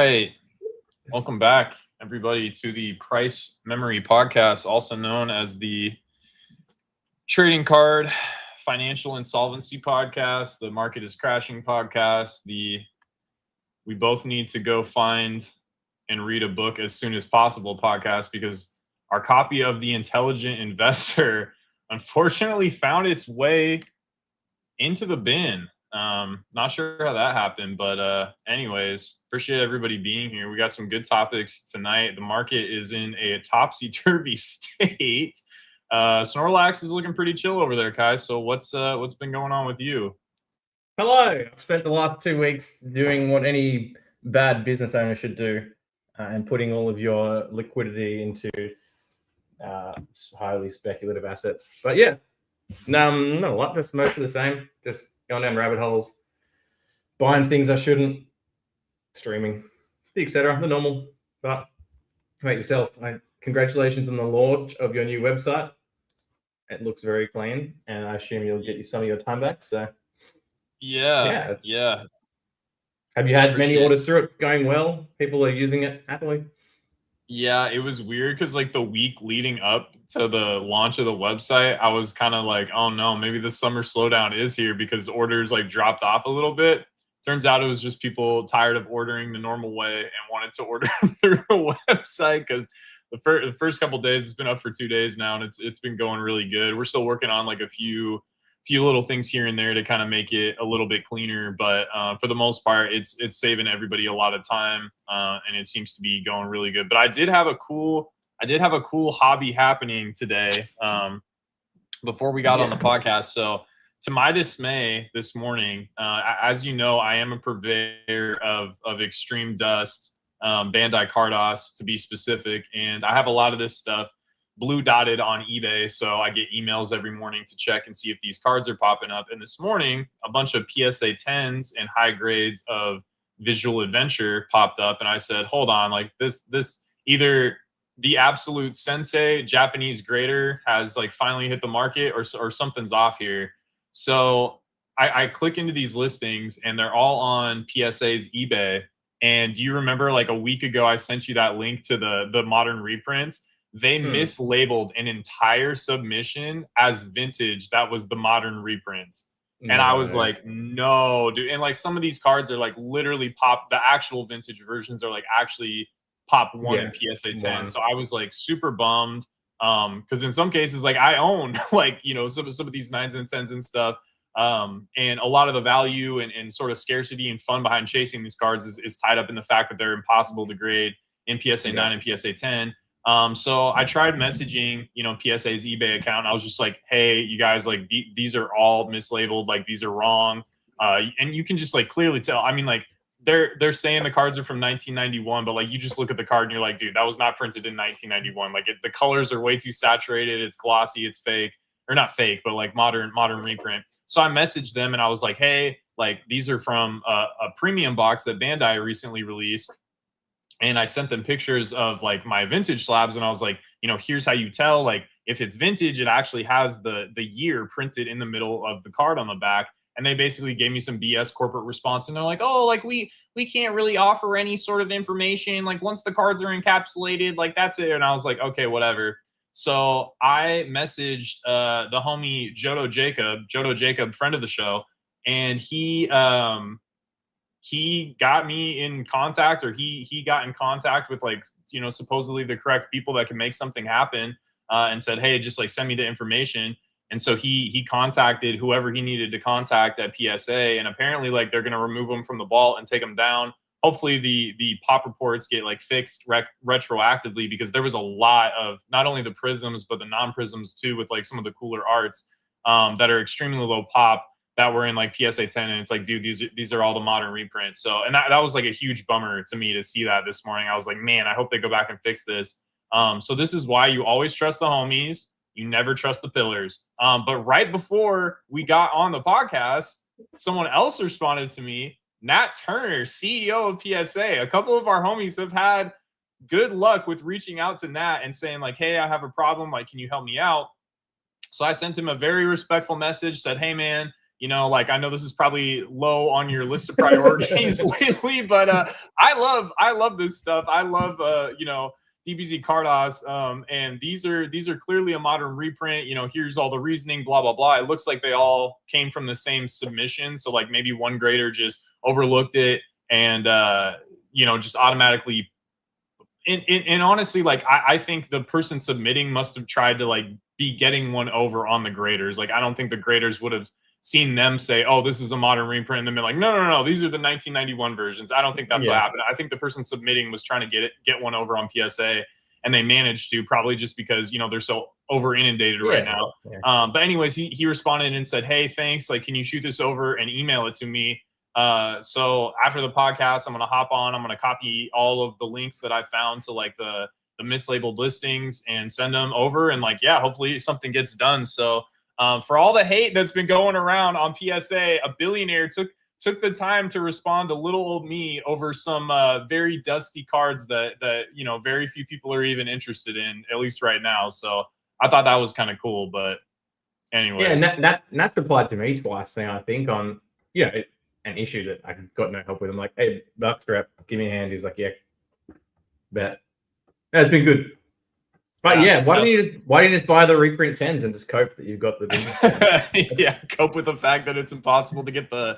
right. Welcome back, everybody, to the Price Memory Podcast, also known as the Trading Card Financial Insolvency Podcast, the Market is Crashing Podcast, the We Both Need to Go Find and Read a Book as Soon as Possible podcast, because our copy of The Intelligent Investor unfortunately found its way into the bin. Not sure how that happened, but anyways, appreciate everybody being here. We got some good topics tonight. The market is in a topsy-turvy state. Snorlax is looking pretty chill over there, Kai. So what's been going on with you? Hello. I've spent the last 2 weeks doing what any bad business owner should do, and putting all of your liquidity into highly speculative assets. But yeah, not a lot, just mostly the same. Just going down rabbit holes, buying things I shouldn't, streaming, etc. The normal. But mate, yourself, congratulations on the launch of your new website. It looks very clean, and I assume you'll get some of your time back. So yeah. Have you had many orders through it? Going well? People are using it happily? Yeah, it was weird because like the week leading up to the launch of the website, I was kind of like, oh no, maybe the summer slowdown is here, because orders like dropped off a little bit. Turns out it was just people tired of ordering the normal way and wanted to order through the website, because the first couple of days, it's been up for 2 days now, and it's been going really good. We're still working on like a few little things here and there to kind of make it a little bit cleaner, but for the most part, it's saving everybody a lot of time, and it seems to be going really good. But I did have a cool hobby happening today before we got on the podcast. So to my dismay this morning, as you know, I am a purveyor of extreme dust, Bandai Cardos to be specific, and I have a lot of this stuff blue dotted on eBay. So I get emails every morning to check and see if these cards are popping up. And this morning, a bunch of PSA 10s and high grades of Visual Adventure popped up. And I said, hold on, like this either the absolute sensei Japanese grader has like finally hit the market, or something's off here. So I click into these listings, and they're all on PSA's eBay. And do you remember like a week ago, I sent you that link to the modern reprints? They mislabeled an entire submission as vintage. That was the modern reprints. And I was like, no, dude. And like some of these cards are like literally pop. The actual vintage versions are like actually pop 1 in PSA 10. So I was like super bummed. Because in some cases, like I own like, some of these 9s and 10s and stuff. And a lot of the value and sort of scarcity and fun behind chasing these cards is tied up in the fact that they're impossible to grade in PSA 9 and PSA 10. So I tried messaging, PSA's eBay account. I was just like, hey, you guys, like these are all mislabeled. Like these are wrong. And you can just like clearly tell. I mean, like they're saying the cards are from 1991, but like you just look at the card and you're like, dude, that was not printed in 1991. Like the colors are way too saturated. It's glossy. It's fake, or not fake, but like modern reprint. So I messaged them and I was like, hey, like these are from a premium box that Bandai recently released. And I sent them pictures of like my vintage slabs, and I was like, here's how you tell, like if it's vintage, it actually has the year printed in the middle of the card on the back. And they basically gave me some BS corporate response, and they're like, oh, like we can't really offer any sort of information. Like once the cards are encapsulated, like that's it. And I was like, okay, whatever. So I messaged the homie Jodo Jacob, friend of the show, and he got me in contact, or he got in contact with like, supposedly the correct people that can make something happen, and said, hey, just like send me the information. And so he contacted whoever he needed to contact at PSA, and apparently like they're going to remove them from the vault and take them down. Hopefully the pop reports get like fixed retroactively, because there was a lot of not only the prisms, but the non-prisms too, with like some of the cooler arts that are extremely low pop, that were in like PSA 10, and it's like, dude, these are all the modern reprints. So, and that was like a huge bummer to me to see that this morning. I was like, man, I hope they go back and fix this. So this is why you always trust the homies. You never trust the pillars. But right before we got on the podcast, someone else responded to me, Nat Turner, CEO of PSA. A couple of our homies have had good luck with reaching out to Nat and saying like, hey, I have a problem. Like, can you help me out? So I sent him a very respectful message, said, hey, man, You know, like I know this is probably low on your list of priorities lately, but I love this stuff. I love you know, DBZ Cardos, and these are clearly a modern reprint. You know, here's all the reasoning, blah blah blah. It looks like they all came from the same submission, so like maybe one grader just overlooked it and you know, just automatically. And honestly, like I think the person submitting must have tried to like be getting one over on the graders. Like I don't think the graders would have seen them say, "Oh, this is a modern reprint," and then been like, "No, no, no, these are the 1991 versions." I don't think that's what happened. I think the person submitting was trying to get one over on PSA, and they managed to, probably just because, you know, they're so over inundated right now. But anyways, he responded and said, "Hey, thanks. Like, can you shoot this over and email it to me?" So after the podcast, I'm gonna hop on. I'm gonna copy all of the links that I found to like the mislabeled listings and send them over. And like, yeah, hopefully something gets done. So for all the hate that's been going around on PSA, a billionaire took the time to respond to little old me over some very dusty cards that you know, very few people are even interested in, at least right now. So I thought that was kind of cool. But anyways, yeah, and Nat's replied to me twice saying, I think on an issue that I got no help with. I'm like, hey, Buckstrap, give me a hand. He's like, yeah, bet. No, it's been good. But yeah, why don't you just buy the reprint 10s and just cope that you've got the business? Yeah, cope with the fact that it's impossible to get the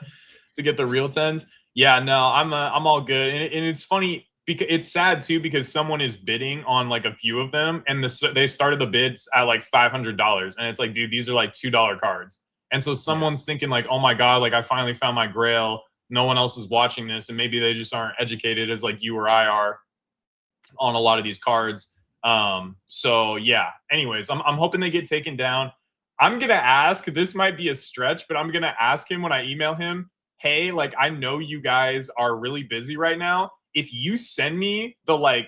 real 10s. Yeah, no, I'm all good. And it's funny because it's sad too, because someone is bidding on like a few of them, and they started the bids at like $500, and it's like, dude, these are like $2 cards. And so someone's thinking like, oh my God, like I finally found my grail. No one else is watching this, and maybe they just aren't educated as like you or I are on a lot of these cards. So yeah, anyways, I'm hoping they get taken down. I'm gonna ask, this might be a stretch, but I'm gonna ask him when I email him, hey, like I know you guys are really busy right now. If you send me the like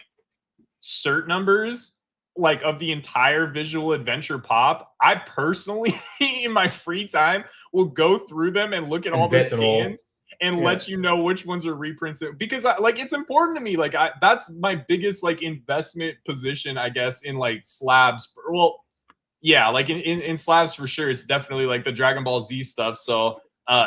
cert numbers like of the entire visual adventure pop, I personally in my free time will go through them and look at all the scans and let you know which ones are reprints, because like it's important to me. Like that's my biggest like investment position, I guess, in like slabs. Well, yeah, like in slabs for sure. It's definitely like the Dragon Ball Z stuff. So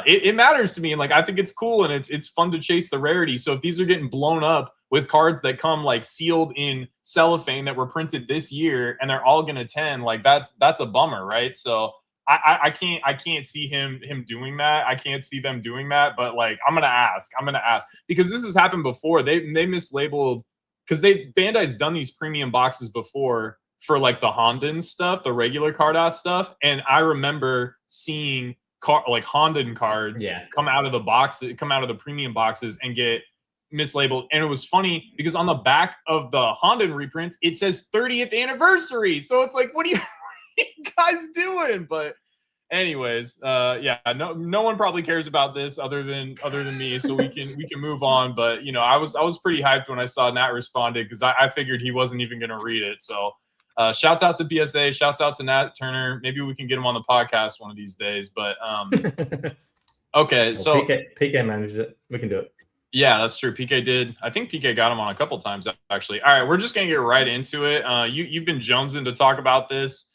it matters to me, and like I think it's cool, and it's fun to chase the rarity. So if these are getting blown up with cards that come like sealed in cellophane that were printed this year, and they're all gonna 10, like that's a bummer, right? So I can't see him doing that. I can't see them doing that. But like I'm gonna ask because this has happened before. They mislabeled, because Bandai's done these premium boxes before for like the Hondan stuff, the regular Cardos stuff, and I remember seeing like Hondan cards come out of the premium boxes and get mislabeled. And it was funny because on the back of the Hondan reprints it says 30th anniversary, so it's like, what are you guys doing? But anyways, yeah, no one probably cares about this other than me, so we can move on. But you know, I was pretty hyped when I saw Nat responded, because I figured he wasn't even gonna read it. So shouts out to PSA, shouts out to Nat Turner. Maybe we can get him on the podcast one of these days. But okay, well, so PK managed it. We can do it. Yeah, that's true. PK did. I think PK got him on a couple times actually. All right, we're just gonna get right into it. You've been jonesing to talk about this.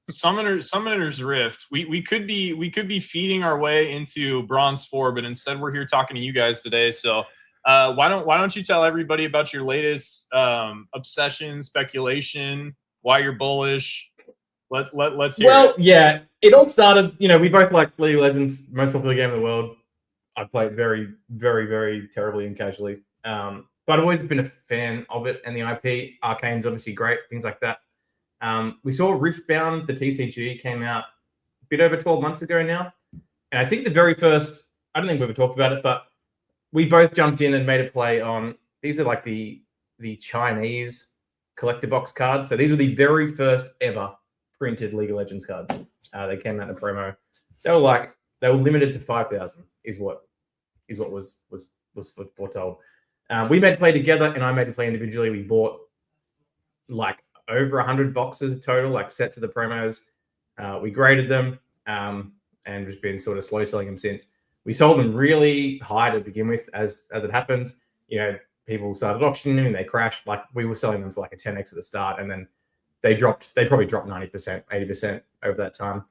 Summoner's Rift. We could be feeding our way into Bronze 4, but instead we're here talking to you guys today. So why don't you tell everybody about your latest obsession, speculation, why you're bullish? Let's hear it. Yeah, it all started, you know, we both like League of Legends, most popular game in the world. I play it very, very, very terribly and casually. But I've always been a fan of it, and the IP, Arcane's obviously great, things like that. We saw Riftbound, the TCG, came out a bit over 12 months ago now. And I think the very first, I don't think we ever talked about it, but we both jumped in and made a play on, these are like the Chinese collector box cards. So these were the very first ever printed League of Legends cards. They came out in a promo. They were limited to 5,000 is what was foretold. We made play together, and I made a play individually. We bought like over 100 boxes total, like sets of the promos. We graded them and just been sort of slow selling them since. We sold them really high to begin with, as it happens. You know, people started auctioning them and they crashed. Like we were selling them for like a 10x at the start, and then they probably dropped 90%, 80% over that time.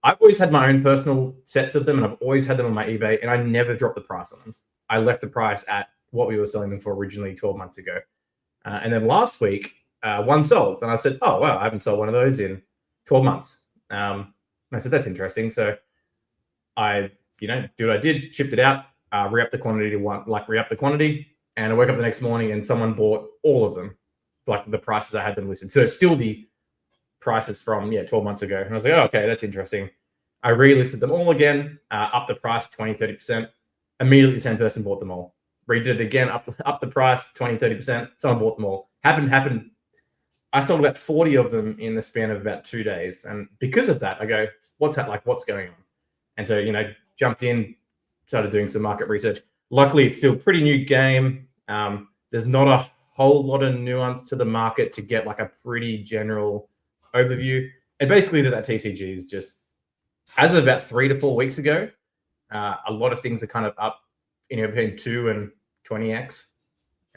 I've always had my own personal sets of them, and I've always had them on my eBay, and I never dropped the price on them. I left the price at what we were selling them for originally 12 months ago. And then last week, one sold, and I said, "Oh wow, I haven't sold one of those in 12 months." And I said, "That's interesting." So I, do what I did, shipped it out, re-up the quantity to re-up the quantity, and I woke up the next morning and someone bought all of them, like the prices I had them listed. So it's still the prices from 12 months ago. And I was like, oh, okay, that's interesting. I relisted them all again, up the price 20-30%. Immediately the same person bought them all. Redid it again, up the price 20-30%. Someone bought them all. Happened. I sold about 40 of them in the span of about 2 days. And because of that, I go, what's that like? What's going on? And so, jumped in, started doing some market research. Luckily, it's still a pretty new game. There's not a whole lot of nuance to the market to get like a pretty general overview. And basically that TCG is just, as of about 3 to 4 weeks ago, a lot of things are kind of up between 2 and 20x.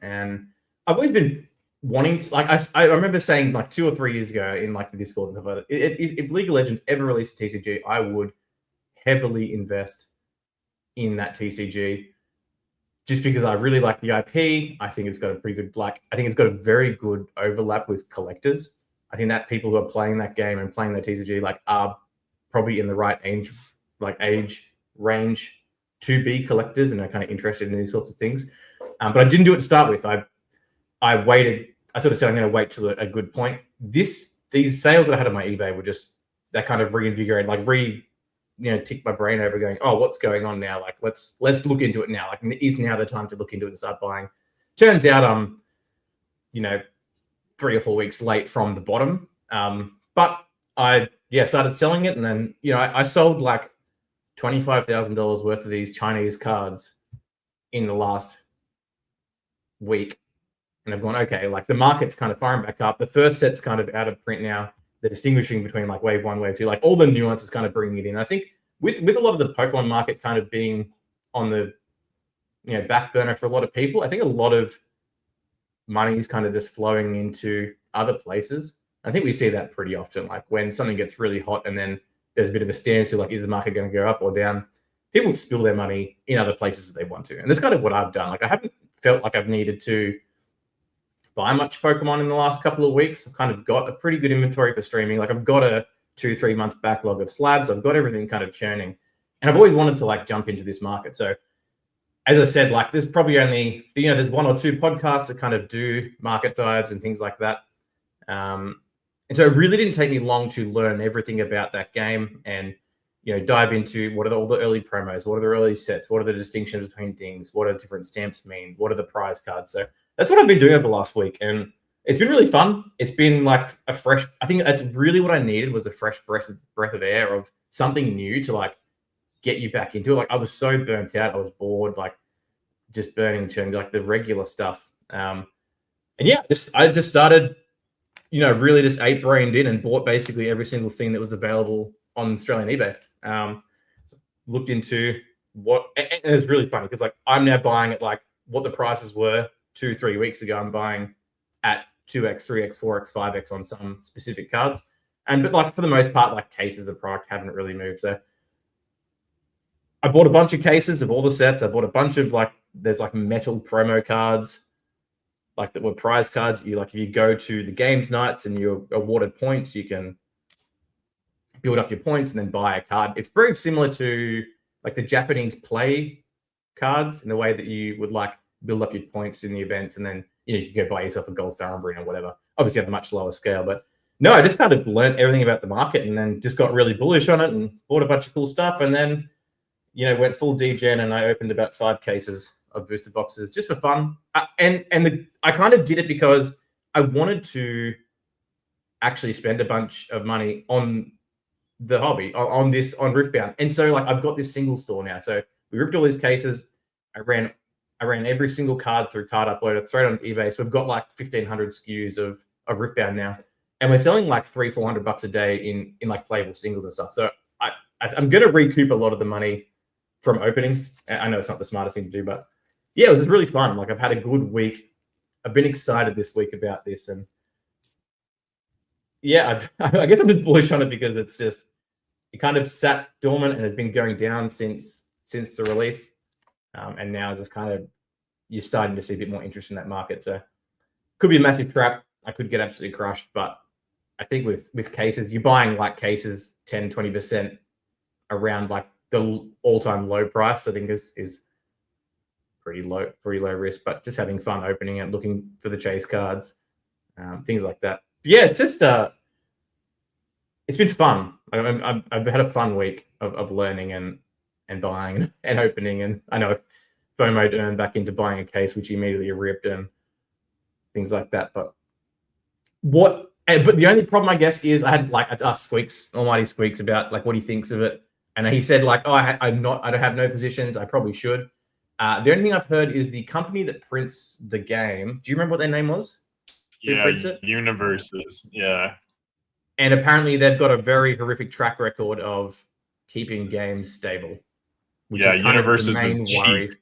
And I've always been wanting to, like, I remember saying like 2 or 3 years ago in like the Discord and stuff like that, if League of Legends ever released a TCG, I would heavily invest in that TCG just because I really like the IP. I think it's got a pretty good, I think it's got a very good overlap with collectors. I think that people who are playing that game and playing the TCG are probably in the right age range to be collectors and are kind of interested in these sorts of things. But I didn't do it to start with. I waited. I sort of said I'm going to wait till a good point. These sales that I had on my eBay were just that kind of reinvigorated, tick my brain over, going, oh, what's going on now? Like let's look into it now. Like, is now the time to look into it and start buying? Turns out I'm 3 or 4 weeks late from the bottom. But I started selling it, and then I sold like $25,000 worth of these Chinese cards in the last week. And I've gone, okay, like the market's kind of firing back up. The first set's kind of out of print now. They're distinguishing between like wave 1, wave 2, like all the nuances kind of bringing it in. I think with a lot of the Pokemon market kind of being on the back burner for a lot of people, I think a lot of money is kind of just flowing into other places. I think we see that pretty often, like when something gets really hot and then there's a bit of a standstill, like is the market going to go up or down? People spill their money in other places that they want to. And that's kind of what I've done. Like I haven't felt like I've needed to buy much Pokemon in the last couple of weeks. I've kind of got a pretty good inventory for streaming. Like I've got a 2-3 month backlog of slabs. I've got everything kind of churning. And I've always wanted to like jump into this market. So as I said, like there's probably only, there's 1 or 2 podcasts that kind of do market dives and things like that. And so it really didn't take me long to learn everything about that game and, dive into what are all the early promos, what are the early sets, what are the distinctions between things, what do different stamps mean, what are the prize cards. So that's what I've been doing over the last week. And it's been really fun. It's been like a fresh, I think that's really what I needed, was a fresh breath of air of something new to like get you back into it. Like I was so burnt out. I was bored, like just burning, churning, like the regular stuff. And yeah, I just started, really just ape-brained in and bought basically every single thing that was available on Australian eBay. Looked into and it's really funny because like I'm now buying at like what the prices were 2-3 weeks ago. I'm buying at 2x, 3x, 4x, 5x on some specific cards. But like for the most part, like cases of the product haven't really moved. So I bought a bunch of cases of all the sets. I bought a bunch of there's like metal promo cards, like that were prize cards. If you go to the games nights and you're awarded points, you can build up your points and then buy a card. It's very similar to like the Japanese play cards in the way that you would like build up your points in the events, and then you can go buy yourself a gold Sarambrian or whatever. Obviously at a much lower scale, but no, I just kind of learned everything about the market and then just got really bullish on it and bought a bunch of cool stuff, and then went full degen and I opened about 5 cases of booster boxes just for fun. I kind of did it because I wanted to actually spend a bunch of money on the hobby, on Riftbound. And so like I've got this single store now. So we ripped all these cases. I ran every single card through Card Uploader, threw it on eBay. So we've got like 1,500 SKUs of Riftbound now. And we're selling like $300-400 a day in like playable singles and stuff. So I'm going to recoup a lot of the money from opening. I know it's not the smartest thing to do, but yeah, it was really fun. Like I've had a good week. I've been excited this week about this, and yeah, I guess I'm just bullish on it because it's just it kind of sat dormant and has been going down since the release, and now just kind of you're starting to see a bit more interest in that market. So could be a massive trap. I could get absolutely crushed, but I think with cases, you're buying like cases 10-20% around like the all-time low price. I think is pretty low risk, but just having fun opening it, looking for the chase cards, things like that. But yeah, it's just it's been fun. I've had a fun week of learning and buying and opening, and I know FOMO turned back into buying a case, which immediately ripped and things like that. But the only problem, I guess, is I had like asked Squeaks, Almighty Squeaks, about like what he thinks of it, and he said like, oh, I don't have no positions. I probably should. The only thing I've heard is the company that prints the game. Do you remember what their name was? Who prints it? Universes. Yeah. And apparently they've got a very horrific track record of keeping games stable. Which is kind Universes of the main is worry. Cheap.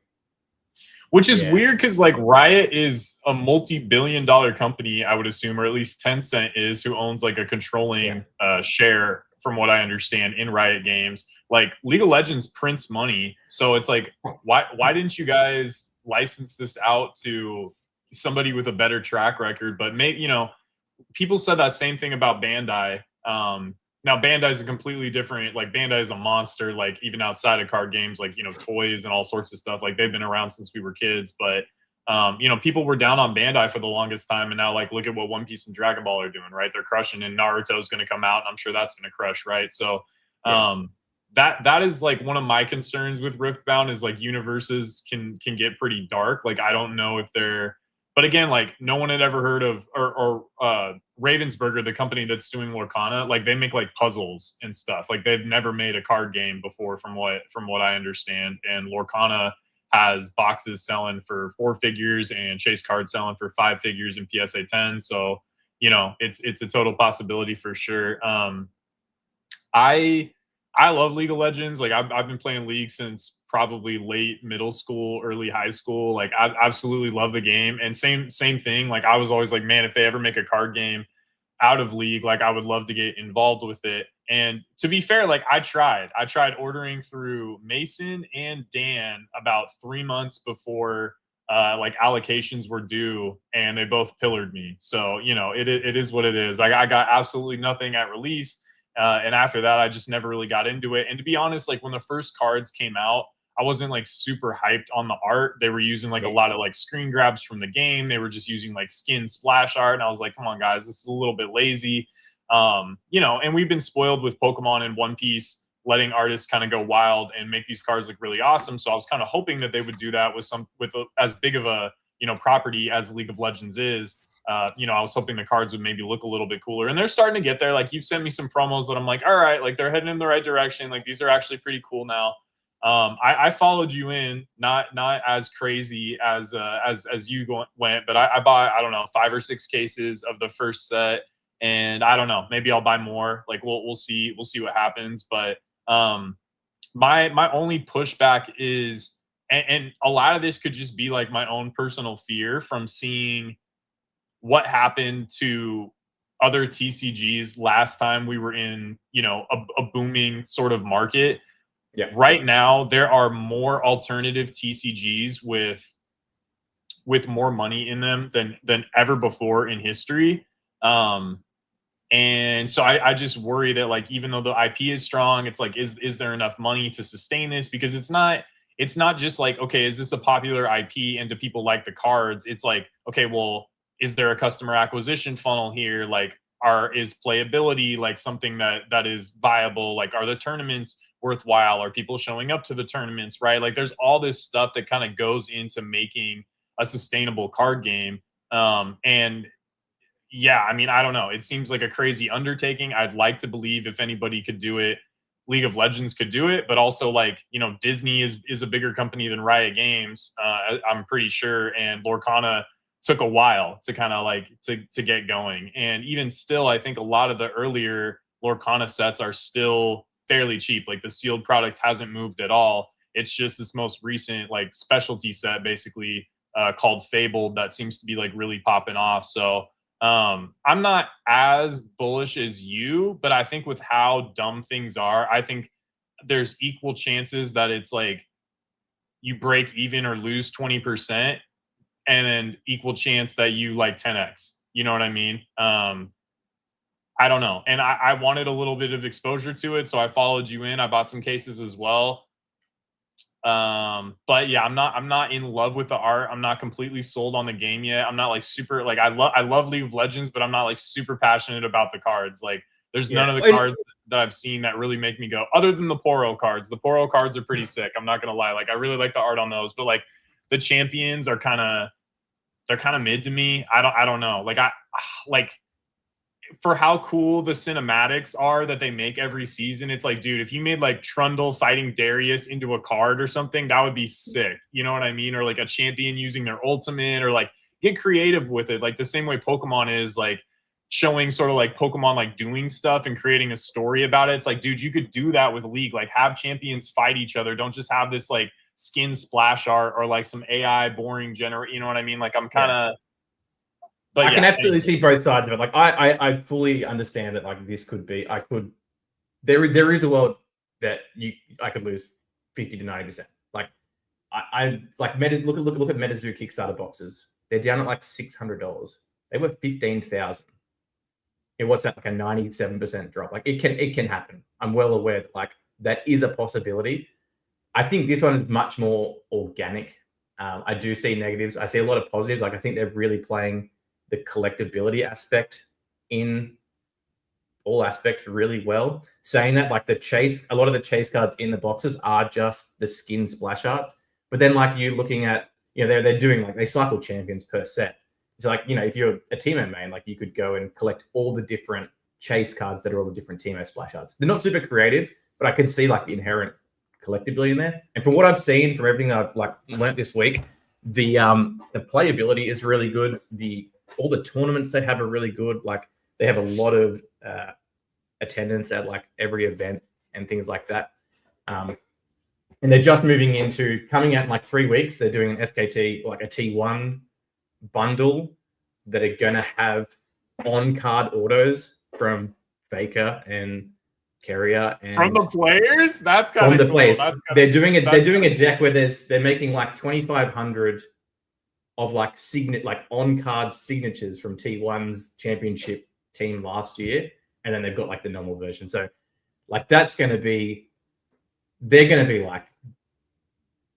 Which is weird because like Riot is a multi-billion-dollar company, I would assume, or at least Tencent is, who owns like a controlling share, from what I understand, in Riot Games. Like League of Legends prints money, so it's like, why didn't you guys license this out to somebody with a better track record? But maybe, people said that same thing about Bandai. Now Bandai is a completely different, like Bandai is a monster, like even outside of card games, like, toys and all sorts of stuff. Like they've been around since we were kids, but people were down on Bandai for the longest time. And now like, look at what One Piece and Dragon Ball are doing, right? They're crushing, and Naruto is going to come out, and I'm sure that's going to crush. Right. So, that is like one of my concerns with Riftbound, is like universes can get pretty dark. Like, I don't know if they're, but again, like no one had ever heard of or Ravensburger, the company that's doing Lorcana. Like they make like puzzles and stuff. Like they've never made a card game before, from what I understand. And Lorcana has boxes selling for 4 figures and chase cards selling for 5 figures in PSA 10. So it's a total possibility for sure. I love League of Legends. Like I've been playing League since probably late middle school, early high school. Like I absolutely love the game. And same thing. Like I was always like, man, if they ever make a card game out of League, like I would love to get involved with it. And to be fair, like I tried ordering through Mason and Dan about 3 months before like allocations were due, and they both pillared me. So, it is what it is. Like I got absolutely nothing at release. And after that, I just never really got into it. And to be honest, like when the first cards came out, I wasn't like super hyped on the art. They were using like a lot of like screen grabs from the game. They were just using like skin splash art. And I was like, come on, guys, this is a little bit lazy. And we've been spoiled with Pokemon and One Piece, letting artists kind of go wild and make these cards look really awesome. So I was kind of hoping that they would do that with as big of a, property as League of Legends is. I was hoping the cards would maybe look a little bit cooler, and they're starting to get there. Like you've sent me some promos that I'm like, all right, like they're heading in the right direction. Like these are actually pretty cool now. I followed you in, not as crazy as you went, but I bought, I don't know, 5 or 6 cases of the first set, and I don't know, maybe I'll buy more. Like we'll see what happens. But my only pushback is, and a lot of this could just be like my own personal fear from seeing what happened to other TCGs last time we were in, a booming sort of market. Yeah. Right now, there are more alternative TCGs with more money in them than ever before in history. And so I just worry that, like, even though the IP is strong, it's like, is there enough money to sustain this? Because it's not just like, okay, is this a popular IP and do people like the cards? It's like, okay, well, is there a customer acquisition funnel here? Like, is playability like something that is viable? Like, are the tournaments worthwhile? Are people showing up to the tournaments, right? Like, there's all this stuff that kind of goes into making a sustainable card game. And yeah, I mean, I don't know. It seems like a crazy undertaking. I'd like to believe if anybody could do it, League of Legends could do it, but also like, Disney is a bigger company than Riot Games. I'm pretty sure. And Lorcana took a while to kind of like to get going. And even still, I think a lot of the earlier Lorcana sets are still fairly cheap. Like the sealed product hasn't moved at all. It's just this most recent like specialty set basically called Fabled that seems to be like really popping off. So I'm not as bullish as you, but I think with how dumb things are, I think there's equal chances that it's like you break even or lose 20%, and then equal chance that you like 10x. You know what I mean? I don't know. And I wanted a little bit of exposure to it, so I followed you in. I bought some cases as well. But yeah, I'm not in love with the art. I'm not completely sold on the game yet. I'm not like super like I love League of Legends, but I'm not like super passionate about the cards. Like there's none of the cards that I've seen that really make me go, other than the Poro cards. The Poro cards are pretty sick. I'm not gonna lie. Like I really like the art on those, but like the champions are they're kind of mid to me. I don't know. Like I like for how cool the cinematics are that they make every season, it's like, dude, if you made like Trundle fighting Darius into a card or something, that would be sick. You know what I mean? Or like a champion using their ultimate, or like get creative with it. Like the same way Pokemon is like showing sort of like Pokemon like doing stuff and creating a story about it. It's like, dude, you could do that with League. Like have champions fight each other. Don't just have this like skin splash art or like some AI boring you know what I mean? Like I'm kind of But I can absolutely see both sides of it. Like I fully understand that like this could be there is a world that I could lose 50 to 90%. Like I like look at MetaZoo Kickstarter boxes. They're down at like $600. They were 15,000. And what's that, like a 97% drop? Like it can happen. I'm well aware that like that is a possibility. I think this one is much more organic. I do see negatives. I see a lot of positives. Like I think they're really playing the collectability aspect in all aspects really well. Saying that, like a lot of the chase cards in the boxes are just the skin splash arts. But then like you looking at, they're doing like they cycle champions per set. So like, if you're a Teemo main, like you could go and collect all the different chase cards that are all the different Teemo splash arts. They're not super creative, but I can see like the inherent collectability in there. And from what I've seen, from everything that I've like learnt this week, the playability is really good. All the tournaments they have are really good. Like they have a lot of attendance at like every event and things like that. And they're just coming out in like 3 weeks. They're doing an SKT, like a T1 bundle that are going to have on-card autos from Faker and Carrier and from the players. That's kind of cool. Players. They're doing a deck where they're making like 2,500 of like on-card signatures from T1's championship team last year, and then they've got like the normal version. So like they're going to be like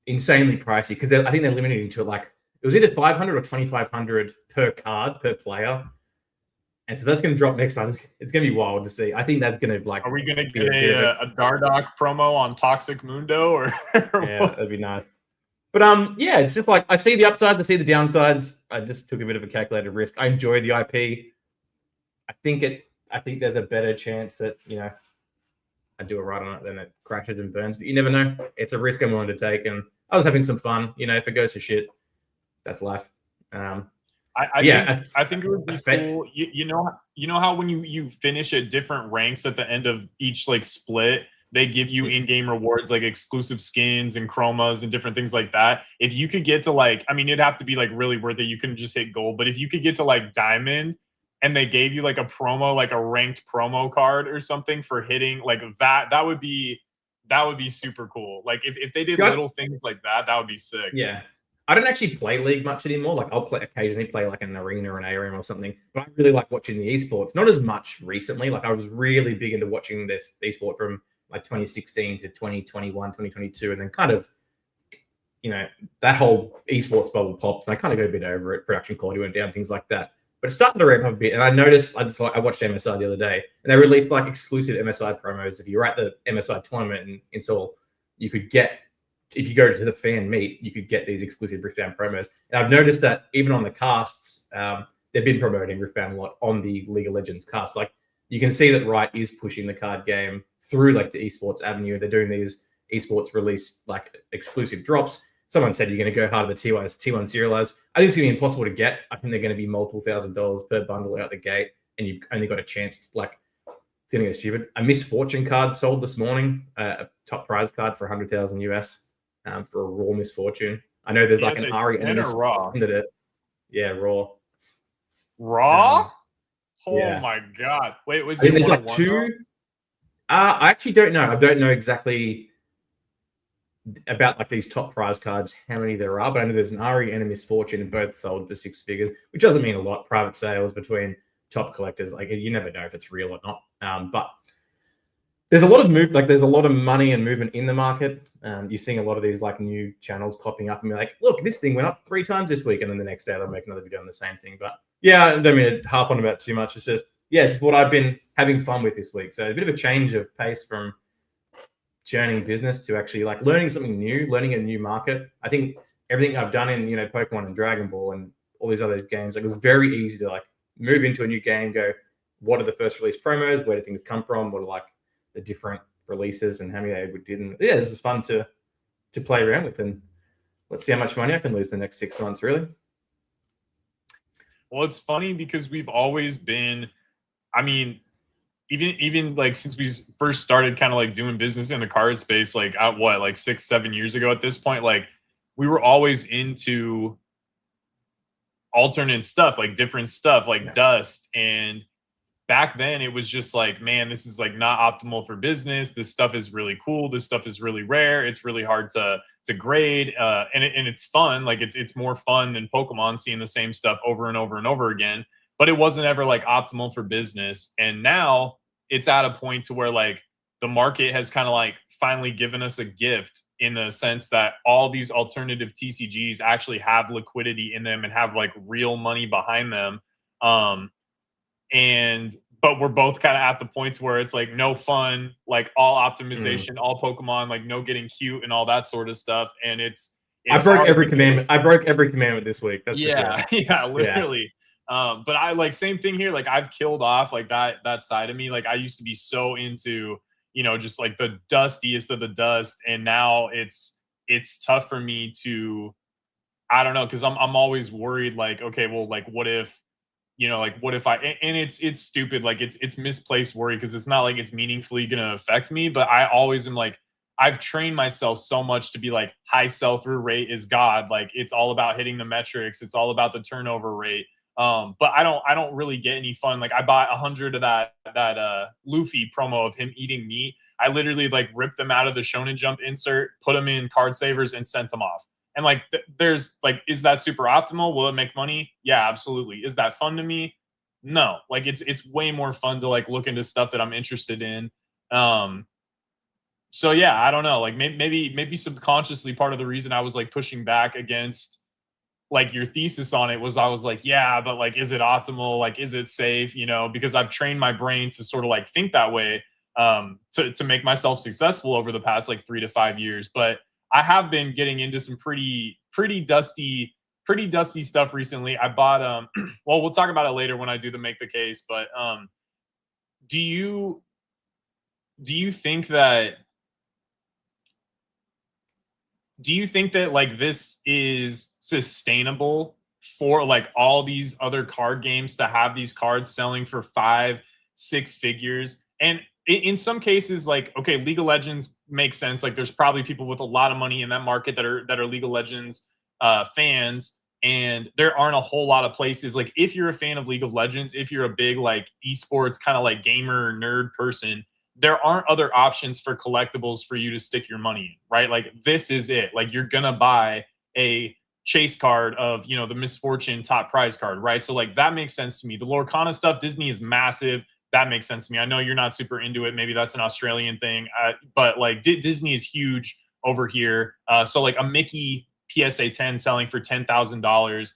insanely pricey, because I think they're limited to like it was either 500 or 2,500 per card per player. And so that's going to drop next time. It's going to be wild to see. I think that's going to like. Are we going to get a Dardoch promo on Toxic Mundo or? Yeah, that'd be nice. But yeah, it's just like I see the upsides, I see the downsides. I just took a bit of a calculated risk. I enjoy the IP. I think there's a better chance that I do it right on it than it crashes and burns. But you never know. It's a risk I'm willing to take, and I was having some fun. If it goes to shit, that's life. I think it would be cool. You know how when you finish at different ranks at the end of each like split, they give you in-game rewards like exclusive skins and chromas and different things like that. If you could get to like, I mean, it'd have to be like really worth it. You couldn't just hit gold, but if you could get to like diamond and they gave you like a promo, like a ranked promo card or something for hitting like that would be super cool. Like if they did little things like that would be sick. Yeah. I don't actually play League much anymore. Like I'll occasionally play like an arena or an ARM or something, but I really like watching the esports. Not as much recently. Like I was really big into watching this esport from like 2016 to 2021, 2022, and then kind of, that whole esports bubble popped, and I kind of got a bit over it. Production quality went down, things like that. But it's starting to ramp up a bit, and I noticed. I watched MSI the other day, and they released like exclusive MSI promos. If you're at the MSI tournament in Seoul, you could get. If you go to the fan meet, you could get these exclusive Riftbound promos. And I've noticed that even on the casts, they've been promoting Riftbound a lot on the League of Legends cast. Like you can see that Riot is pushing the card game through like the esports avenue. They're doing these esports release like exclusive drops. Someone said you're going to go hard at the T1 serialized. I think it's going to be impossible to get. I think they're going to be multiple $1,000s per bundle out the gate, and you've only got a chance to like. It's going to go stupid. A Misfortune card sold this morning, a top prize card for 100,000 US. For a raw Misfortune. I know there's like an Ari and a Raw. Yeah, raw. Raw? Oh Yeah, my god! Wait, I was think it there's one of like one though? two. I actually don't know. I don't know exactly about like these top prize cards, how many there are, but I know there's an Ari and a Misfortune, and both sold for 6 figures, which doesn't mean a lot. Private sales between top collectors, like you never know if it's real or not. But there's a lot of there's a lot of money and movement in the market. You're seeing a lot of these like new channels popping up and be like, look, this thing went up 3 times this week, and then the next day they'll make another video on the same thing. But yeah, I don't mean to harp on about too much. It's just it's what I've been having fun with this week. So a bit of a change of pace from churning business to actually like learning something new, learning a new market. I think everything I've done in Pokemon and Dragon Ball and all these other games, like it was very easy to like move into a new game, go, what are the first release promos? Where do things come from? What are like the different releases and how many they did? And yeah, this is fun to play around with. And let's see how much money I can lose the next 6 months, really. Well, it's funny because we've always been, I mean, even like since we first started kind of like doing business in the card space, like at what, like 6-7 years ago at this point, like we were always into alternate stuff, like different stuff, like dust. And back then it was just like, man, this is like not optimal for business. This stuff is really cool. This stuff is really rare. It's really hard to grade, and it's fun. Like it's more fun than Pokemon, seeing the same stuff over and over and over again. But it wasn't ever like optimal for business. And now it's at a point to where like the market has kind of like finally given us a gift, in the sense that all these alternative TCGs actually have liquidity in them and have like real money behind them. Um, and but we're both kind of at the points where it's like no fun, like all optimization, all Pokemon, like no getting cute and all that sort of stuff. And I it's broke hard every because, commandment. I broke every commandment this week. That's for sure. yeah, Yeah. literally. But I like same thing here. Like I've killed off like that side of me. Like I used to be so into, just like the dustiest of the dust, and now it's tough for me to, I don't know, because I'm always worried, like, okay, well, like what if, like what if and it's stupid, like it's misplaced worry, because it's not like it's meaningfully gonna affect me, but I always am like, I've trained myself so much to be like, high sell-through rate is God. Like it's all about hitting the metrics, it's all about the turnover rate. But I don't really get any fun. Like I bought 100 of that Luffy promo of him eating meat. I literally like ripped them out of the Shonen Jump insert, put them in card savers, and sent them off. And like, there's like, is that super optimal? Will it make money? Yeah, absolutely. Is that fun to me? No. Like, it's way more fun to like look into stuff that I'm interested in. Um, so yeah, I don't know. Like maybe subconsciously, part of the reason I was like pushing back against like your thesis on it was, I was like, yeah, but like, is it optimal? Like, is it safe? Because I've trained my brain to sort of like think that way, to make myself successful over the past like 3 to 5 years. But I have been getting into some pretty dusty stuff recently. I bought well, we'll talk about it later when I do the make the case. But do you think that like this is sustainable for like all these other card games to have these cards selling for 5-6 figures? And in some cases, like, okay, League of Legends makes sense. Like there's probably people with a lot of money in that market that are League of Legends fans, and there aren't a whole lot of places. Like if you're a fan of League of Legends, if you're a big like esports kind of like gamer nerd person, there aren't other options for collectibles for you to stick your money in, right? Like this is it. Like you're gonna buy a chase card of, the Misfortune top prize card, right? So like that makes sense to me. The Lorcana stuff, Disney is massive. That makes sense to me. I know you're not super into it. Maybe that's an Australian thing, but like Disney is huge over here. So like a Mickey PSA 10 selling for $10,000,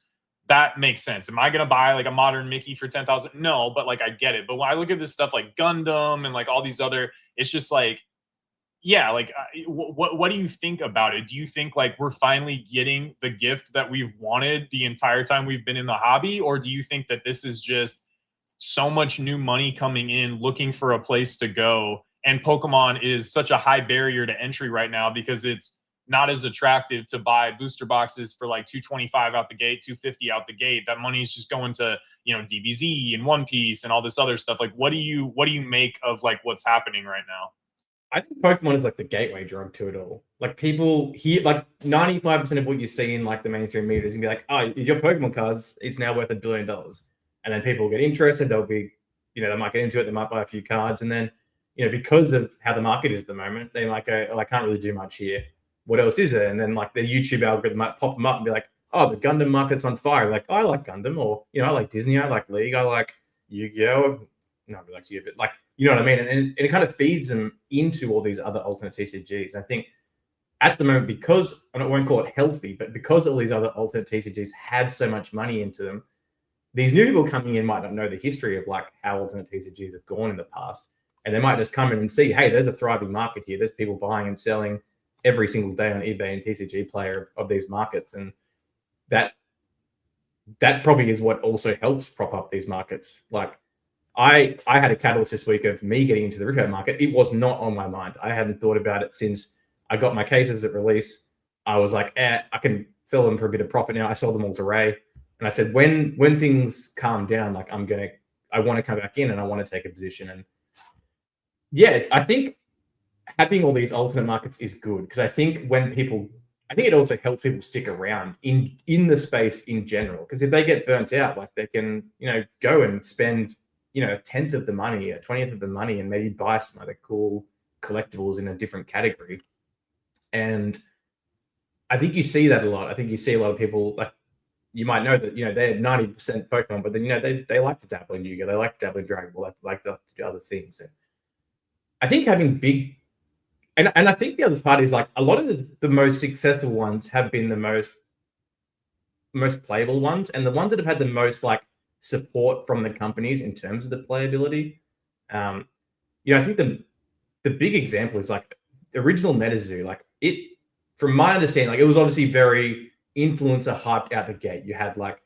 that makes sense. Am I going to buy like a modern Mickey for 10,000? No, but like I get it. But when I look at this stuff like Gundam and like all these other, it's just like, yeah, like what do you think about it? Do you think like we're finally getting the gift that we've wanted the entire time we've been in the hobby? Or do you think that this is just so much new money coming in looking for a place to go, and Pokemon is such a high barrier to entry right now because it's not as attractive to buy booster boxes for like 225 out the gate, 250 out the gate? That money is just going to, DBZ and One Piece and all this other stuff. Like what do you make of like what's happening right now? I think Pokemon is like the gateway drug to it all. Like people here, like 95% of what you see in like the mainstream media is gonna be like, oh, your Pokemon cards, it's now worth $1 billion. and then people get interested. They'll be, they might get into it. They might buy a few cards, and then, because of how the market is at the moment, they might go, "Oh, I can't really do much here. What else is there?" And then like the YouTube algorithm might pop them up and be like, "Oh, the Gundam market's on fire." Like, oh, I like Gundam, or I like Disney, I like League, I like Yu-Gi-Oh. Not really like Yu, but like, you know what I mean? And it kind of feeds them into all these other alternate TCGs. I think at the moment, because I won't call it healthy, but because all these other alternate TCGs have so much money into them, these new people coming in might not know the history of like how alternate TCGs have gone in the past. And they might just come in and see, hey, there's a thriving market here. There's people buying and selling every single day on eBay and TCG Player of these markets. And that probably is what also helps prop up these markets. Like I had a catalyst this week of me getting into the retail market. It was not on my mind. I hadn't thought about it since I got my cases at release. I was like, I can sell them for a bit of profit now. I sold them all to Ray. And I said, when things calm down, like I want to come back in and I want to take a position. And yeah, I think having all these alternate markets is good, because I think it also helps people stick around in the space in general. Because if they get burnt out, like they can, go and spend, a 10th of the money, a 20th of the money, and maybe buy some other cool collectibles in a different category. And I think you see that a lot. I think you see a lot of people, like, you might know that, they're 90% Pokemon, but then, they like to dabble in Yu-Gi-Oh! They like to dabble in Dragon Ball, they like to do other things. And I think having big, and I think the other part is like a lot of the most successful ones have been the most playable ones, and the ones that have had the most like support from the companies in terms of the playability. I think the big example is like the original MetaZoo. Like it, from my understanding, like it was obviously very influencer hyped out the gate. You had like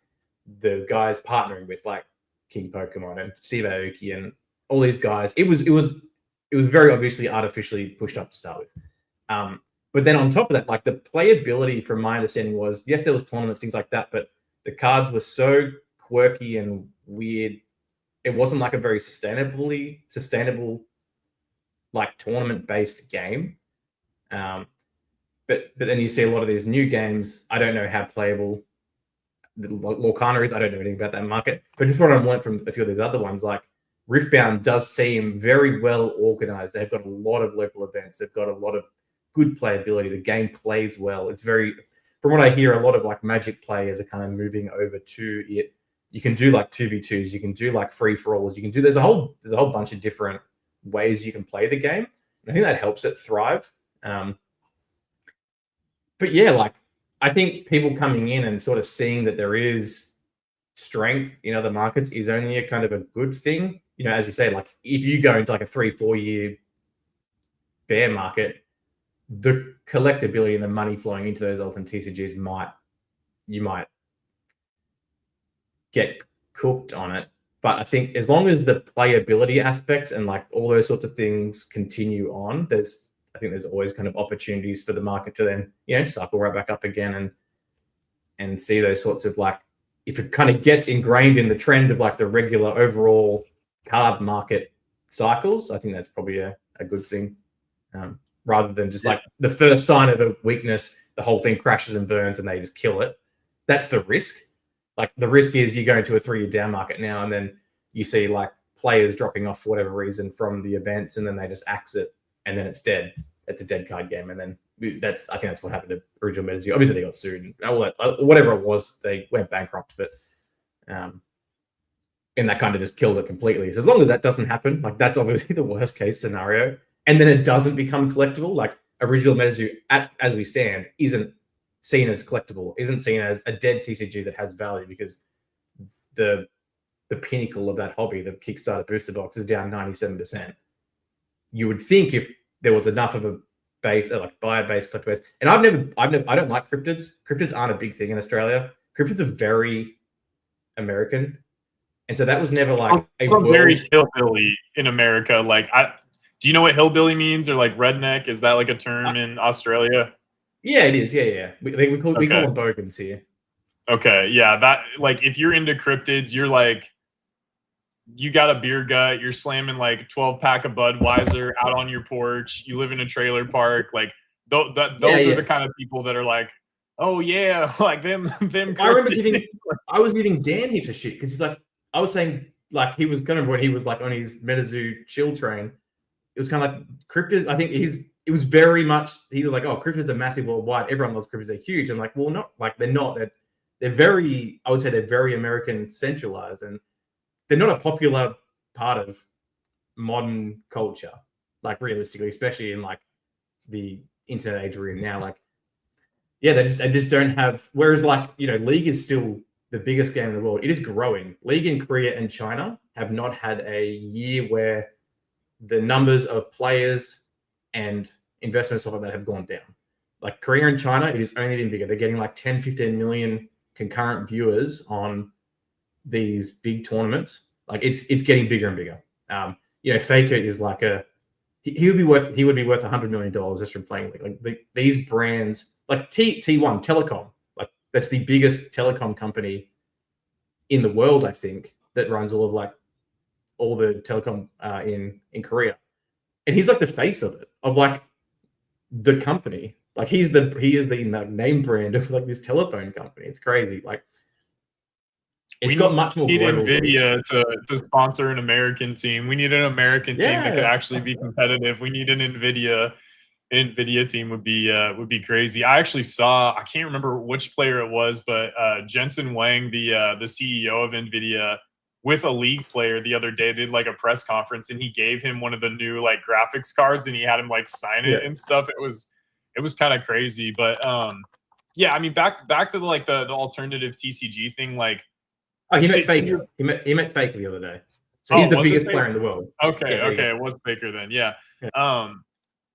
the guys partnering with like King Pokemon and Steve Aoki and all these guys. It was very obviously artificially pushed up to start with. But then on top of that, like the playability, from my understanding, was, yes, there was tournaments, things like that, but the cards were so quirky and weird. It wasn't like a very sustainable like tournament-based game. But then you see a lot of these new games. I don't know how playable the Lorcana is. I don't know anything about that market. But just what I've learned from a few of these other ones, like Riftbound does seem very well organized. They've got a lot of local events. They've got a lot of good playability. The game plays well. It's very, from what I hear, a lot of like Magic players are kind of moving over to it. You can do like 2v2s. You can do like free-for-alls. You can do, there's a whole bunch of different ways you can play the game. And I think that helps it thrive. But yeah, like I think people coming in and sort of seeing that there is strength in other markets is only a kind of a good thing. As you say, like if you go into like a 3-4 year bear market, the collectability and the money flowing into those alternate TCGs you might get cooked on it. But I think as long as the playability aspects and like all those sorts of things continue on, I think there's always kind of opportunities for the market to then, cycle right back up again and see those sorts of like, if it kind of gets ingrained in the trend of like the regular overall card market cycles, I think that's probably a good thing. Rather than just like the first sign of a weakness, the whole thing crashes and burns and they just kill it. That's the risk. Like the risk is you go into a 3-year down market now and then you see like players dropping off for whatever reason from the events, and then they just axe it and then it's dead. It's a dead card game. And then I think that's what happened to original MetaZoo. Obviously they got sued and all that, whatever it was, they went bankrupt, but and that kind of just killed it completely. So as long as that doesn't happen, like that's obviously the worst case scenario, and then it doesn't become collectible, like original MetaZoo as we stand isn't seen as collectible, isn't seen as a dead TCG that has value, because the pinnacle of that hobby, the Kickstarter booster box, is down 97%. You would think if there was enough of a base, like buyer base, collector base, and I don't like cryptids. Cryptids aren't a big thing in Australia. Cryptids are very American, and so that was never like very hillbilly in America. Like, do you know what hillbilly means, or like redneck? Is that like a term in Australia? Yeah, it is. Yeah. We call them bogans here. Okay, yeah, that, like, if you're into cryptids, you're like, you got a beer gut, you're slamming like 12-pack of Budweiser out on your porch, you live in a trailer park, like those are the kind of people that are like, oh yeah, like them I remember I was giving Dan heaps of shit because he's like, I was saying like he was kind of when he was like on his MetaZoo chill train. It was kind of like cryptids. I think it was very much he was like, oh, cryptids are massive worldwide. Everyone loves cryptids. They're huge. I'm like, well, not like they're not. They're very. I would say they're very American centralized, and they're not a popular part of modern culture. Like realistically, especially in like the internet age we're in now. Like, yeah, they just don't have. Whereas like League is still the biggest game in the world. It is growing. League in Korea and China have not had a year where the numbers of players and investments stuff like that have gone down. Like Korea and China, it is only been bigger. They're getting like 10, 15 million concurrent viewers on these big tournaments. Like it's getting bigger and bigger. Faker is like he would be worth $100 million just from playing League. Like these brands, like T1 Telecom, like that's the biggest telecom company in the world, I think, that runs all the telecom in Korea, and he's like the face of it, of like the company. Like he is the name brand of like this telephone company. It's crazy. Like it's got much more global NVIDIA reach. to sponsor an American team. We need an American team that could actually be competitive. We need an NVIDIA team would be crazy. I actually saw, I can't remember which player it was, but Jensen Huang, the CEO of NVIDIA, with a League player the other day, did like a press conference, and he gave him one of the new like graphics cards, and he had him like sign it and stuff. It was kind of crazy, but yeah, I mean, back to the alternative TCG thing, like. Oh, he met Faker. He met Faker the other day. So he's the biggest player in the world. Okay, it was Faker then. Yeah.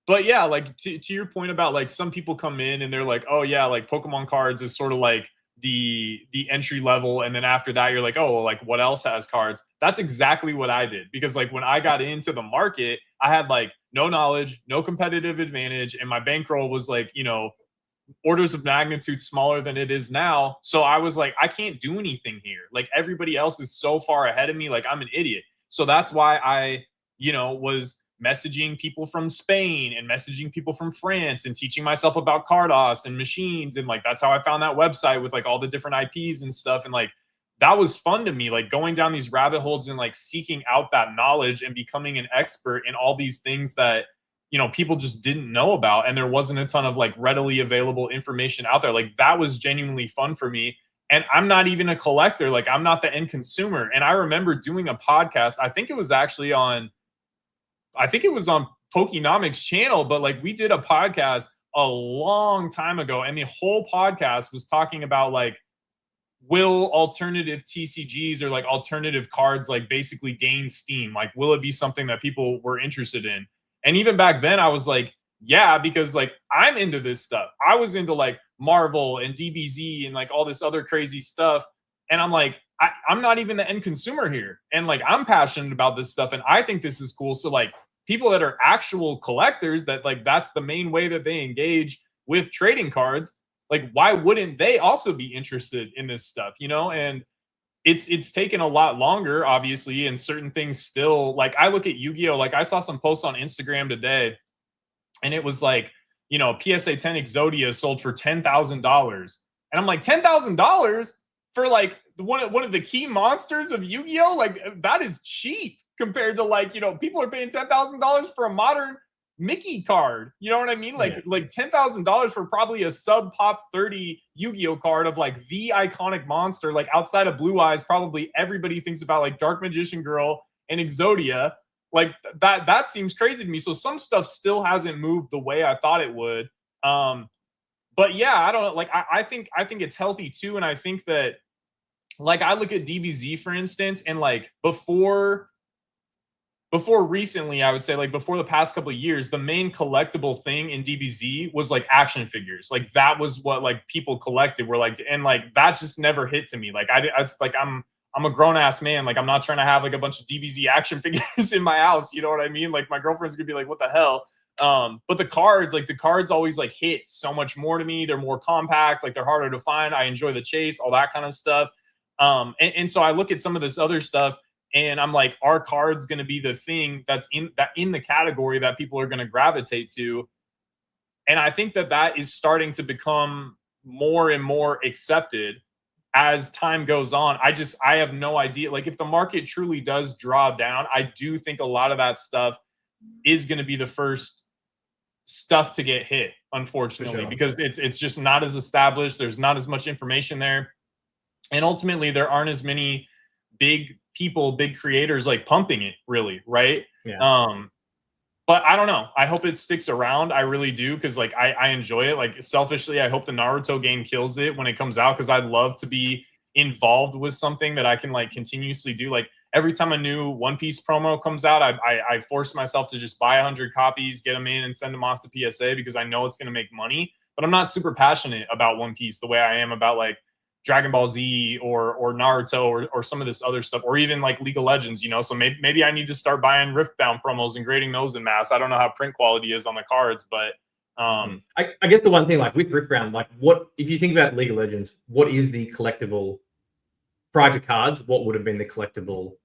But yeah, like to your point about like some people come in and they're like, oh yeah, like Pokemon cards is sort of like the entry level, and then after that you're like, oh, well, like what else has cards? That's exactly what I did, because like when I got into the market, I had like no knowledge, no competitive advantage, and my bankroll was like, orders of magnitude smaller than it is now. So I was like, I can't do anything here. Like everybody else is so far ahead of me. Like I'm an idiot. So that's why I, was messaging people from Spain and messaging people from France and teaching myself about Cardos and machines. And like, that's how I found that website with like all the different IPs and stuff. And like, that was fun to me, like going down these rabbit holes and like seeking out that knowledge and becoming an expert in all these things that, people just didn't know about, and there wasn't a ton of like readily available information out there. Like that was genuinely fun for me. And I'm not even a collector. Like I'm not the end consumer. And I remember doing a podcast. I think it was on Pokenomics channel, but like we did a podcast a long time ago, and the whole podcast was talking about like, will alternative TCGs or like alternative cards like basically gain steam? Like, will it be something that people were interested in? And even back then I was like, yeah, because like I'm into this stuff. I was into like Marvel and DBZ and like all this other crazy stuff. And I'm like, I'm not even the end consumer here. And like, I'm passionate about this stuff and I think this is cool. So like people that are actual collectors, that like, that's the main way that they engage with trading cards. Like, why wouldn't they also be interested in this stuff, And it's taken a lot longer, obviously, and certain things still, like I look at Yu-Gi-Oh! Like I saw some posts on Instagram today, and it was like, PSA 10 Exodia sold for $10,000. And I'm like, $10,000 for like one of the key monsters of Yu-Gi-Oh! Like that is cheap compared to like, people are paying $10,000 for a modern Mickey card. You know what I mean? Like $10,000 for probably a sub pop 30 Yu-Gi-Oh card of like the iconic monster. Like outside of Blue Eyes, probably everybody thinks about like Dark Magician Girl and Exodia. Like that seems crazy to me. So some stuff still hasn't moved the way I thought it would. But yeah, I don't know. Like I think it's healthy too. And I think that like I look at DBZ, for instance, and like before recently, I would say like before the past couple of years, the main collectible thing in DBZ was like action figures. Like that was what like people collected, were like, and like that just never hit to me. Like it's like I'm a grown ass man. Like I'm not trying to have like a bunch of DBZ action figures in my house. You know what I mean? Like my girlfriend's gonna be like, what the hell? But the cards always like hit so much more to me. They're more compact, like they're harder to find. I enjoy the chase, all that kind of stuff. And so I look at some of this other stuff, and I'm like, are cards going to be the thing that's in the category that people are going to gravitate to? And I think that is starting to become more and more accepted. as time goes on, I have no idea. Like if the market truly does draw down, I do think a lot of that stuff is going to be the first stuff to get hit, unfortunately, sure. because it's just not as established. There's not as much information there. And ultimately there aren't as many big people, big creators like pumping it really, right? Yeah. But I don't know. I hope it sticks around. I really do, because like I enjoy it. Like selfishly, I hope the Naruto game kills it when it comes out, because I'd love to be involved with something that I can like continuously do. Like every time a new One Piece promo comes out, I force myself to just buy 100 copies, get them in, and send them off to PSA because I know it's going to make money. But I'm not super passionate about One Piece the way I am about like Dragon Ball Z or Naruto or some of this other stuff, or even like League of Legends, you know. So maybe I need to start buying Riftbound promos and grading those in mass. I don't know how print quality is on the cards, but I guess the one thing, like with Riftbound, like what if you think about League of Legends, what is the collectible prior to cards? What would have been the collectible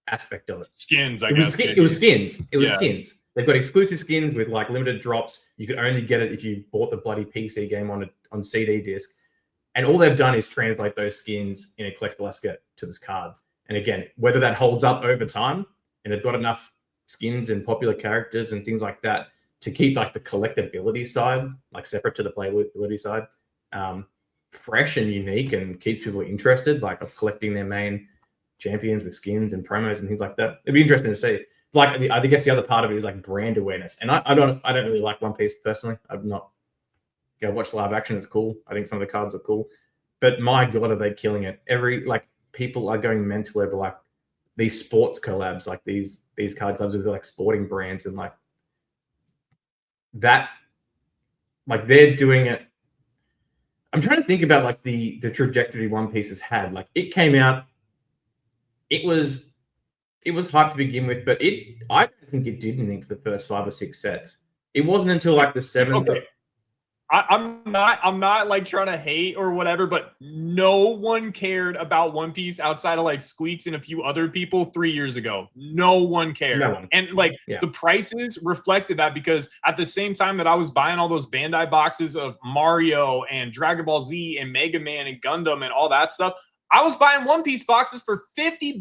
aspect of it? skins, I It guess. was it was skins. It was Yeah. skins. They've got exclusive skins with like limited drops. You could only get it if you bought the bloody PC game on CD disc. And all they've done is translate those skins in a collectible aspect to this card. And again, whether that holds up over time, and they've got enough skins and popular characters and things like that to keep like the collectability side, like separate to the playability side, fresh and unique, and keeps people interested, like of collecting their main champions with skins and promos and things like that. It'd be interesting to see. Like I guess the other part of it is like brand awareness. And I don't really like One Piece personally. I'm not go watch live action. It's cool. I think some of the cards are cool, but my god, are they killing it? Like people are going mental over like these sports collabs, like these card clubs with like sporting brands and like that. Like they're doing it. I'm trying to think about like the trajectory One Piece has had. Like it came out, it was hyped to begin with, but I don't think it did anything for the first 5 or 6 sets. It wasn't until like the 7th. Okay. I'm not like trying to hate or whatever, but no one cared about One Piece outside of like Squeaks and a few other people 3 years ago. No one cared. No one. And like the prices reflected that, because at the same time that I was buying all those Bandai boxes of Mario and Dragon Ball Z and Mega Man and Gundam and all that stuff, I was buying One Piece boxes for $50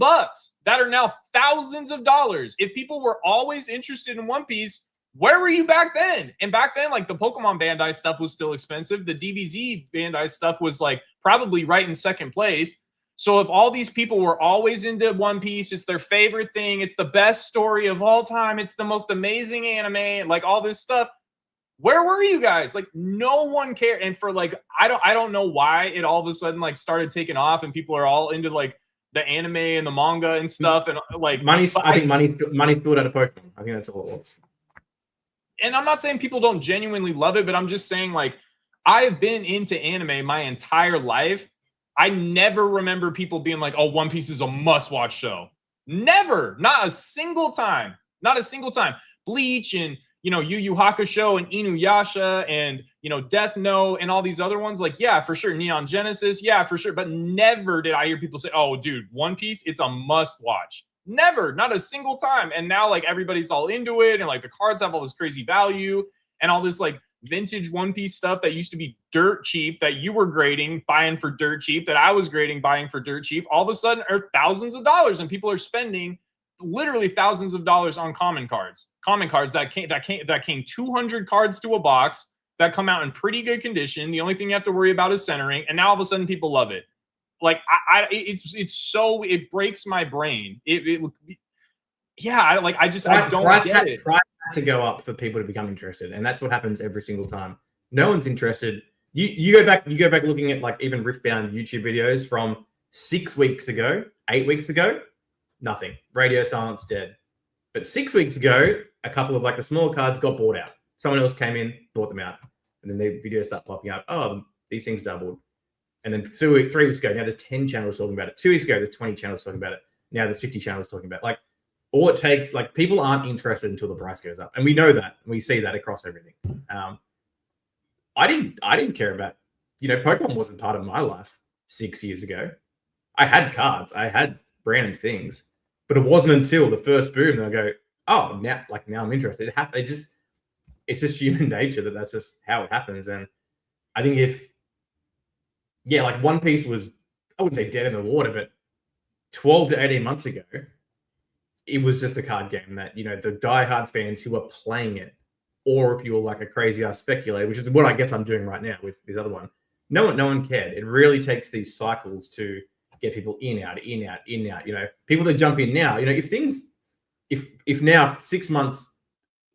that are now thousands of dollars. If people were always interested in One Piece, where were you back then? And back then, like the Pokemon Bandai stuff was still expensive. The DBZ Bandai stuff was like probably right in second place. So if all these people were always into One Piece, it's their favorite thing, it's the best story of all time, it's the most amazing anime, like all this stuff, where were you guys? Like no one cared. And for like, I don't know why it all of a sudden like started taking off and people are all into like the anime and the manga and stuff. And like I think money spilled out of Pokemon. I think that's all it was. And I'm not saying people don't genuinely love it, but I'm just saying like I've been into anime my entire life. I never remember people being like, oh, One Piece is a must-watch show. Never. Not a single time. Not a single time. Bleach and, you know, Yu Yu Hakusho and Inuyasha and, you know, Death Note and all these other ones. Like, yeah, for sure. Neon Genesis. Yeah, for sure. But never did I hear people say, oh, dude, One Piece, it's a must-watch. Never. Not a single time. And now, like, everybody's all into it. And, like, the cards have all this crazy value and all this, like, vintage One Piece stuff that used to be dirt cheap, that you were grading, buying for dirt cheap, that I was grading, buying for dirt cheap, all of a sudden are thousands of dollars, and people are spending literally thousands of dollars on common cards that came 200 cards to a box that come out in pretty good condition. The only thing you have to worry about is centering, and now all of a sudden people love it. Like it breaks my brain. I don't get it. Price had to go up for people to become interested, and that's what happens every single time. No one's interested. You go back looking at like even Riftbound YouTube videos from 6 weeks ago, 8 weeks ago, nothing. Radio silence, dead. But 6 weeks ago, a couple of like the smaller cards got bought out. Someone else came in, bought them out, and then their videos start popping up. Oh, these things doubled. And then 3 weeks ago, now there's 10 channels talking about it. 2 weeks ago, there's 20 channels talking about it. Now there's 50 channels talking about it. Like, all it takes, like, people aren't interested until the price goes up. And we know that. We see that across everything. I didn't care about, Pokemon wasn't part of my life 6 years ago. I had cards. I had random things. But it wasn't until the first boom that I go, oh, now I'm interested. It's just human nature that's just how it happens. And I think like One Piece was I wouldn't say dead in the water, but 12 to 18 months ago, it was just a card game that, the diehard fans who were playing it, or if you were like a crazy ass speculator, which is what I guess I'm doing right now with this other one, no one cared. It really takes these cycles to get people in, out, in, out, in, out. People that jump in now, if now 6 months,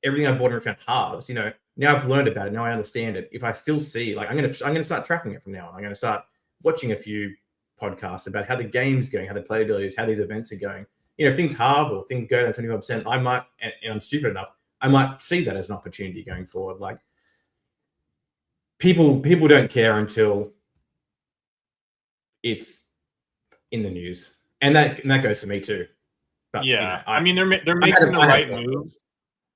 everything I bought and found halves, now I've learned about it. Now I understand it. If I still see, like, I'm gonna start tracking it from now on. I'm gonna start watching a few podcasts about how the game's going, how the playability is, how these events are going. If things halve or things go down 25%, I might, and I'm stupid enough, I might see that as an opportunity going forward. Like, people don't care until it's in the news, and that goes for me too. But yeah, I mean, they're making the right moves.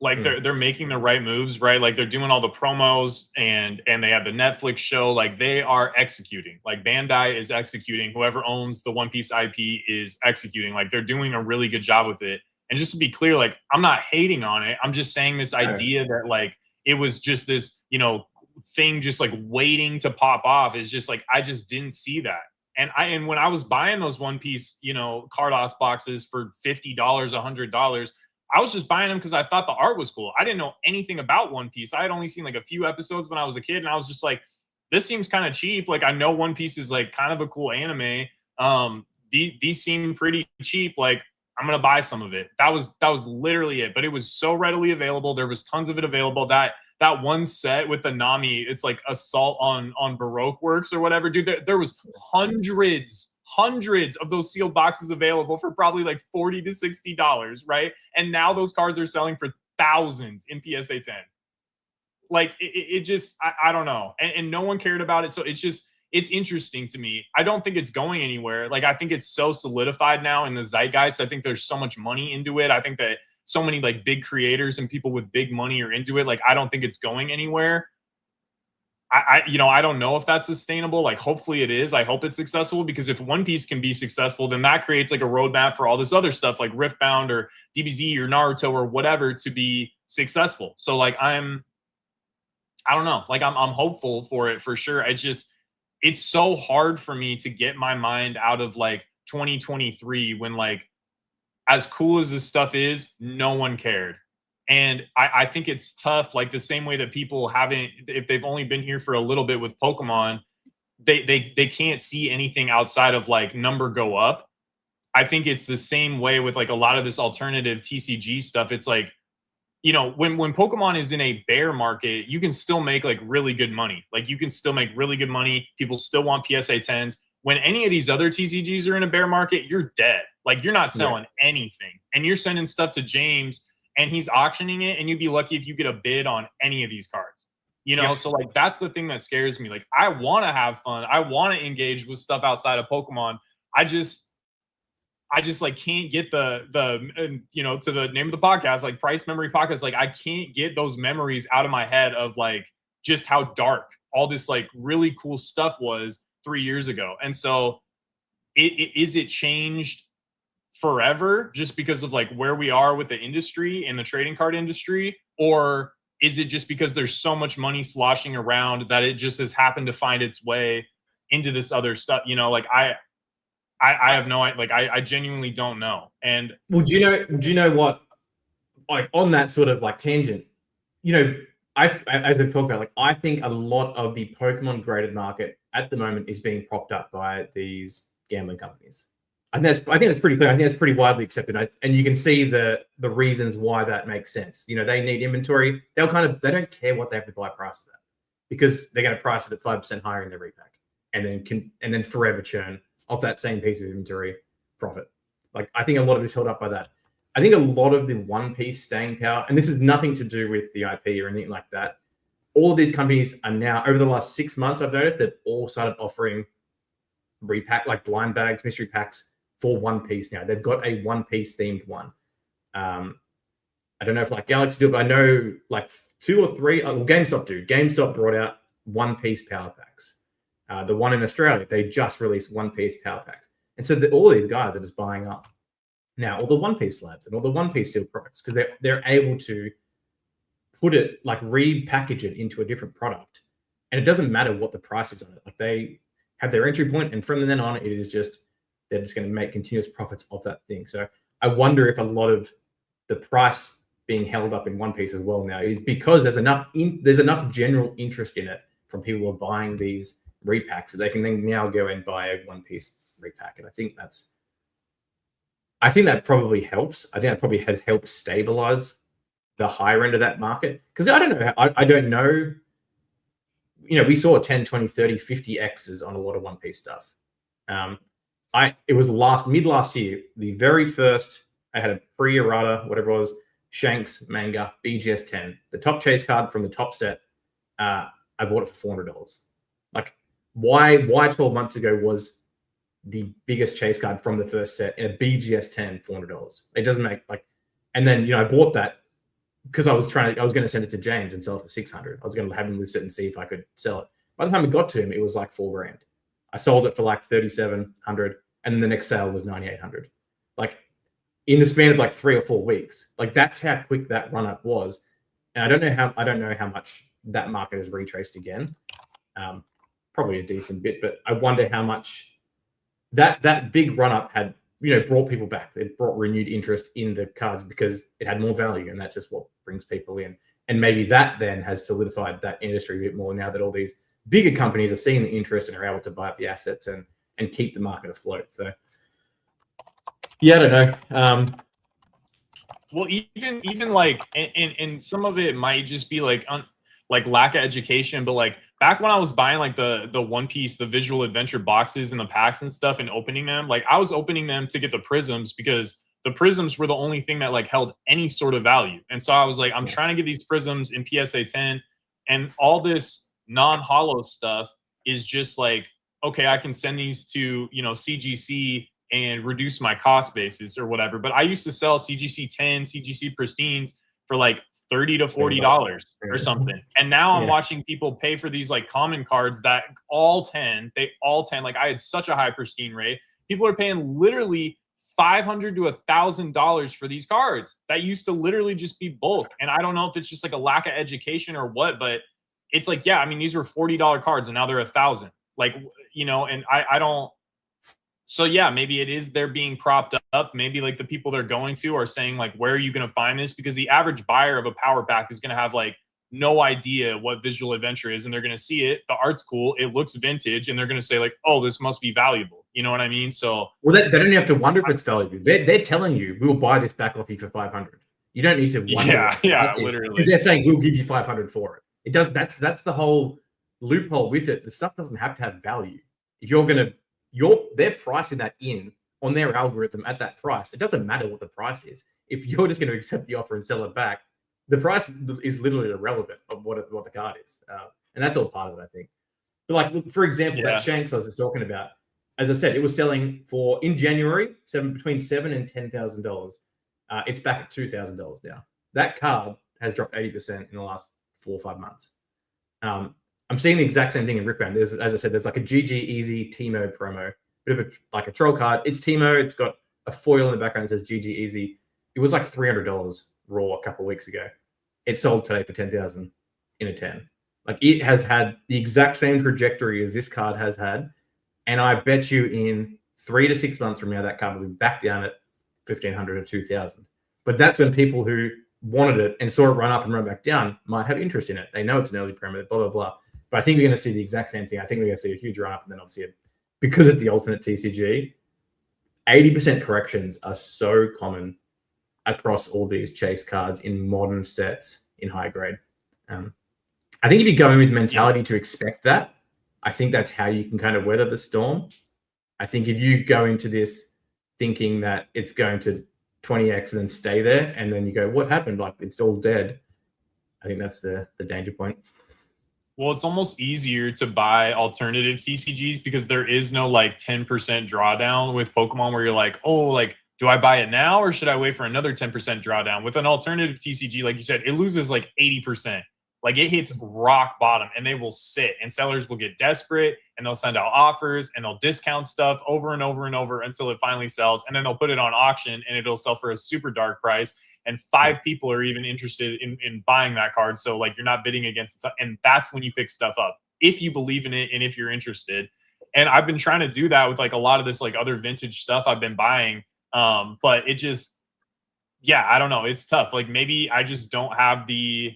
Like they're making the right moves, right? Like they're doing all the promos and they have the Netflix show. Like they are executing. Like Bandai is executing. Whoever owns the One Piece IP is executing. Like they're doing a really good job with it. And just to be clear, like I'm not hating on it. I'm just saying this idea that like it was just this, thing just like waiting to pop off is just like I just didn't see that. And when I was buying those One Piece, Cardos boxes for $50, $100. I was just buying them because I thought the art was cool. I didn't know anything about One Piece. I had only seen like a few episodes when I was a kid, and I was just like, this seems kind of cheap. Like I know One Piece is like kind of a cool anime. These seem pretty cheap. Like I'm gonna buy some of it. That was literally it. But it was so readily available. There was tons of it available. That one set with the Nami, it's like Assault on Baroque Works or whatever. Dude, there was hundreds of those sealed boxes available for probably like $40 to $60, right? And now those cards are selling for thousands in PSA 10. Like it just, I don't know. And no one cared about it. So it's interesting to me. I don't think it's going anywhere. Like I think it's so solidified now in the zeitgeist. I think there's so much money into it. I think that so many like big creators and people with big money are into it. Like I don't think it's going anywhere. I don't know if that's sustainable. Like, hopefully it is. I hope it's successful, because if One Piece can be successful, then that creates like a roadmap for all this other stuff like Riftbound or DBZ or Naruto or whatever to be successful. So like, I don't know. Like I'm hopeful for it for sure. It's so hard for me to get my mind out of like 2023 when like, as cool as this stuff is, no one cared. And I think it's tough, like the same way that people haven't, if they've only been here for a little bit with Pokemon, they can't see anything outside of like number go up. I think it's the same way with like a lot of this alternative TCG stuff. It's like, when Pokemon is in a bear market, you can still make like really good money. Like you can still make really good money. People still want PSA 10s. When any of these other TCGs are in a bear market, you're dead. Like you're not selling anything, and you're sending stuff to James and he's auctioning it, and you'd be lucky if you get a bid on any of these cards. So like that's the thing that scares me. Like I want to have fun. I want to engage with stuff outside of Pokemon. I just like can't get the to the name of the podcast, like Price Memory Podcast. Like I can't get those memories out of my head of like just how dark all this like really cool stuff was 3 years ago. And so is it changed forever just because of like where we are with the industry and the trading card industry, or is it just because there's so much money sloshing around that it just has happened to find its way into this other stuff? Like I have no idea. Like I genuinely don't know. And well, do you know what, like on that sort of like tangent, as we've talked about, like I think a lot of the Pokemon graded market at the moment is being propped up by these gambling companies. I think that's pretty clear. I think that's pretty widely accepted, and you can see the reasons why that makes sense. They need inventory. They don't care what they have to buy prices at, because they're going to price it at 5% higher in their repack, and then forever churn off that same piece of inventory profit. Like I think a lot of it's held up by that. I think a lot of the One Piece staying power, and this is nothing to do with the IP or anything like that. All of these companies are now, over the last 6 months, I've noticed they've all started offering repack, like blind bags, mystery packs for One Piece now. They've got a One Piece themed one. I don't know if like Galaxy do it, but I know like 2 or 3. Well, GameStop do. GameStop brought out One Piece power packs. The one in Australia, they just released One Piece power packs, and so all these guys are just buying up now all the One Piece labs and all the One Piece sealed products, because they're able to put it, like repackage it into a different product, and it doesn't matter what the price is on it. Like have their entry point, and from then on, it is just they're just going to make continuous profits off that thing. So I wonder if a lot of the price being held up in One Piece as well now is because there's enough general interest in it from people who are buying these repacks that they can then now go and buy a One Piece repack. And I think that probably helps. I think that probably has helped stabilize the higher end of that market. Because I don't know. I don't know. We saw 10, 20, 30, 50 X's on a lot of One Piece stuff. It was mid last year, the very first, I had a pre-errata, whatever it was, Shanks manga, BGS 10. The top chase card from the top set, I bought it for $400. Like, why 12 months ago was the biggest chase card from the first set in a BGS 10 $400? It doesn't make and then I bought that because I was going to send it to James and sell it for 600. I was going to have him list it and see if I could sell it. By the time it got to him, it was like $4,000. I sold it for like 3,700, and then the next sale was 9,800. Like, in the span of like 3 or 4 weeks. Like, that's how quick that run up was. And I don't know how much that market has retraced again. Probably a decent bit, but I wonder how much that big run up had brought people back. It brought renewed interest in the cards because it had more value, and that's just what brings people in. And maybe that then has solidified that industry a bit more now that all these bigger companies are seeing the interest and are able to buy up the assets and keep the market afloat. So yeah, I don't know. Well, even like, and some of it might just be like lack of education, but like back when I was buying like the One Piece, the visual adventure boxes and the packs and stuff and opening them, like I was opening them to get the prisms because the prisms were the only thing that like held any sort of value. And so I was like, I'm trying to get these prisms in PSA 10, and all this non-hollow stuff is just like, okay, I can send these to, CGC and reduce my cost basis or whatever. But I used to sell CGC 10, CGC pristines for like $30 to $40 or something. And now I'm watching people pay for these like common cards that all 10, like I had such a high pristine rate. People are paying literally $500 to $1,000 for these cards that used to literally just be bulk. And I don't know if it's just like a lack of education or what, but it's like, yeah, I mean, these were $40 cards and now they're $1,000. Like, and I don't. So yeah, maybe it is they're being propped up. Maybe like the people they're going to are saying like, where are you going to find this? Because the average buyer of a power pack is going to have like no idea what visual adventure is, and they're going to see it. The art's cool, it looks vintage, and they're going to say like, oh, this must be valuable. You know what I mean? So they don't have to wonder if it's valuable. They're telling you we'll buy this back off you for 500. You don't need to wonder. Yeah, literally. Because they're saying we'll give you 500 for it. It does. That's the whole loophole with it. The stuff doesn't have to have value. If they're pricing that in on their algorithm at that price. It doesn't matter what the price is. If you're just going to accept the offer and sell it back, the price is literally irrelevant of what the card is. And that's all part of it, I think. But like, look, for example, that Shanks I was just talking about, as I said, it was selling for, in January, between $7,000 and $10,000. It's back at $2,000 now. That card has dropped 80% in the last 4 or 5 months. I'm seeing the exact same thing in Rickbound. As I said, there's like a GG Easy Teemo promo, bit of like a troll card. It's Teemo. It's got a foil in the background that says GG Easy. It was like $300 raw a couple of weeks ago. It sold today for $10,000 in a 10. Like, it has had the exact same trajectory as this card has had, and I bet you in 3 to 6 months from now, that card will be back down at $1,500 or $2,000. But that's when people who wanted it and saw it run up and run back down might have interest in it. They know it's an early promo, blah, blah, blah. But I think we're going to see the exact same thing. I think we're going to see a huge run up, and then obviously, because it's the alternate TCG, 80% corrections are so common across all these chase cards in modern sets in high grade. I think if you go in with mentality to expect that, I think that's how you can kind of weather the storm. I think if you go into this thinking that it's going to 20x and then stay there, and then you go, what happened? Like, it's all dead. I think that's the danger point. Well, it's almost easier to buy alternative TCGs because there is no like 10% drawdown with Pokemon where you're like, oh, like, do I buy it now or should I wait for another 10% drawdown? With an alternative TCG, like you said, it loses like 80%. Like, it hits rock bottom and they will sit, and sellers will get desperate and they'll send out offers and they'll discount stuff over and over and over until it finally sells. And then they'll put it on auction and it'll sell for a super dark price. And 5 people are even interested in buying that card. So like, you're not bidding against it. And that's when you pick stuff up if you believe in it and if you're interested. And I've been trying to do that with like a lot of this like other vintage stuff I've been buying. But it just, yeah, I don't know. It's tough. Like maybe I just don't have the,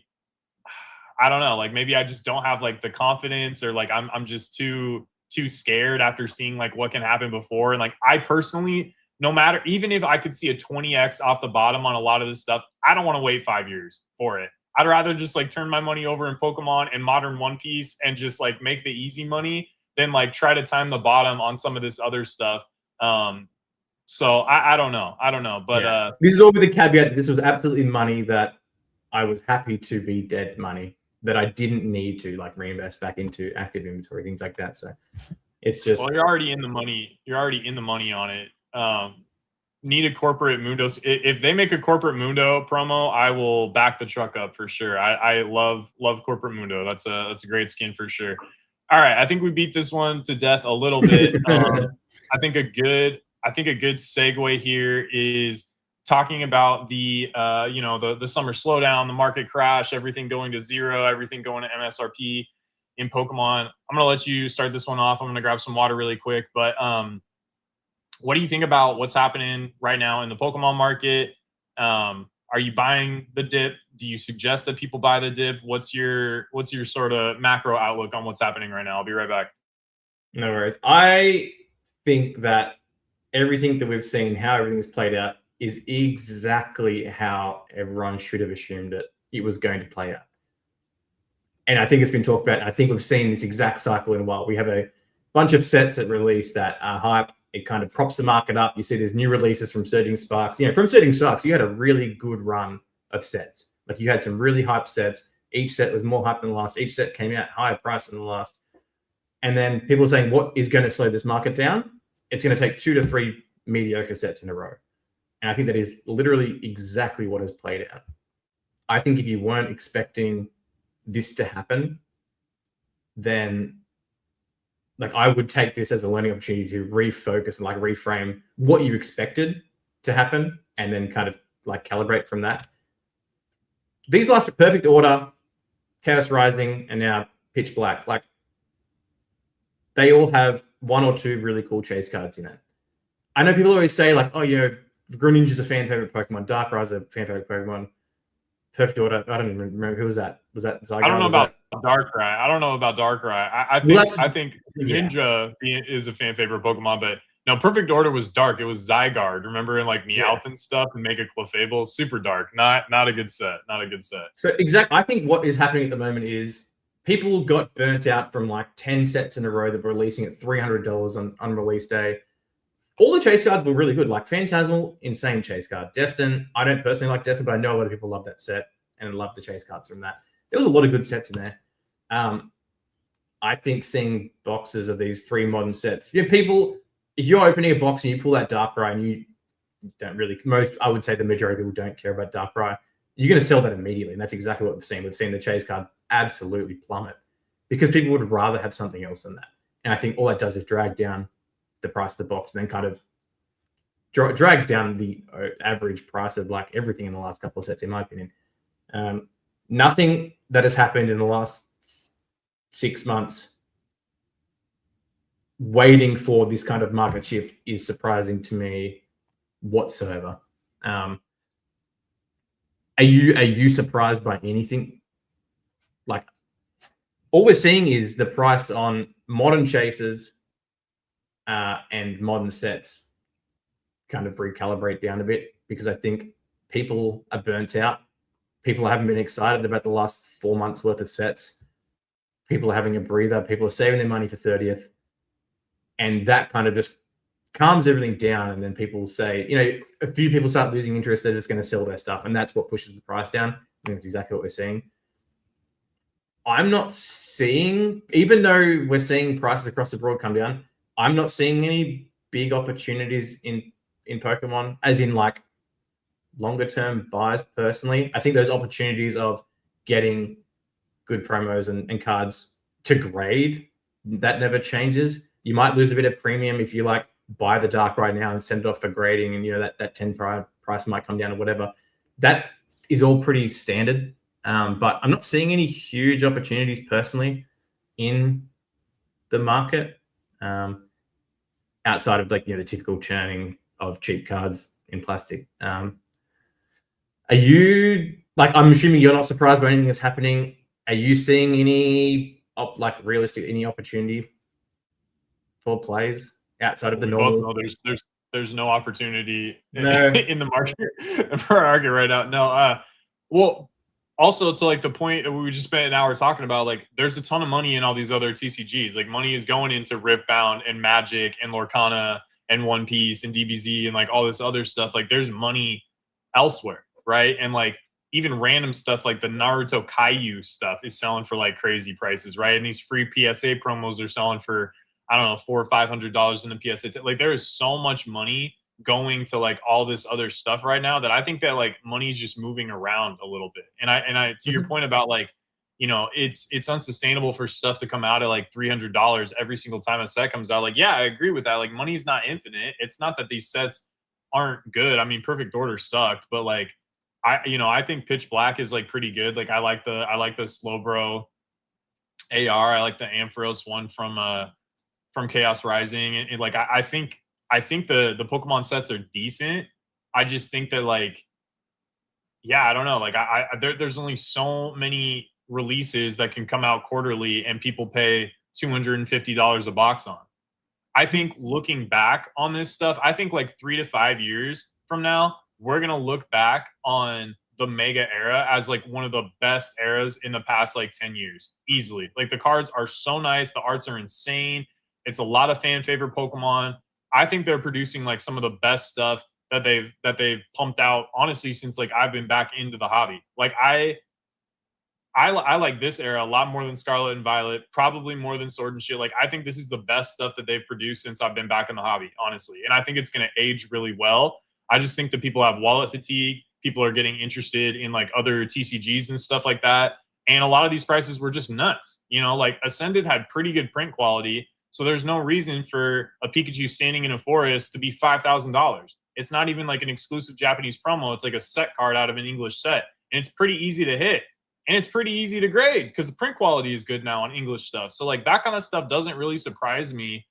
I don't know. Like maybe I just don't have like the confidence, or like I'm just too scared after seeing like what can happen before. And like I personally, no matter, even if I could see a 20x off the bottom on a lot of this stuff, I don't want to wait 5 years for it. I'd rather just like turn my money over in Pokemon and Modern One Piece and just like make the easy money than like try to time the bottom on some of this other stuff. So I don't know. I don't know. But this is all with the caveat. This was absolutely money that I was happy to be dead money that I didn't need to like reinvest back into active inventory, things like that. So it's just, well, you're already in the money. You're already in the money on it. Need a corporate Mundo. If they make a corporate Mundo promo, I will back the truck up for sure. I love corporate Mundo. That's a great skin for sure. All right, I think we beat this one to death a little bit. I think a good segue here is talking about the the summer slowdown, the market crash, everything going to zero, everything going to MSRP in Pokemon. I'm gonna let you start this one off. I'm gonna grab some water really quick, but what do you think about what's happening right now in the Pokemon market? Are you buying the dip? Do you suggest that people buy the dip? What's your sort of macro outlook on what's happening right now? I'll be right back. No worries. I think that everything that we've seen, how everything's played out, is exactly how everyone should have assumed it was going to play out. And I think it's been talked about. I think we've seen this exact cycle in a while. We have a bunch of sets that release that are hype. It kind of props the market up. You see there's new releases from Surging Sparks. From Surging Sparks, you had a really good run of sets. Like you had some really hype sets. Each set was more hype than the last. Each set came out higher price than the last. And then people are saying, what is going to slow this market down? It's going to take 2 to 3 mediocre sets in a row. And I think that is literally exactly what has played out. I think if you weren't expecting this to happen, then like I would take this as a learning opportunity to refocus and like reframe what you expected to happen and then kind of like calibrate from that. These last Perfect Order, Chaos Rising, and now Pitch Black, like they all have 1 or 2 really cool chase cards in it. I know people always say like, oh, Greninja's a fan favorite Pokemon, Darkrai's a fan favorite Pokemon, Perfect Order. I don't even remember who was that. Was that Zygarde? I don't know about Darkrai. I don't know about Darkrai. I think Ninja is a fan favorite Pokemon, but no, Perfect Order was dark. It was Zygarde. Remember in like Meowth and stuff, and Mega Clefable, super dark. Not a good set. Not a good set. So exactly, I think what is happening at the moment is people got burnt out from like 10 sets in a row that were releasing at $300 on release day. All the chase cards were really good, like Phantasmal, insane chase card. Destin, I don't personally like Destin, but I know a lot of people love that set and love the chase cards from that. There was a lot of good sets in there. I think seeing boxes of these 3 modern sets, people, if you're opening a box and you pull that Darkrai and you don't really, I would say the majority of people don't care about Darkrai, you're going to sell that immediately. And that's exactly what we've seen. We've seen the chase card absolutely plummet because people would rather have something else than that. And I think all that does is drag down the price of the box and then kind of drags down the average price of like everything in the last couple of sets, in my opinion. Nothing that has happened in the last 6 months waiting for this kind of market shift is surprising to me whatsoever. Are you surprised by anything? Like all we're seeing is the price on modern chases and modern sets kind of recalibrate down a bit because I think people are burnt out. People haven't been excited about the last 4 months worth of sets. People are having a breather. People are saving their money for 30th. And that kind of just calms everything down. And then people say, a few people start losing interest. They're just going to sell their stuff. And that's what pushes the price down. I think that's exactly what we're seeing. I'm not seeing, even though we're seeing prices across the board come down, I'm not seeing any big opportunities in Pokemon, as in like longer term buys personally. I think those opportunities of getting good promos and cards to grade, that never changes. You might lose a bit of premium if you like buy the Darkrai now and send it off for grading, and that 10 price might come down or whatever. That is all pretty standard. But I'm not seeing any huge opportunities personally in the market. outside of like the typical churning of cheap cards in plastic. Are you like? I'm assuming you're not surprised by anything that's happening. Are you seeing any realistic opportunity for plays outside of the We normal? both know there's no opportunity No. in the market for our market right now. No, well, also to like the point that we just spent an hour talking about, like there's a ton of money in all these other TCGs. Like money is going into Riftbound and Magic and Lorcana and One Piece and DBZ and like all this other stuff. Like there's money elsewhere, right? And like even random stuff like the Naruto Kaiju stuff is selling for like crazy prices, right? And these free PSA promos are selling for, I don't know, $400 or $500 in the PSA. Like there is so much money going to like all this other stuff right now that I think that like money's just moving around a little bit. And I to your point about like, it's unsustainable for stuff to come out at like $300 every single time a set comes out. Like, yeah, I agree with that. Like money's not infinite. It's not that these sets aren't good. I mean, Perfect Order sucked, but like I think Pitch Black is like pretty good. Like I like the Slowbro AR. I like the Ampharos one from Chaos Rising. And like I think the Pokemon sets are decent. I just think that like, yeah, I don't know. Like there's only so many releases that can come out quarterly and people pay $250 a box on. I think looking back on this stuff, I think like 3 to 5 years from now, we're going to look back on the Mega era as like one of the best eras in the past like 10 years, easily. Like the cards are so nice. The arts are insane. It's a lot of fan favorite Pokemon. I think they're producing like some of the best stuff that they've pumped out, honestly, since like I've been back into the hobby. Like I like this era a lot more than Scarlet and Violet, probably more than Sword and Shield. Like I think this is the best stuff that they've produced since I've been back in the hobby, honestly. And I think it's going to age really well. I just think that people have wallet fatigue. People are getting interested in like other TCGs and stuff like that. And a lot of these prices were just nuts. Like Ascended had pretty good print quality. So there's no reason for a Pikachu standing in a forest to be $5,000. It's not even like an exclusive Japanese promo. It's like a set card out of an English set. And it's pretty easy to hit. And it's pretty easy to grade because the print quality is good now on English stuff. So like that kind of stuff doesn't really surprise me.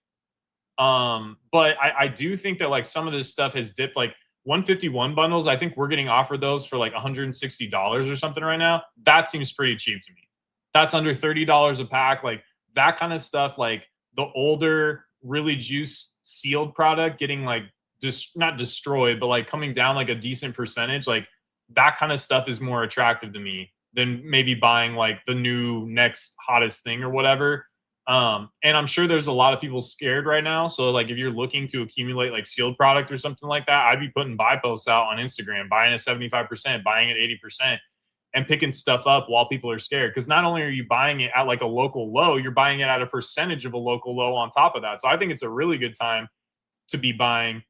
But I do think that like some of this stuff has dipped. Like 151 bundles, I think we're getting offered those for like $160 or something right now. That seems pretty cheap to me. That's under $30 a pack. Like that kind of stuff, like the older, really juice sealed product getting like not destroyed, but like coming down like a decent percentage, like that kind of stuff is more attractive to me than maybe buying like the new next hottest thing or whatever. And I'm sure there's a lot of people scared right now. So like if you're looking to accumulate like sealed product or something like that, I'd be putting buy posts out on Instagram, buying at 75%, buying at 80%, and picking stuff up while people are scared. Because not only are you buying it at like a local low, you're buying it at a percentage of a local low on top of that. So I think it's a really good time to be buying.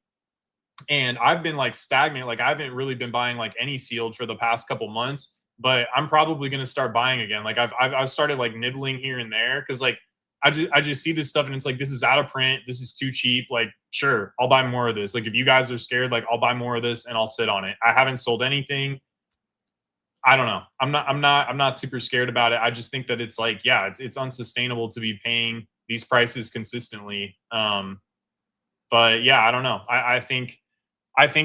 And I've been like stagnant. Like I haven't really been buying like any sealed for the past couple months, but I'm probably going to start buying again. Like I've started like nibbling here and there. Cause like, I just see this stuff and it's like, this is out of print. This is too cheap. Like, sure, I'll buy more of this. Like if you guys are scared, like I'll buy more of this and I'll sit on it. I haven't sold anything. I don't know. I'm not super scared about it. I just think that it's like, yeah, it's unsustainable to be paying these prices consistently. But yeah, I don't know. I think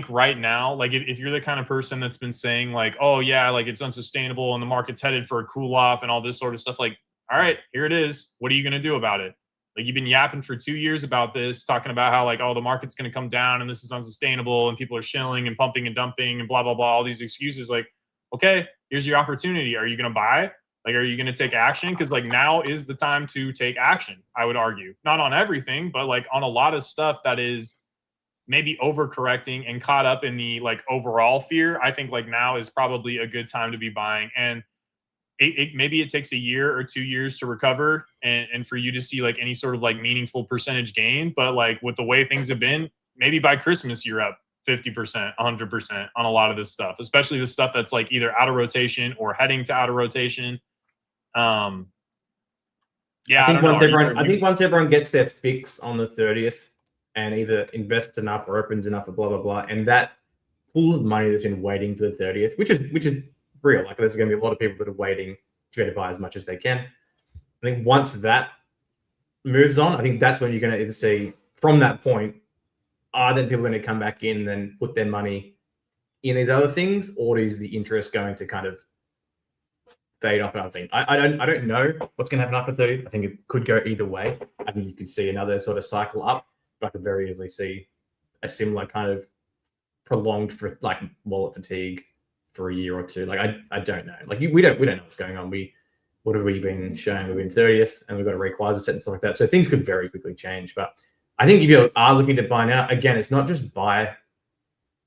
right now, like if you're the kind of person that's been saying like, oh yeah, like it's unsustainable and the market's headed for a cool off and all this sort of stuff, like, all right, here it is. What are you going to do about it? Like you've been yapping for 2 years about this, talking about how like, oh, the market's going to come down and this is unsustainable and people are shilling and pumping and dumping and blah, blah, blah, all these excuses. Like, okay, here's your opportunity. Are you going to buy? Like, are you going to take action? Because like now is the time to take action, I would argue. Not on everything, but like on a lot of stuff that is maybe overcorrecting and caught up in the like overall fear. I think like now is probably a good time to be buying. And maybe it takes a year or 2 years to recover and for you to see like any sort of like meaningful percentage gain. But like with the way things have been, maybe by Christmas you're up 50%, 100% on a lot of this stuff, especially the stuff that's like either out of rotation or heading to out of rotation. Yeah, I think once everyone gets their fix on the 30th and either invests enough or opens enough or blah blah blah, and that pool of money that's been waiting for the 30th, which is real. Like there's going to be a lot of people that are waiting to be able to buy as much as they can. I think once that moves on, I think that's when you're going to either see from that point, are then people going to come back in and then put their money in these other things, or is the interest going to kind of fade off? I think I don't know what's going to happen after 30. I think it could go either way. I think you could see another sort of cycle up, but I could very easily see a similar kind of prolonged for like wallet fatigue for a year or two. Like I don't know. Like we don't know what's going on. What have we been showing? We've been 30th and we've got a Rayquaza set and stuff like that. So things could very quickly change. But I think if you are looking to buy now, again, it's not just buy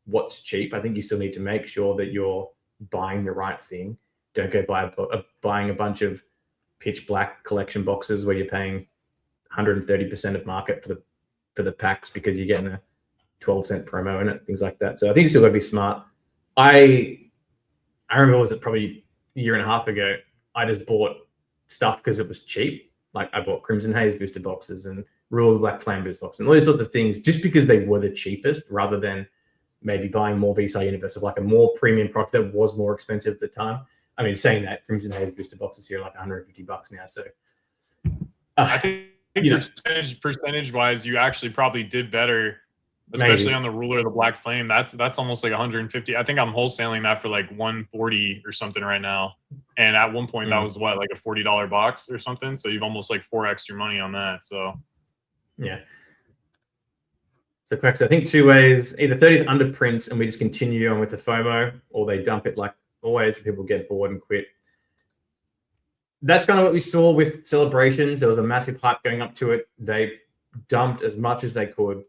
what's cheap. I think you still need to make sure that you're buying the right thing. Don't go buying a bunch of pitch black collection boxes where you're paying 130% of market for the packs because you're getting a 12-cent promo in it, things like that. So I think you still got to be smart. I remember, was it probably a year and a half ago, I just bought stuff because it was cheap. Like I bought Crimson Haze booster boxes and Royal Black Flame booster boxes and all these sorts of things just because they were the cheapest, rather than maybe buying more VSI Universe of like a more premium product that was more expensive at the time. I mean, saying that, Crimson Haze booster boxes here are like $150 now. So I think percentage wise, you actually probably did better, especially on the Ruler of the Black Flame. That's almost like 150. I think I'm wholesaling that for like 140 or something right now. And at one point that was what, like a $40 box or something. So you've almost like 4x your money on that. So yeah. So correct. So I think two ways: either 30th under prints and we just continue on with the FOMO, or they dump it like always, so people get bored and quit. That's kind of what we saw with Celebrations. There was a massive hype going up to it. They dumped as much as they could,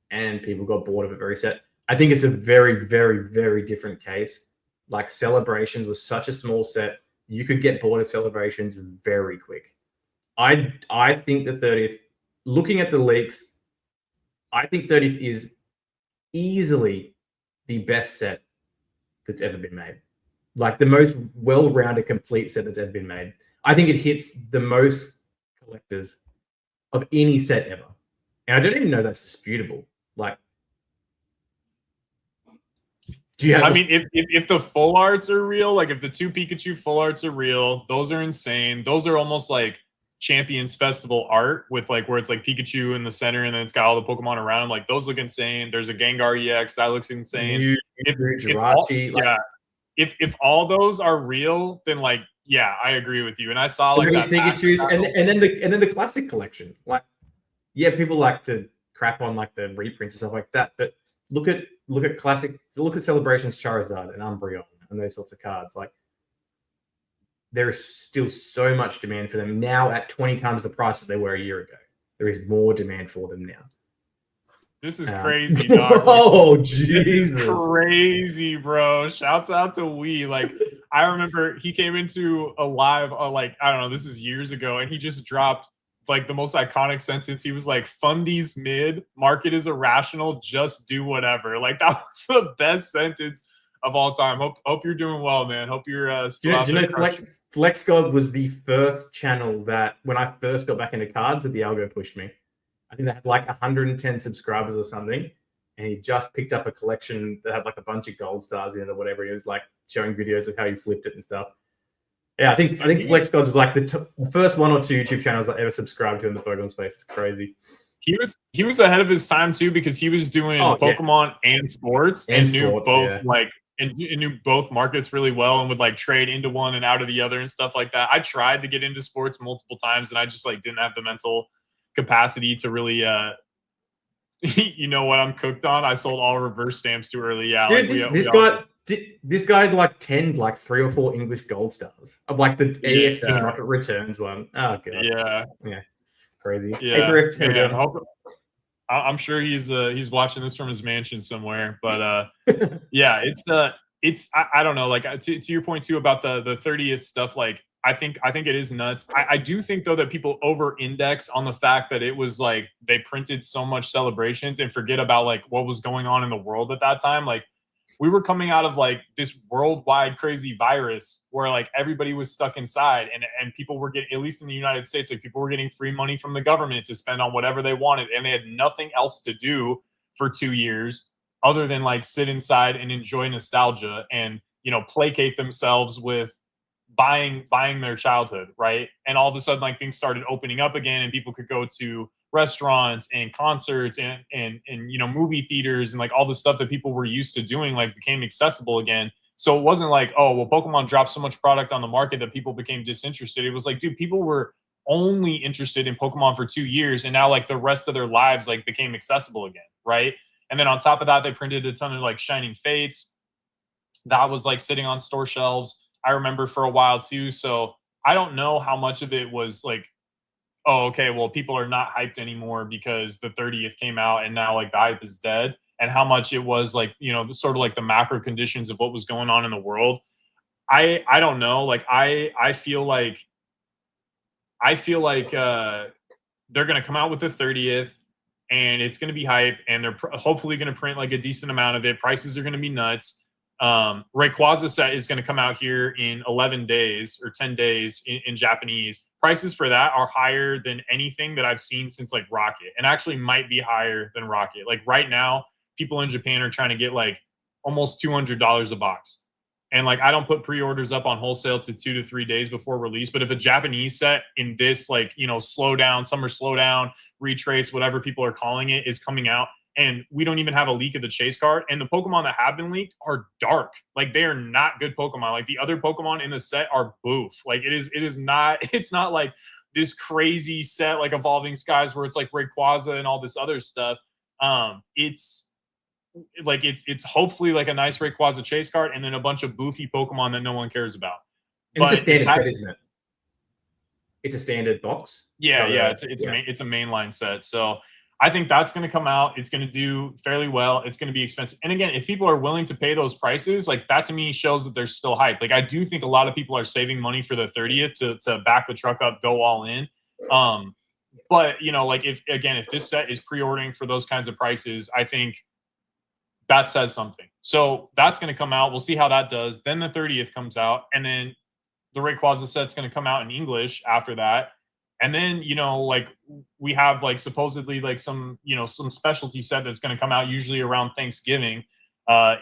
and people got bored of it very set. I think it's a very, very, very different case. Like Celebrations was such a small set, you could get bored of Celebrations very quick. I think the 30th, looking at the leaks, I think 30th is easily the best set that's ever been made. Like the most well-rounded, complete set that's ever been made. I think it hits the most collectors of any set ever. And I don't even know that's disputable. Like, do you have? I mean, if the full arts are real, like if the 2 Pikachu full arts are real, those are insane. Those are almost like Champions Festival art with like where it's like Pikachu in the center and then it's got all the Pokemon around him. Like those look insane. There's a Gengar EX that looks insane. If all those are real, then like yeah, I agree with you. And I saw like that Pikachu's and then the classic collection. Like, yeah, people like to crap on like the reprints and stuff like that, but look at classic. Look at Celebrations Charizard and Umbreon and those sorts of cards. Like, there is still so much demand for them now at 20 times the price that they were a year ago. There is more demand for them now. This is crazy, dog. Oh, Jesus. Crazy, bro. Shouts out to Wee. Like, I remember he came into a live, like, I don't know, this is years ago, and he just dropped like the most iconic sentence. He was like, "Fundies mid, market is irrational, just do whatever." Like, that was the best sentence of all time. Hope you're doing well, man. Hope you're still do you know Flex God was the first channel that when I first got back into cards that the algo pushed me. I think they had like 110 subscribers or something, and he just picked up a collection that had like a bunch of gold stars in it or whatever. He was like showing videos of how he flipped it and stuff. Yeah, I think Flex Gods was like the first 1 or 2 YouTube channels I ever subscribed to in the Pokemon space. It's crazy. He was ahead of his time too, because he was doing Pokemon and sports and knew both and knew both markets really well and would like trade into one and out of the other and stuff like that. I tried to get into sports multiple times and I just like didn't have the mental capacity to really you know what I'm cooked on. I sold all reverse stamps too early. Yeah, dude, this guy like 10 like 3 or 4 English gold stars of like the EX Team Rocket Returns one. Oh god. Yeah. Crazy. Yeah. Hey, Thrift, I'm sure he's watching this from his mansion somewhere. But yeah, it's I don't know, like to your point too about the 30th stuff, like I think it is nuts. I do think though that people over-index on the fact that it was like they printed so much Celebrations and forget about like what was going on in the world at that time. Like we were coming out of like this worldwide crazy virus where like everybody was stuck inside and people were getting, at least in the United States, like people were getting free money from the government to spend on whatever they wanted, and they had nothing else to do for 2 years other than like sit inside and enjoy nostalgia and, you know, placate themselves with buying their childhood, right? And all of a sudden, like, things started opening up again, and people could go to restaurants and concerts and you know, movie theaters, and like all the stuff that people were used to doing like became accessible again. So it wasn't like, oh well, Pokemon dropped so much product on the market that people became disinterested. It was like, dude, people were only interested in Pokemon for 2 years, and now like the rest of their lives like became accessible again, right? And then on top of that, they printed a ton of like Shining Fates that was like sitting on store shelves, I remember, for a while too. So I don't know how much of it was like, oh, okay, well, people are not hyped anymore because the 30th came out and now like the hype is dead. And how much it was like, you know, sort of like the macro conditions of what was going on in the world. I don't know. Like I feel like they're gonna come out with the 30th and it's gonna be hype, and they're hopefully gonna print like a decent amount of it. Prices are gonna be nuts. Rayquaza set is going to come out here in 11 days or 10 days in Japanese. Prices for that are higher than anything that I've seen since like Rocket, and actually might be higher than Rocket. Like right now, people in Japan are trying to get like almost $200 a box. And like, I don't put pre-orders up on wholesale to 2 to 3 days before release. But if a Japanese set in this, like, you know, slowdown, summer slowdown, retrace, whatever people are calling it, is coming out, and we don't even have a leak of the chase card, and the Pokemon that have been leaked are dark. Like, they are not good Pokemon. Like, the other Pokemon in the set are boof. Like, it is not, it's not like this crazy set like Evolving Skies where it's like Rayquaza and all this other stuff. It's like, it's hopefully like a nice Rayquaza chase card and then a bunch of boofy Pokemon that no one cares about. And it's a standard set, isn't it? It's a standard box. Yeah, yeah, it's a mainline set. So I think that's going to come out. It's going to do fairly well. It's going to be expensive. And again, if people are willing to pay those prices, like, that to me shows that there's still hype. Like, I do think a lot of people are saving money for the 30th to back the truck up, go all in. But you know, like, if this set is pre-ordering for those kinds of prices, I think that says something. So that's going to come out. We'll see how that does. Then the 30th comes out, and then the Rayquaza set's going to come out in English after that. And then, you know, like, we have like supposedly like some, you know, some specialty set that's going to come out usually around Thanksgiving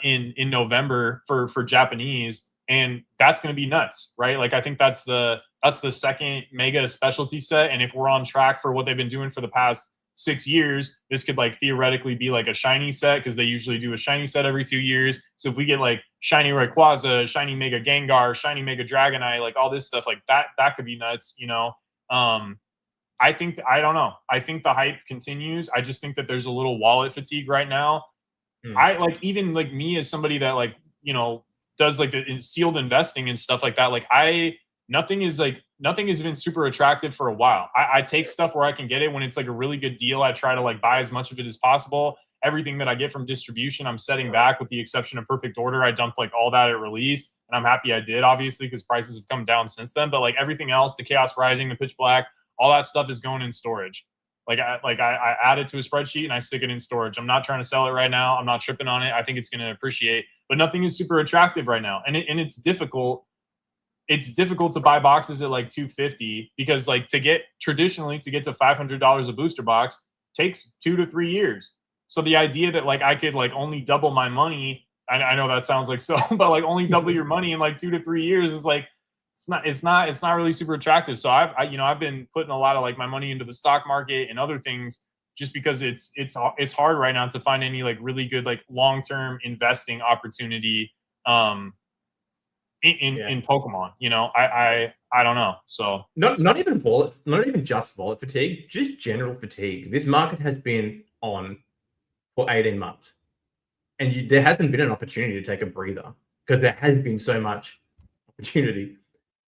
in November for Japanese, and that's going to be nuts, right? Like, I think that's the second mega specialty set, and if we're on track for what they've been doing for the past 6 years, this could like theoretically be like a shiny set, because they usually do a shiny set every 2 years. So if we get like shiny Rayquaza, shiny Mega Gengar, shiny Mega Dragonite, like all this stuff, like that could be nuts, you know. I think, I don't know. I think the hype continues. I just think that there's a little wallet fatigue right now. I like, even like me as somebody that, like, you know, does like the sealed investing and stuff like that. Like, nothing has been super attractive for a while. I take stuff where I can get it when it's like a really good deal. I try to like buy as much of it as possible. Everything that I get from distribution, I'm setting back, with the exception of Perfect Order. I dumped like all that at release, and I'm happy I did, obviously, because prices have come down since then. But like everything else, the Chaos Rising, the Pitch Black, all that stuff is going in storage. I add it to a spreadsheet and I stick it in storage. I'm not trying to sell it right now. I'm not tripping on it. I think it's going to appreciate, but nothing is super attractive right now. And it's difficult. It's difficult to buy boxes at like $250, because like traditionally to get to $500 a booster box takes 2 to 3 years. So the idea that like I could like only double my money, I know that sounds like so, but like only double your money in like 2 to 3 years is like, it's not really super attractive. So I've been putting a lot of like my money into the stock market and other things, just because it's hard right now to find any like really good like long-term investing opportunity in Pokemon. You know, I don't know. So not even just wallet fatigue, just general fatigue. This market has been on for 18 months, and there hasn't been an opportunity to take a breather, because there has been so much opportunity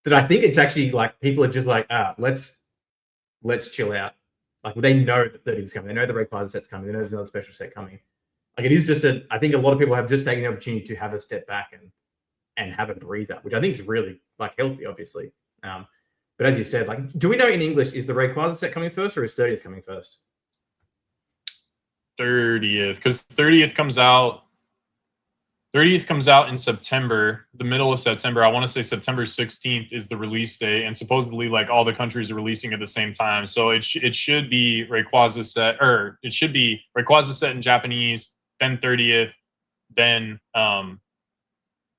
that I think it's actually like people are just like, let's chill out. Like, they know that 30 is coming. They know the Rayquaza set's coming. They know there's another special set coming. Like, it is just I think a lot of people have just taken the opportunity to have a step back and have a breather, which I think is really like healthy, obviously. But as you said, like, do we know in English, is the Rayquaza set coming first, or is 30th coming first? 30th, because 30th comes out in September, the middle of September. I want to say September 16th is the release date, and supposedly like all the countries are releasing at the same time. So it should be Rayquaza set, or it should be Rayquaza set in Japanese, then 30th, then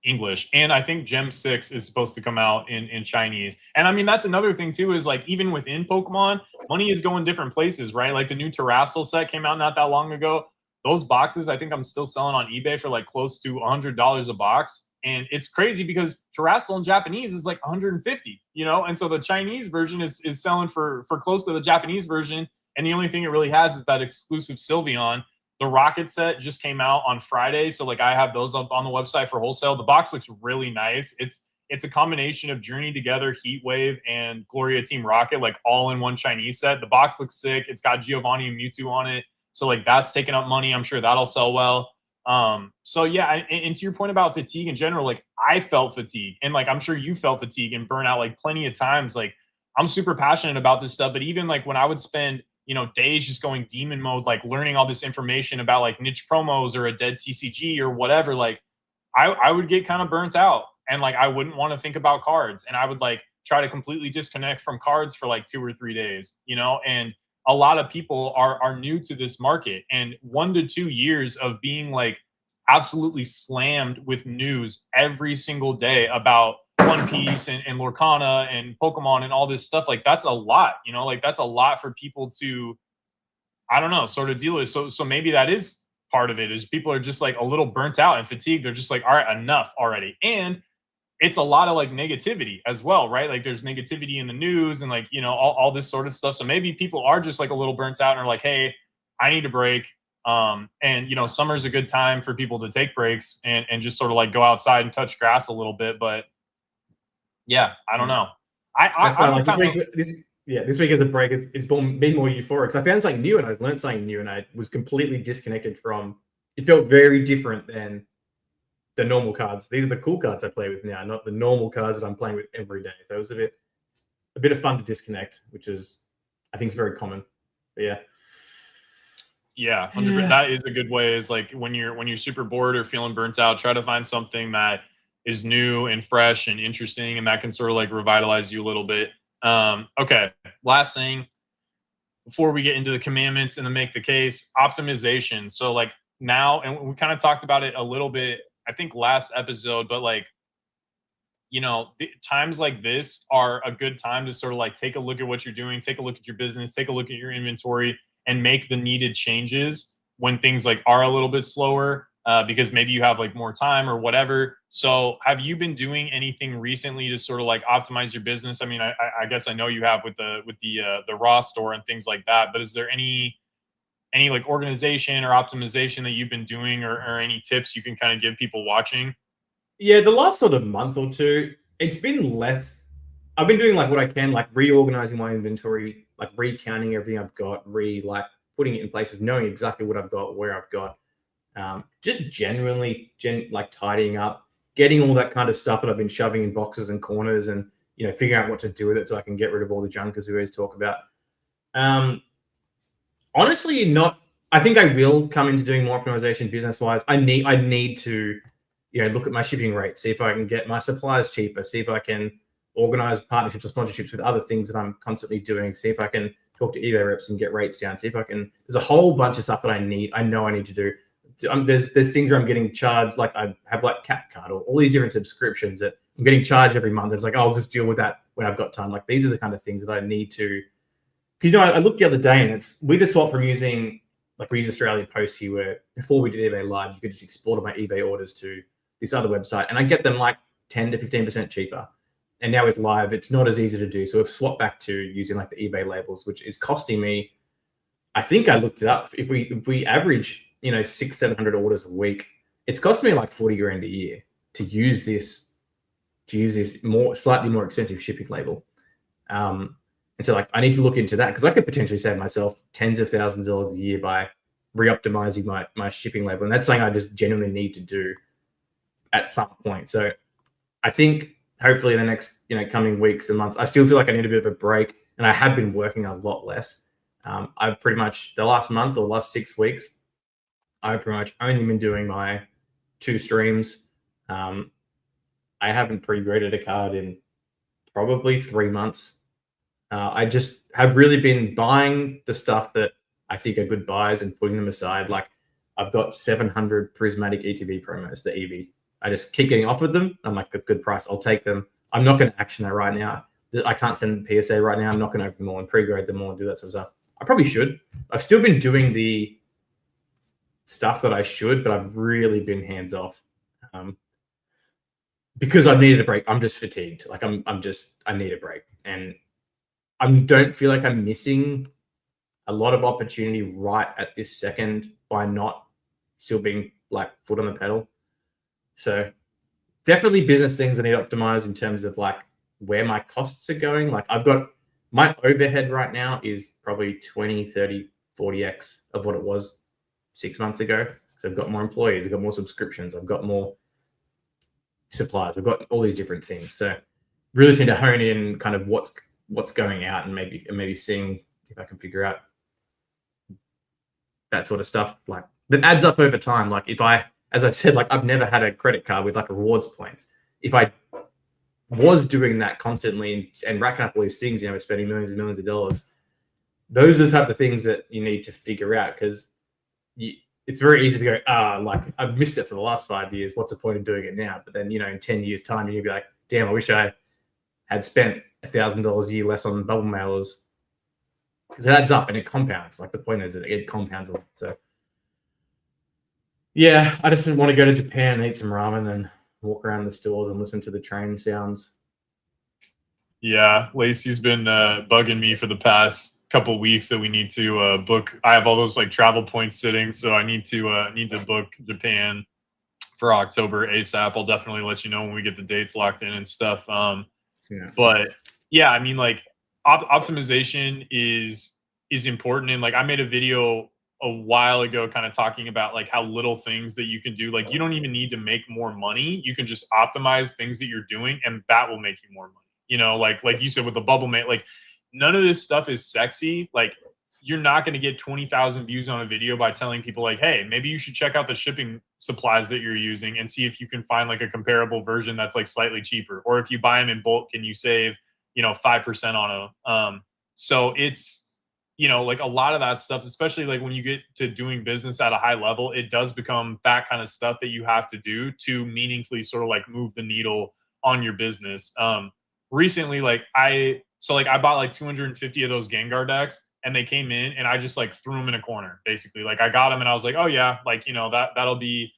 English, and I think Gem 6 is supposed to come out in Chinese. And I mean, that's another thing too, is like even within Pokemon, money is going different places, right? Like the new Terrastal set came out not that long ago. Those boxes, I think I'm still selling on eBay for like close to $100 a box. And it's crazy because Terrastal in Japanese is like 150, you know? And so the Chinese version is selling for close to the Japanese version. And the only thing it really has is that exclusive Sylveon. The Rocket set just came out on Friday, so like I have those up on the website for wholesale. The box looks really nice. It's a combination of Journey Together, Heat Wave, and Gloria Team Rocket, like all in one Chinese set. The box looks sick. It's got Giovanni and Mewtwo on it, so like that's taking up money. I'm sure that'll sell well. So yeah, and to your point about fatigue in general, like I felt fatigue, and like I'm sure you felt fatigue and burnout like plenty of times. Like I'm super passionate about this stuff, but even like when I would spend days just going demon mode, like learning all this information about like niche promos or a dead TCG or whatever, like I would get kind of burnt out, and like I wouldn't want to think about cards, and I would like try to completely disconnect from cards for like 2 or 3 days, and a lot of people are new to this market, and 1 to 2 years of being like absolutely slammed with news every single day about One Piece and Lorcana and Pokemon and all this stuff, like that's a lot, like that's a lot for people to, I don't know, sort of deal with. So maybe that is part of it, is people are just like a little burnt out and fatigued. They're just like, all right, enough already. And it's a lot of like negativity as well, right? Like there's negativity in the news and like, all this sort of stuff. So maybe people are just like a little burnt out and are like, hey, I need a break. And summer's a good time for people to take breaks and just sort of like go outside and touch grass a little bit. But yeah, I don't know. That's why like this week as a break, it's been more euphoric. So I found something new and I learned something new and I was completely disconnected from. It felt very different than the normal cards. These are the cool cards I play with now, not the normal cards that I'm playing with every day. So it was a bit of fun to disconnect, which is I think is very common. But yeah. Yeah, 100%. That is a good way. Is like when you're super bored or feeling burnt out, try to find something that is new and fresh and interesting, and that can sort of like revitalize you a little bit. Okay, last thing before we get into the commandments and the make the case, optimization. So like now, and we kind of talked about it a little bit, I think last episode, but like, times like this are a good time to sort of like take a look at what you're doing, take a look at your business, take a look at your inventory, and make the needed changes when things like are a little bit slower, because maybe you have like more time or whatever. So have you been doing anything recently to sort of like optimize your business? I mean, I guess I know you have with the raw store and things like that, but is there any like organization or optimization that you've been doing, or any tips you can kind of give people watching? Yeah, the last sort of month or two, it's been less. I've been doing like what I can, like reorganizing my inventory, like recounting everything I've got, like putting it in places, knowing exactly what I've got, where I've got. Just genuinely like tidying up, getting all that kind of stuff that I've been shoving in boxes and corners, and figuring out what to do with it so I can get rid of all the junk, as we always talk about. Honestly, not. I think I will come into doing more optimization business wise. I need to look at my shipping rates, see if I can get my suppliers cheaper, see if I can organize partnerships or sponsorships with other things that I'm constantly doing, see if I can talk to eBay reps and get rates down, see if I can. There's a whole bunch of stuff that I know I need to do. There's things where I'm getting charged, like I have like CapCard or all these different subscriptions that I'm getting charged every month. It's like, I'll just deal with that when I've got time. Like these are the kind of things that I need to, because I looked the other day and we just swapped from using, like we use Australia Post here, where before we did eBay Live, you could just export my eBay orders to this other website and I get them like 10 to 15% cheaper. And now with Live, it's not as easy to do. So we've swapped back to using like the eBay labels, which is costing me, I think I looked it up. If we average, 600-700 orders a week, it's cost me like 40 grand a year to use this slightly more expensive shipping label. And so like I need to look into that, because I could potentially save myself tens of thousands of dollars a year by re-optimizing my shipping label. And that's something I just genuinely need to do at some point. So I think hopefully in the next, coming weeks and months, I still feel like I need a bit of a break, and I have been working a lot less. I've pretty much the last month or last 6 weeks, I've pretty much only been doing my 2 streams. I haven't pre-graded a card in probably 3 months. I just have really been buying the stuff that I think are good buys and putting them aside. Like I've got 700 prismatic ETB promos, the EV. I just keep getting offered them. I'm like, good price, I'll take them. I'm not going to action that right now. I can't send them PSA right now. I'm not going to open them all and pre-grade them all and do that sort of stuff. I probably should. I've still been doing the stuff that I should, but I've really been hands off because I've needed a break. I'm just fatigued. Like I need a break, and I don't feel like I'm missing a lot of opportunity right at this second by not still being like foot on the pedal. So definitely business things I need to optimize in terms of like where my costs are going. Like I've got my overhead right now is probably 20, 30, 40x of what it was 6 months ago. So I've got more employees, I've got more subscriptions, I've got more supplies, I've got all these different things. So really need to hone in kind of what's going out and maybe seeing if I can figure out that sort of stuff like that adds up over time. Like if I, as I said, like I've never had a credit card with like rewards points. If I was doing that constantly and racking up all these things, you know, spending millions and millions of dollars, those are the type of things that you need to figure out, because it's very easy to go, like I've missed it for the last 5 years. What's the point of doing it now? But then, you know, in 10 years time, you'll be like, damn, I wish I had spent $1,000 a year less on bubble mailers, because it adds up and it compounds. Like the point is that it compounds a lot. So yeah, I just want to go to Japan and eat some ramen and walk around the stores and listen to the train sounds. Yeah, Lacey's been bugging me for the past couple of weeks that we need to book. I have all those like travel points sitting, so I need to book Japan for October ASAP. I'll definitely let you know when we get the dates locked in and stuff. Yeah. But yeah, I mean, like optimization is important, and like I made a video a while ago kind of talking about like how little things that you can do. Like you don't even need to make more money. You can just optimize things that you're doing, and that will make you more money. You know, like you said with the bubble mate, like none of this stuff is sexy. Like you're not going to get 20,000 views on a video by telling people like, hey, maybe you should check out the shipping supplies that you're using and see if you can find like a comparable version that's like slightly cheaper. Or if you buy them in bulk, can you save, you know, 5% on them? So it's, you know, like a lot of that stuff, especially like when you get to doing business at a high level, it does become that kind of stuff that you have to do to meaningfully sort of like move the needle on your business. Recently, like I bought like 250 of those Gengar decks, and they came in and I just like threw them in a corner. Basically, like I got them and I was like, oh yeah, like, you know, that'll be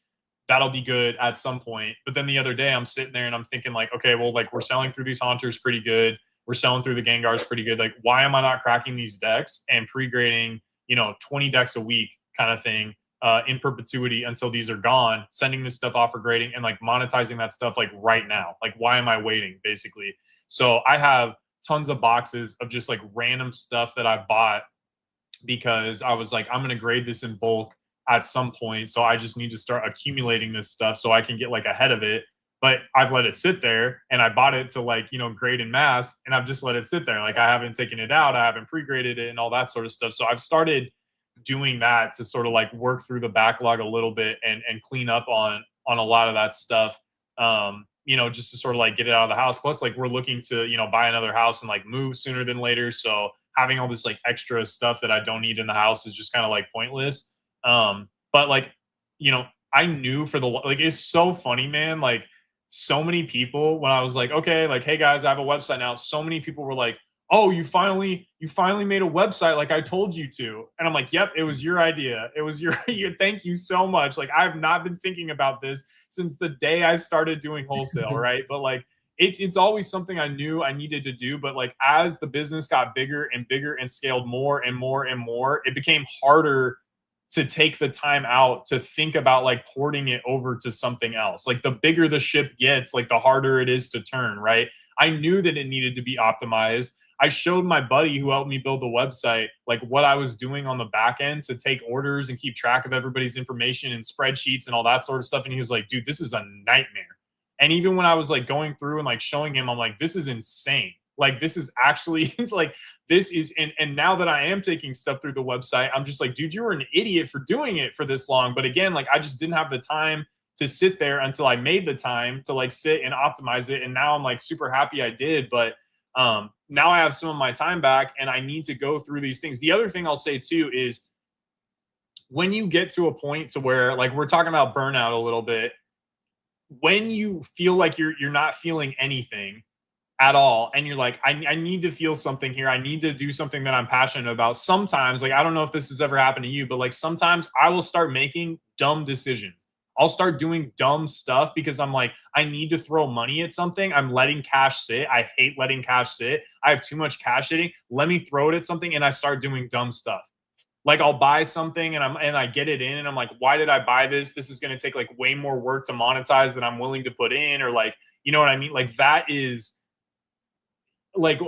good at some point. But then the other day I'm sitting there and I'm thinking like, okay, well, like we're selling through these Haunters pretty good. We're selling through the Gengars pretty good. Like, why am I not cracking these decks and pre-grading, you know, 20 decks a week kind of thing in perpetuity until these are gone, sending this stuff off for grading and like monetizing that stuff like right now? Like, why am I waiting, basically? So I have tons of boxes of just like random stuff that I bought because I was like, I'm going to grade this in bulk at some point. So I just need to start accumulating this stuff so I can get like ahead of it. But I've let it sit there, and I bought it to like, you know, grade in mass, and I've just let it sit there. Like I haven't taken it out. I haven't pre-graded it and all that sort of stuff. So I've started doing that to sort of like work through the backlog a little bit and clean up on a lot of that stuff. You know, just to sort of like get it out of the house. Plus, like we're looking to, you know, buy another house and like move sooner than later. So having all this like extra stuff that I don't need in the house is just kind of like pointless. But like, you know, I knew for the, like, it's so funny, man. Like so many people, when I was like, okay, like, hey guys, I have a website now. So many people were like, oh, you finally made a website like I told you to. And I'm like, yep, it was your idea. It was your thank you so much. Like I've not been thinking about this since the day I started doing wholesale, right? But like it's always something I knew I needed to do. But like as the business got bigger and bigger and scaled more and more and more, it became harder to take the time out to think about like porting it over to something else. Like the bigger the ship gets, like the harder it is to turn, right? I knew that it needed to be optimized. I showed my buddy who helped me build the website, like what I was doing on the back end to take orders and keep track of everybody's information and spreadsheets and all that sort of stuff. And he was like, dude, this is a nightmare. And even when I was like going through and like showing him, I'm like, this is insane. Like, this is actually, it's like, this is, and now that I am taking stuff through the website, I'm just like, dude, you were an idiot for doing it for this long. But again, like, I just didn't have the time to sit there until I made the time to like sit and optimize it. And now I'm like super happy I did. But now I have some of my time back and I need to go through these things. The other thing I'll say too is when you get to a point to where like we're talking about burnout a little bit, when you feel like you're not feeling anything at all, and you're like, I need to feel something here, I need to do something that I'm passionate about. Sometimes, like, I don't know if this has ever happened to you, but like sometimes I will start making dumb decisions. I'll start doing dumb stuff because I'm like, I need to throw money at something. I'm letting cash sit. I hate letting cash sit. I have too much cash sitting. Let me throw it at something, and I start doing dumb stuff. Like, I'll buy something and I get it in, and I'm like, why did I buy this? This is going to take like way more work to monetize than I'm willing to put in, or like, you know what I mean? Like, that is like,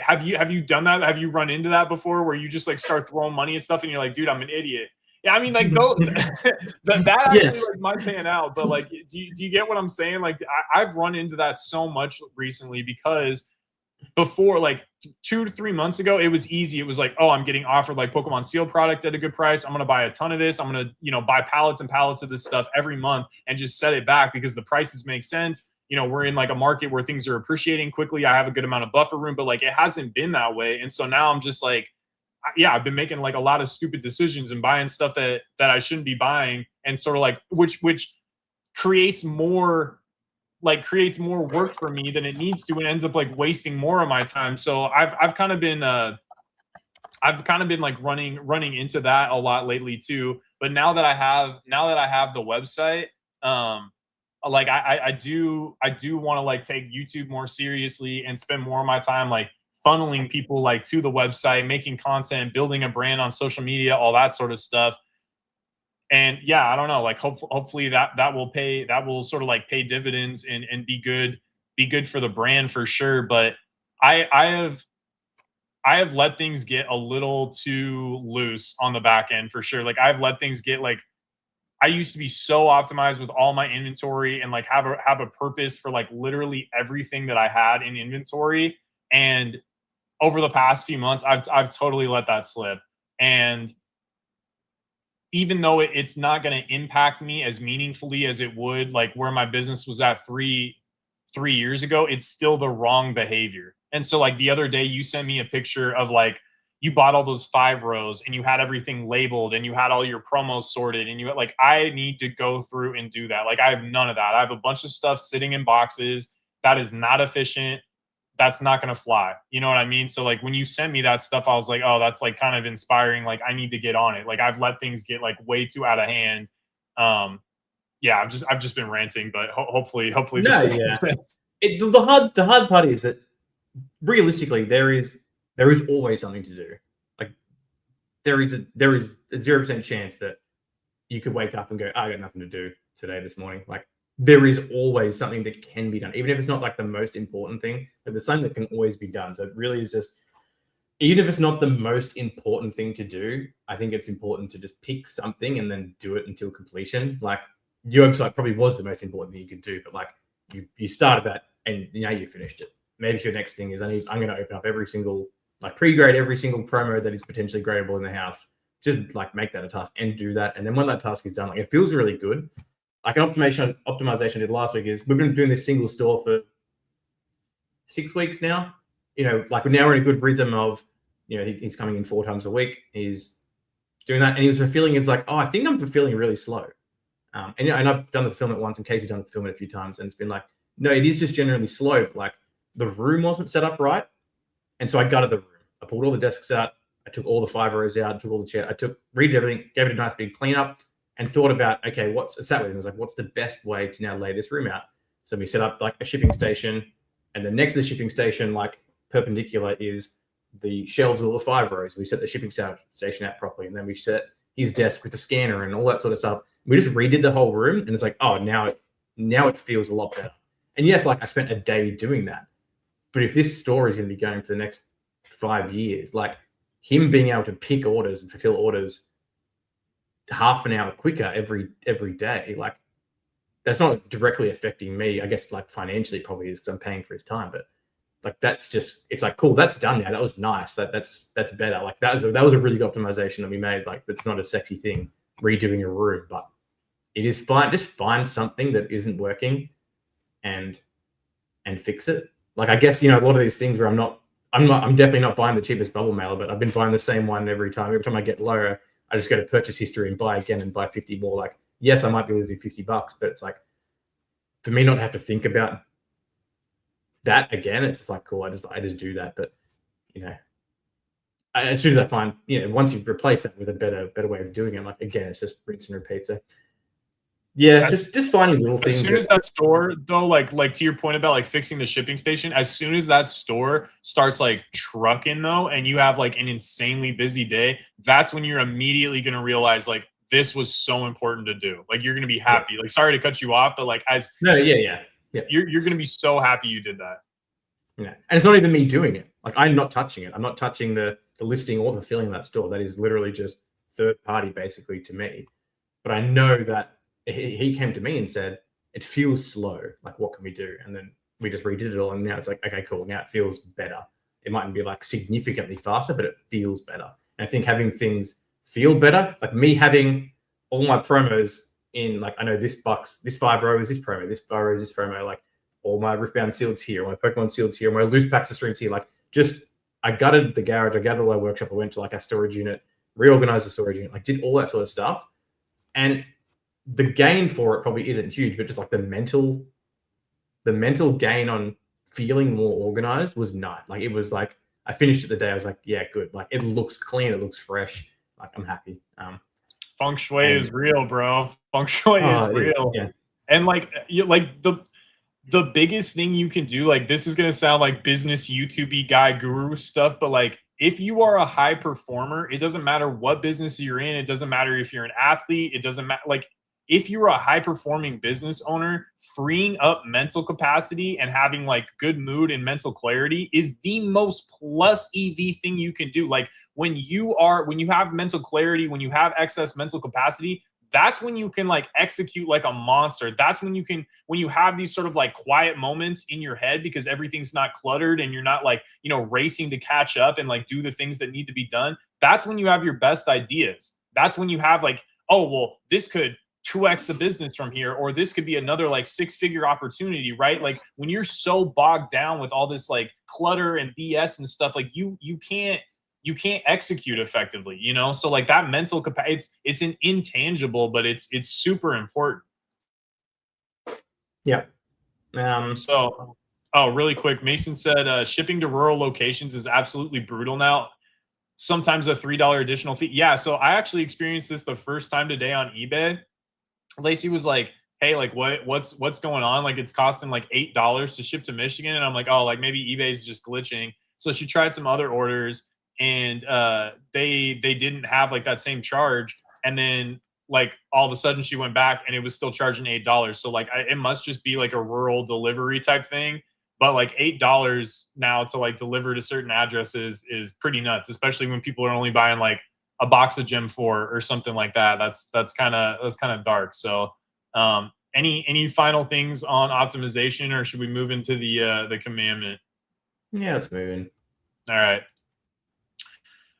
have you done that? Have you run into that before, where you just like start throwing money and stuff, and you're like, dude, I'm an idiot. Yeah, I mean, like, that actually Yes. like might pan out, but like, do you get what I'm saying? Like, I've run into that so much recently, because before, like 2 to 3 months ago, it was easy. It was like, oh, I'm getting offered like Pokemon Seal product at a good price. I'm gonna buy a ton of this. I'm gonna, buy pallets and pallets of this stuff every month and just set it back because the prices make sense. We're in like a market where things are appreciating quickly. I have a good amount of buffer room, but like, it hasn't been that way. And so now I'm just like, yeah, I've been making like a lot of stupid decisions and buying stuff that I shouldn't be buying, and sort of like, which creates more work for me than it needs to, and ends up like wasting more of my time. So I've kind of been like running into that a lot lately too. But now that I have the website, like I do want to like take YouTube more seriously and spend more of my time like funneling people like to the website, making content, building a brand on social media, all that sort of stuff. And yeah, I don't know, like, hopefully that will sort of like pay dividends and be good for the brand for sure. But I have let things get a little too loose on the back end for sure. Like, I've let things get like, I used to be so optimized with all my inventory and like have a purpose for like literally everything that I had in inventory. And over the past few months, I've totally let that slip. And even though it's not going to impact me as meaningfully as it would like where my business was at three years ago, it's still the wrong behavior. And so like the other day, you sent me a picture of like, you bought all those 5 rows and you had everything labeled and you had all your promos sorted, and you like, I need to go through and do that. Like, I have none of that. I have a bunch of stuff sitting in boxes that is not efficient. That's not going to fly. You know what I mean? So like, when you sent me that stuff, I was like, oh, that's like kind of inspiring. Like, I need to get on it. Like, I've let things get like way too out of hand. Yeah, I've just been ranting, but hopefully No, this yeah. makes sense. The hard part is that realistically there is always something to do. Like, there is a 0% chance that you could wake up and go, I got nothing to do today, this morning. Like, there is always something that can be done, even if it's not like the most important thing, but there's something that can always be done. So it really is just, even if it's not the most important thing to do, I think it's important to just pick something and then do it until completion. Like, your website probably was the most important thing you could do, but like, you started that and now you finished it. Maybe your next thing is I'm going to open up every single, like, pre-grade every single promo that is potentially gradable in the house. Just like make that a task and do that. And then when that task is done, like, it feels really good. Like, an optimization I did last week is, we've been doing this single store for 6 weeks now. Like, now we're in a good rhythm of, he's coming in 4 times a week. He's doing that, and he was fulfilling. It's like, oh, I think I'm fulfilling really slow. And I've done the fulfillment once, and Casey's done the fulfillment a few times, and it's been like, no, it is just generally slow. But like, the room wasn't set up right, and so I gutted the room. I pulled all the desks out. I took all the 5 rows out. Took all the chairs. I redid everything, gave it a nice big cleanup, and thought about, okay, sat with him. I was like, what's the best way to now lay this room out? So we set up like a shipping station, and then next to the shipping station, like perpendicular, is the shelves of all the 5 rows. We set the shipping station out properly, and then we set his desk with the scanner and all that sort of stuff. We just redid the whole room, and it's like, oh, now it feels a lot better. And yes, like, I spent a day doing that, but if this store is going to be going for the next 5 years, like, him being able to pick orders and fulfill orders half an hour quicker every day, like, that's not directly affecting me. I guess like financially probably is, because I'm paying for his time, but like, that's just, it's like, cool, that's done now. That was nice. That's better. Like, that was a really good optimization that we made. Like, that's not a sexy thing, redoing a room, but it is fine. Just find something that isn't working and fix it. Like, I guess, a lot of these things where I'm definitely not buying the cheapest bubble mailer, but I've been buying the same one every time. Every time I get lower, I just go to purchase history and buy again and buy 50 more. Like, yes, I might be losing $50, but it's like, for me not to have to think about that again, it's just like cool. I just do that. But you know, as soon as I find, once you've replaced that with a better way of doing it, like again, it's just rinse and repeat. So yeah, just finding little As things. soon as that store, though, like to your point about like fixing the shipping station, as soon as that store starts like trucking though, and you have like an insanely busy day, that's when you're immediately going to realize like this was so important to do. Like you're going to be happy. Like sorry to cut you off, but like No, yeah. you're going to be so happy you did that. Yeah, and it's not even me doing it. Like I'm not touching it. I'm not touching the listing or the filling of that store. That is literally just third party basically to me. But I know that he came to me and said, it feels slow. Like, what can we do? And then we just redid it all. And now it's like, okay, cool. Now it feels better. It mightn't be like significantly faster, but it feels better. And I think having things feel better, like me having all my promos in, like, I know this box, this 5 row is this promo, this 5 row is this promo, like all my Riftbound seals here, my Pokemon seals here, my loose packs of streams here. Like, just, I gutted the garage, I gutted the workshop, I went to like our storage unit, reorganized the storage unit, like did all that sort of stuff. And the gain for it probably isn't huge, but just like the mental gain on feeling more organized was nice. Like it was like I finished it the day. I was like, yeah, good. Like it looks clean. It looks fresh. Like I'm happy. Feng shui is real, bro. Feng shui is real. Yeah. And like the biggest thing you can do, like this is gonna sound like business YouTube guy guru stuff, but like if you are a high performer, it doesn't matter what business you're in. It doesn't matter if you're an athlete. It doesn't matter. Like if you're a high performing business owner, freeing up mental capacity and having like good mood and mental clarity is the most plus EV thing you can do. Like when you have mental clarity, when you have excess mental capacity, that's when you can like execute like a monster. That's when you have these sort of like quiet moments in your head because everything's not cluttered and you're not like, racing to catch up and like do the things that need to be done. That's when you have your best ideas. That's when you have like, oh, well, this could 2x the business from here, or this could be another like 6-figure opportunity, right? Like when you're so bogged down with all this like clutter and BS and stuff, like you can't execute effectively, So like that mental capacity, it's an intangible, but it's super important. Yeah. So, really quick, Mason said shipping to rural locations is absolutely brutal now. Sometimes a $3 additional fee. Yeah, so I actually experienced this the first time today on eBay. Lacey was like, hey, like what's going on? Like it's costing like $8 to ship to Michigan. And I'm like, oh, like maybe eBay's just glitching. So she tried some other orders and they didn't have like that same charge. And then like all of a sudden she went back and it was still charging $8. So like it must just be like a rural delivery type thing. But like $8 now to like deliver to certain addresses is pretty nuts, especially when people are only buying like a box of Gem 4 or something like that. That's kind of dark. So any final things on optimization, or should we move into the commandment? Yeah, let's move in. All right.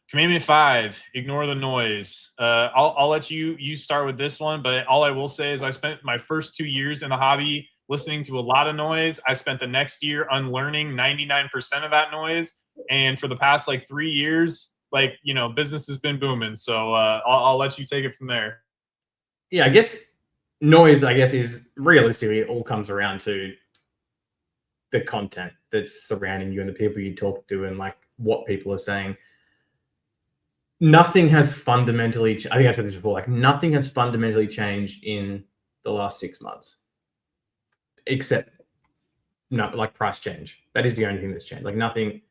Commandment 5, ignore the noise. I'll let you start with this one, but all I will say is I spent my first 2 years in the hobby listening to a lot of noise. I spent the next year unlearning 99% of that noise. And for the past like 3 years, like, business has been booming. So I'll let you take it from there. Yeah, I guess noise, is realistically, it all comes around to the content that's surrounding you and the people you talk to and like what people are saying. Nothing has fundamentally, I think I said this before, like nothing has fundamentally changed in the last 6 months, except like price change. That is the only thing that's changed. Like nothing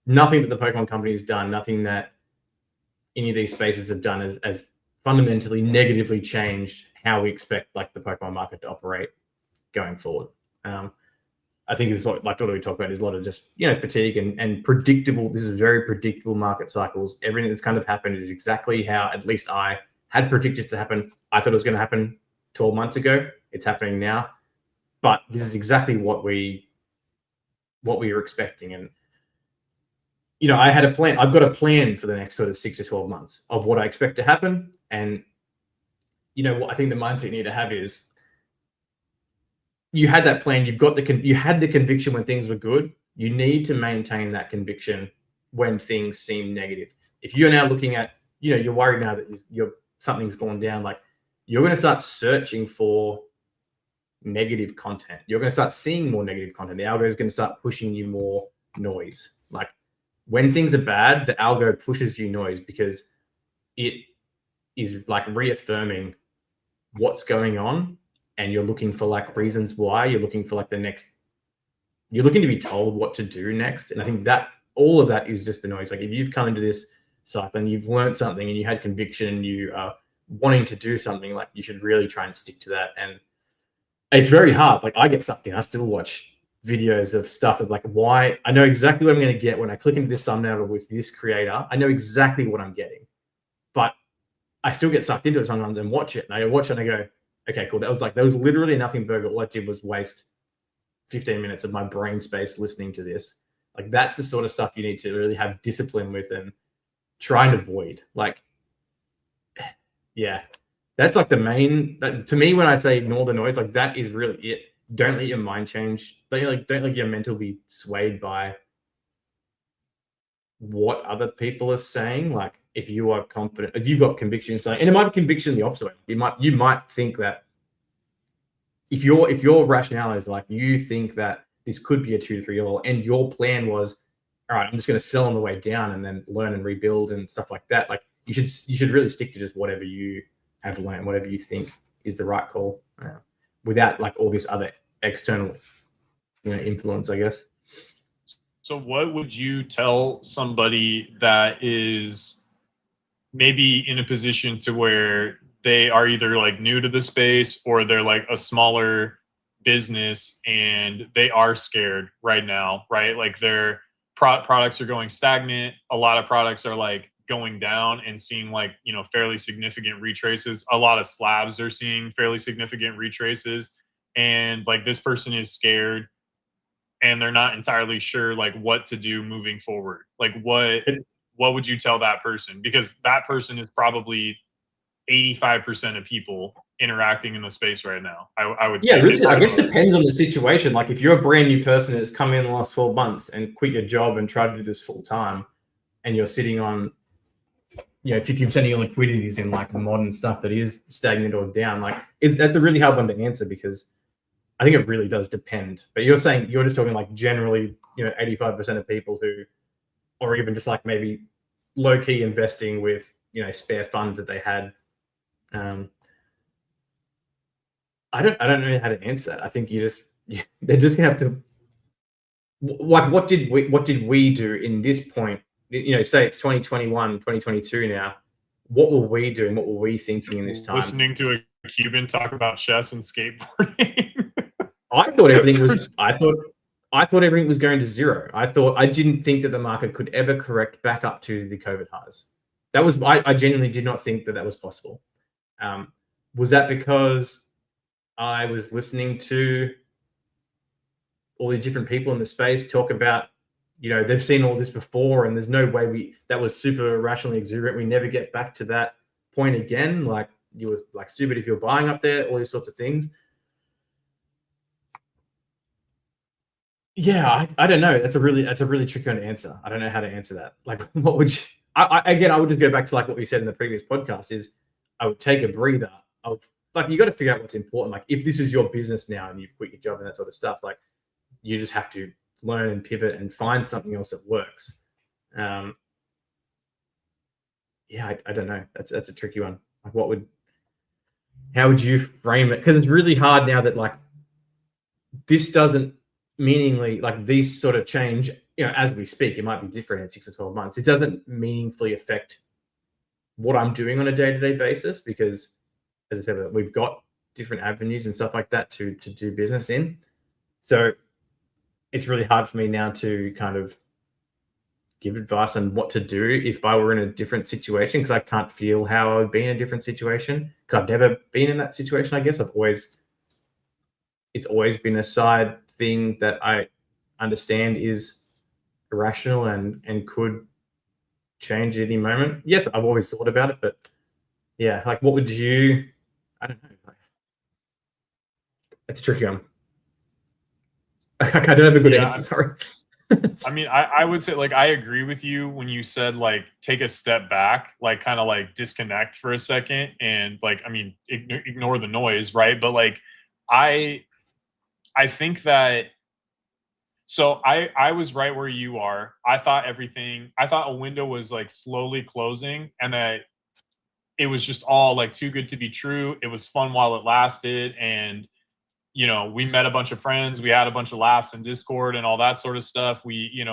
that the Pokemon company has done, nothing that any of these spaces have done as fundamentally negatively changed how we expect like the Pokemon market to operate going forward. I think is what we talk about is a lot of just fatigue and predictable. This is very predictable market cycles. Everything that's kind of happened is exactly how at least I had predicted to happen. I thought it was going to happen 12 months ago. It's happening now, but this is exactly what we were expecting. And I had a plan. I've got a plan for the next sort of 6 to 12 months of what I expect to happen. And what I think the mindset you need to have is, you had that plan. You had the conviction when things were good. You need to maintain that conviction when things seem negative. If you're now looking at, you're worried now that something's gone down, like you're going to start searching for negative content. You're going to start seeing more negative content. The algo is going to start pushing you more noise. Like when things are bad, the algo pushes you noise because it is like reaffirming what's going on, and you're looking for like reasons why. You're looking for like the next. You're looking to be told what to do next, and I think that all of that is just the noise. Like if you've come into this cycle and you've learned something and you had conviction and you are wanting to do something, like you should really try and stick to that. And it's very hard. Like I get sucked in. I still watch videos of stuff of like why I know exactly what I'm going to get when I click into this thumbnail with this creator. I know exactly what I'm getting, but I still get sucked into it sometimes and watch it. And I watch it and I go, okay, cool. That was literally nothing burger. All I did was waste 15 minutes of my brain space listening to this. Like that's the sort of stuff you need to really have discipline with and try and avoid. Like, yeah, that's like the main. To me, when I say ignore the noise, like that is really it. Don't let your mind change. Don't let your mental be swayed by what other people are saying. Like if you are confident, if you've got conviction, saying, and it might be conviction the opposite way. You might think that if your rationale is like you think that this could be a 2 to 3 year old, and your plan was, all right, I'm just going to sell on the way down and then learn and rebuild and stuff like that. Like you should really stick to just whatever you have learned, whatever you think is the right call, without like all this other external, influence, I guess. So what would you tell somebody that is maybe in a position to where they are either like new to the space or they're like a smaller business and they are scared right now, right? Like their products are going stagnant. A lot of products are like going down and seeing like, fairly significant retraces. A lot of slabs are seeing fairly significant retraces. And like this person is scared and they're not entirely sure like what to do moving forward. Like what would you tell that person? Because that person is probably 85% of people interacting in the space right now. I would think. Really, I guess it depends on the situation. Like if you're a brand new person that's come in the last 12 months and quit your job and tried to do this full time, and you're sitting on 50% of your liquidity is in like modern stuff that is stagnant or down, like that's a really hard one to answer because I think it really does depend. But you're just talking like generally, 85% of people who, or even just like maybe low key investing with, spare funds that they had. I don't know how to answer that. I think they're just gonna have to, like, what did we do in this point? Say it's 2021, 2022 now. What were we doing? What were we thinking in this time? Listening to a Cuban talk about chess and skateboarding. I thought everything was. I thought everything was going to zero. I didn't think that the market could ever correct back up to the COVID highs. I genuinely did not think that was possible. Was that because I was listening to all these different people in the space talk about, they've seen all this before and there's no way that was super irrationally exuberant. We never get back to that point again. Like you were like stupid if you're buying up there, all these sorts of things. Yeah, I don't know. That's a really tricky one to answer. I don't know how to answer that. Like, what would you? I would just go back to like what we said in the previous podcast. Is I would take a breather. You got to figure out what's important. Like, if this is your business now and you've quit your job and that sort of stuff, like you just have to learn and pivot and find something else that works. I don't know. That's a tricky one. Like, how would you frame it? Because it's really hard now that like this doesn't meaningfully, like these sort of change, as we speak, it might be different in 6 or 12 months. It doesn't meaningfully affect what I'm doing on a day-to-day basis because, as I said, we've got different avenues and stuff like that to do business in. So it's really hard for me now to kind of give advice on what to do if I were in a different situation, because I can't feel how I would be in a different situation because I've never been in that situation. I guess it's always been a side thing that I understand is irrational and could change at any moment. Yes, I've always thought about it, but yeah, like what would you? I don't know. It's a tricky one. I don't have a good answer. Sorry. I mean, I would say like I agree with you when you said like take a step back, like kind of like disconnect for a second and like, I mean, ignore the noise, right? But like I I think that so I was right where you are. I thought a window was like slowly closing and that it was just all like too good to be true. It was fun while it lasted. And, we met a bunch of friends. We had a bunch of laughs in Discord and all that sort of stuff. We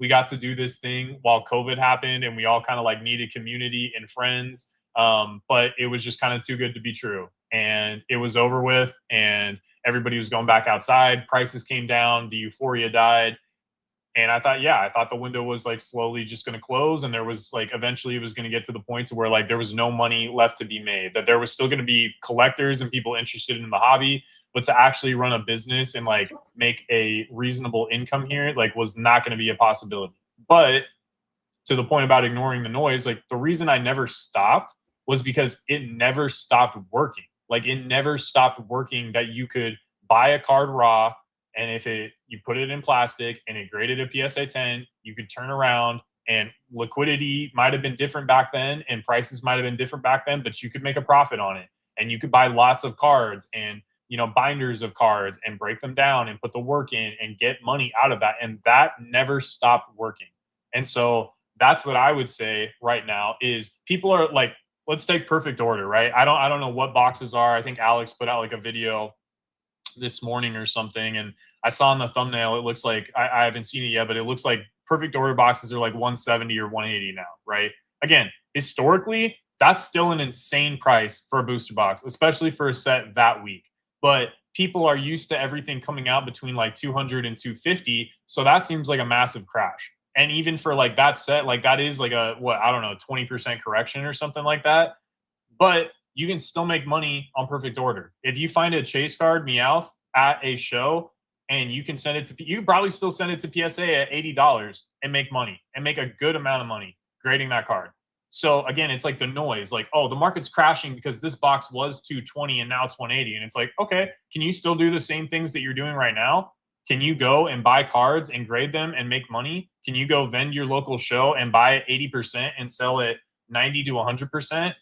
got to do this thing while COVID happened and we all kind of like needed community and friends. But it was just kind of too good to be true. And it was over with and everybody was going back outside. Prices came down. The euphoria died. And I thought the window was like slowly just going to close. And there was like, eventually it was going to get to the point to where like there was no money left to be made, that there was still going to be collectors and people interested in the hobby, but to actually run a business and like make a reasonable income here, like was not going to be a possibility. But to the point about ignoring the noise, like the reason I never stopped was because it never stopped working. Like it never stopped working that you could buy a card raw and if you put it in plastic and it graded a PSA 10, you could turn around and liquidity might have been different back then and prices might have been different back then, but you could make a profit on it. And you could buy lots of cards and binders of cards and break them down and put the work in and get money out of that. And that never stopped working. And so that's what I would say right now is people are like, let's take Perfect Order, right? I don't know what boxes are. I think Alex put out like a video this morning or something. And I saw in the thumbnail, it looks like I haven't seen it yet, but it looks like Perfect Order boxes are like 170 or 180 now, right? Again, historically, that's still an insane price for a booster box, especially for a set that week. But people are used to everything coming out between like 200 and 250. So that seems like a massive crash. And even for like that set, like that is like a, what, I don't know, 20% correction or something like that. But you can still make money on Perfect Order. If you find a chase card, Meowth, at a show, and you can send it to, you can probably still send it to PSA at $80 and make money and make a good amount of money grading that card. So again, it's like the noise, like, oh, the market's crashing because this box was 220 and now it's 180. And it's like, okay, can you still do the same things that you're doing right now? Can you go and buy cards and grade them and make money? Can you go vend your local show and buy it 80% and sell it 90 to 100%?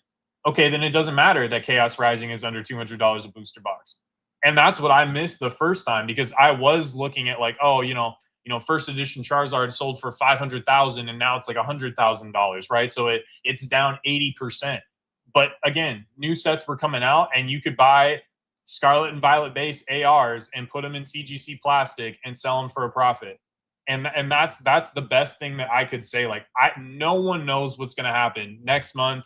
Okay, then it doesn't matter that Chaos Rising is under $200 a booster box. And that's what I missed the first time because I was looking at like, oh, first edition Charizard sold for $500,000 and now it's like $100,000, right? So it's down 80%. But again, new sets were coming out and you could buy Scarlet and Violet base ARs and put them in CGC plastic and sell them for a profit. And that's the best thing that I could say. Like no one knows what's going to happen next month,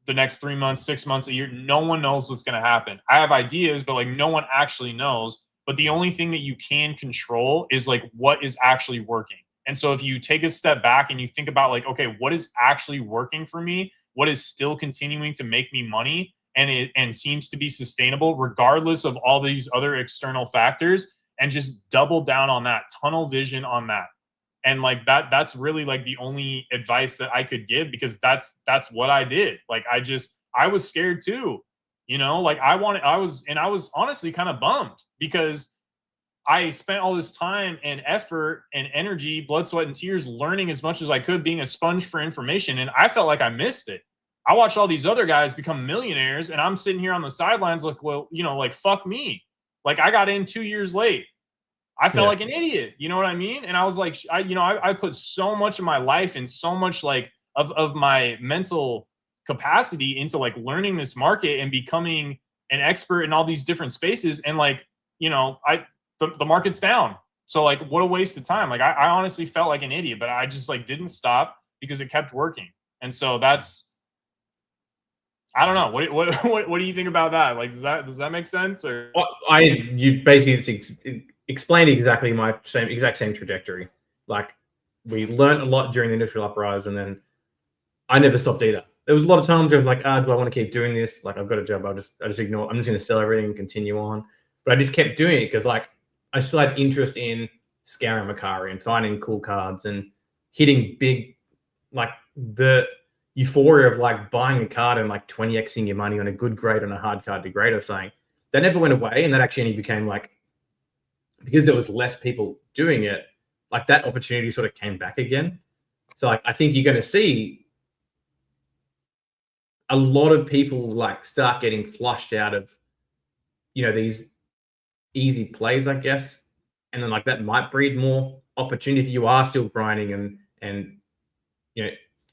the next 3 months, 6 months, a year. No one knows what's going to happen. I have ideas, but like no one actually knows. But the only thing that you can control is like what is actually working. And so if you take a step back and you think about like, okay, what is actually working for me? What is still continuing to make me money and seems to be sustainable regardless of all these other external factors, and just double down on that, tunnel vision on that. And like that's really like the only advice that I could give because that's what I did. Like I was scared too, like I was honestly kind of bummed because I spent all this time and effort and energy, blood, sweat, and tears learning as much as I could, being a sponge for information. And I felt like I missed it. I watched all these other guys become millionaires and I'm sitting here on the sidelines like, well, like fuck me. Like I got in 2 years late. I felt like an idiot, you know what I mean? And I was like, I put so much of my life and so much like of my mental capacity into like learning this market and becoming an expert in all these different spaces. And like, the market's down. So like, what a waste of time. Like I honestly felt like an idiot, but I just like didn't stop because it kept working. And so I don't know. What do you think about that? Like, does that make sense? Or you basically explained exactly my exact same trajectory. Like we learned a lot during the industrial uprise, and then I never stopped either. There was a lot of times where I'm like, do I want to keep doing this? Like I've got a job. I just ignore. I'm just going to sell everything and continue on. But I just kept doing it because like I still had interest in scouring Macari and finding cool cards and hitting big, like the euphoria of like buying a card and like 20xing your money on a good grade on a hard card to grade or something. That never went away, and that actually only became like, because there was less people doing it, like that opportunity sort of came back again. So like I think you're going to see a lot of people like start getting flushed out of these easy plays, I guess. And then like that might breed more opportunity if you are still grinding and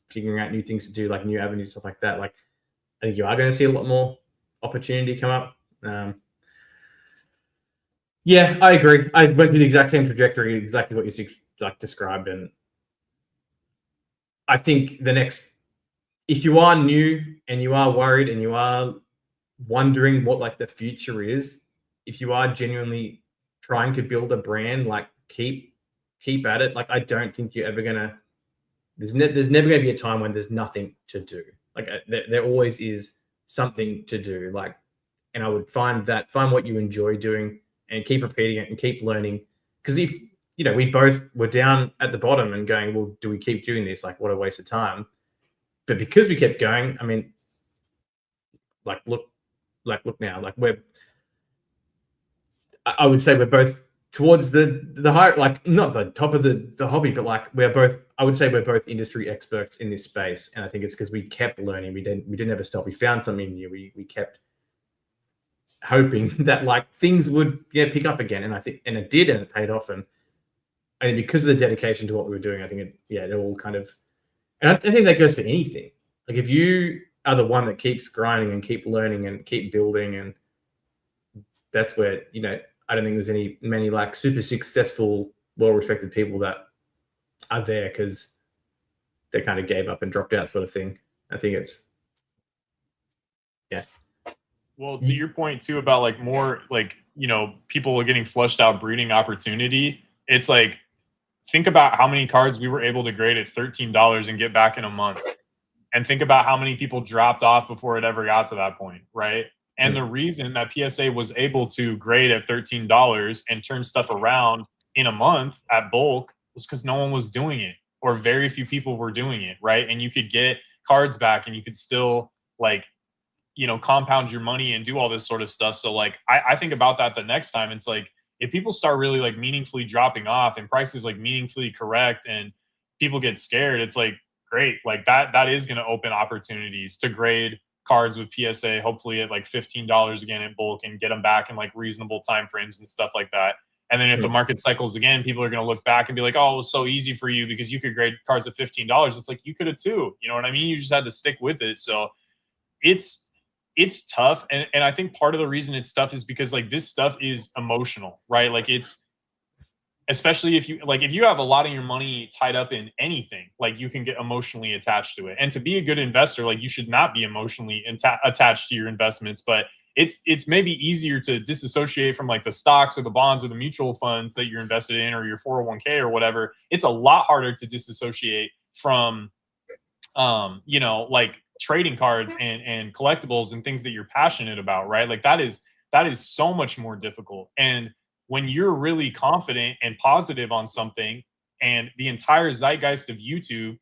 figuring out new things to do, like new avenues, stuff like that. Like I think you are going to see a lot more opportunity come up. Yeah, I agree. I went through the exact same trajectory, exactly what you like described, and I think if you are new and you are worried and you are wondering what like the future is, if you are genuinely trying to build a brand, like keep at it. Like I don't think you're ever gonna. There's never gonna be a time when there's nothing to do. Like there always is something to do. Like, and I would find what you enjoy doing and keep repeating it and keep learning. Because if we both were down at the bottom and going, well, do we keep doing this? Like, what a waste of time. But because we kept going, I mean, look now, like I would say we're both towards the high, like not the top of the hobby, but like I would say we're both industry experts in this space. And I think it's because we kept learning. We didn't ever stop. We found something new. We kept hoping that like things would pick up again. And I think, and it did, and it paid off. And I think because of the dedication to what we were doing, I think it all kind of, and I think that goes for anything. Like if you are the one that keeps grinding and keep learning and keep building, and that's where, I don't think there's many like super successful, well-respected people that are there because they kind of gave up and dropped out, sort of thing. I think it's, yeah. Well, to your point too about like more like, people are getting flushed out breeding opportunity. It's like, think about how many cards we were able to grade at $13 and get back in a month. And think about how many people dropped off before it ever got to that point, right? And the reason that PSA was able to grade at $13 and turn stuff around in a month at bulk was because no one was doing it, or very few people were doing it, right? And you could get cards back and you could still like, compound your money and do all this sort of stuff. So like, I think about that the next time. It's like, if people start really like meaningfully dropping off and prices like meaningfully correct and people get scared, it's like, great. Like that is going to open opportunities to grade cards with PSA, hopefully at like $15 again in bulk, and get them back in like reasonable time frames and stuff like that. And then if the market cycles again, people are going to look back and be like, oh, it was so easy for you because you could grade cards at $15. It's like, you could have too. You know what I mean? You just had to stick with it. So it's tough. And I think part of the reason it's tough is because like this stuff is emotional, right? Like it's, especially if you have a lot of your money tied up in anything, like you can get emotionally attached to it. And to be a good investor, like you should not be emotionally attached to your investments, but it's maybe easier to disassociate from like the stocks or the bonds or the mutual funds that you're invested in, or your 401k or whatever. It's a lot harder to disassociate from like trading cards and collectibles and things that you're passionate about, right? Like that is so much more difficult. And when you're really confident and positive on something and the entire zeitgeist of YouTube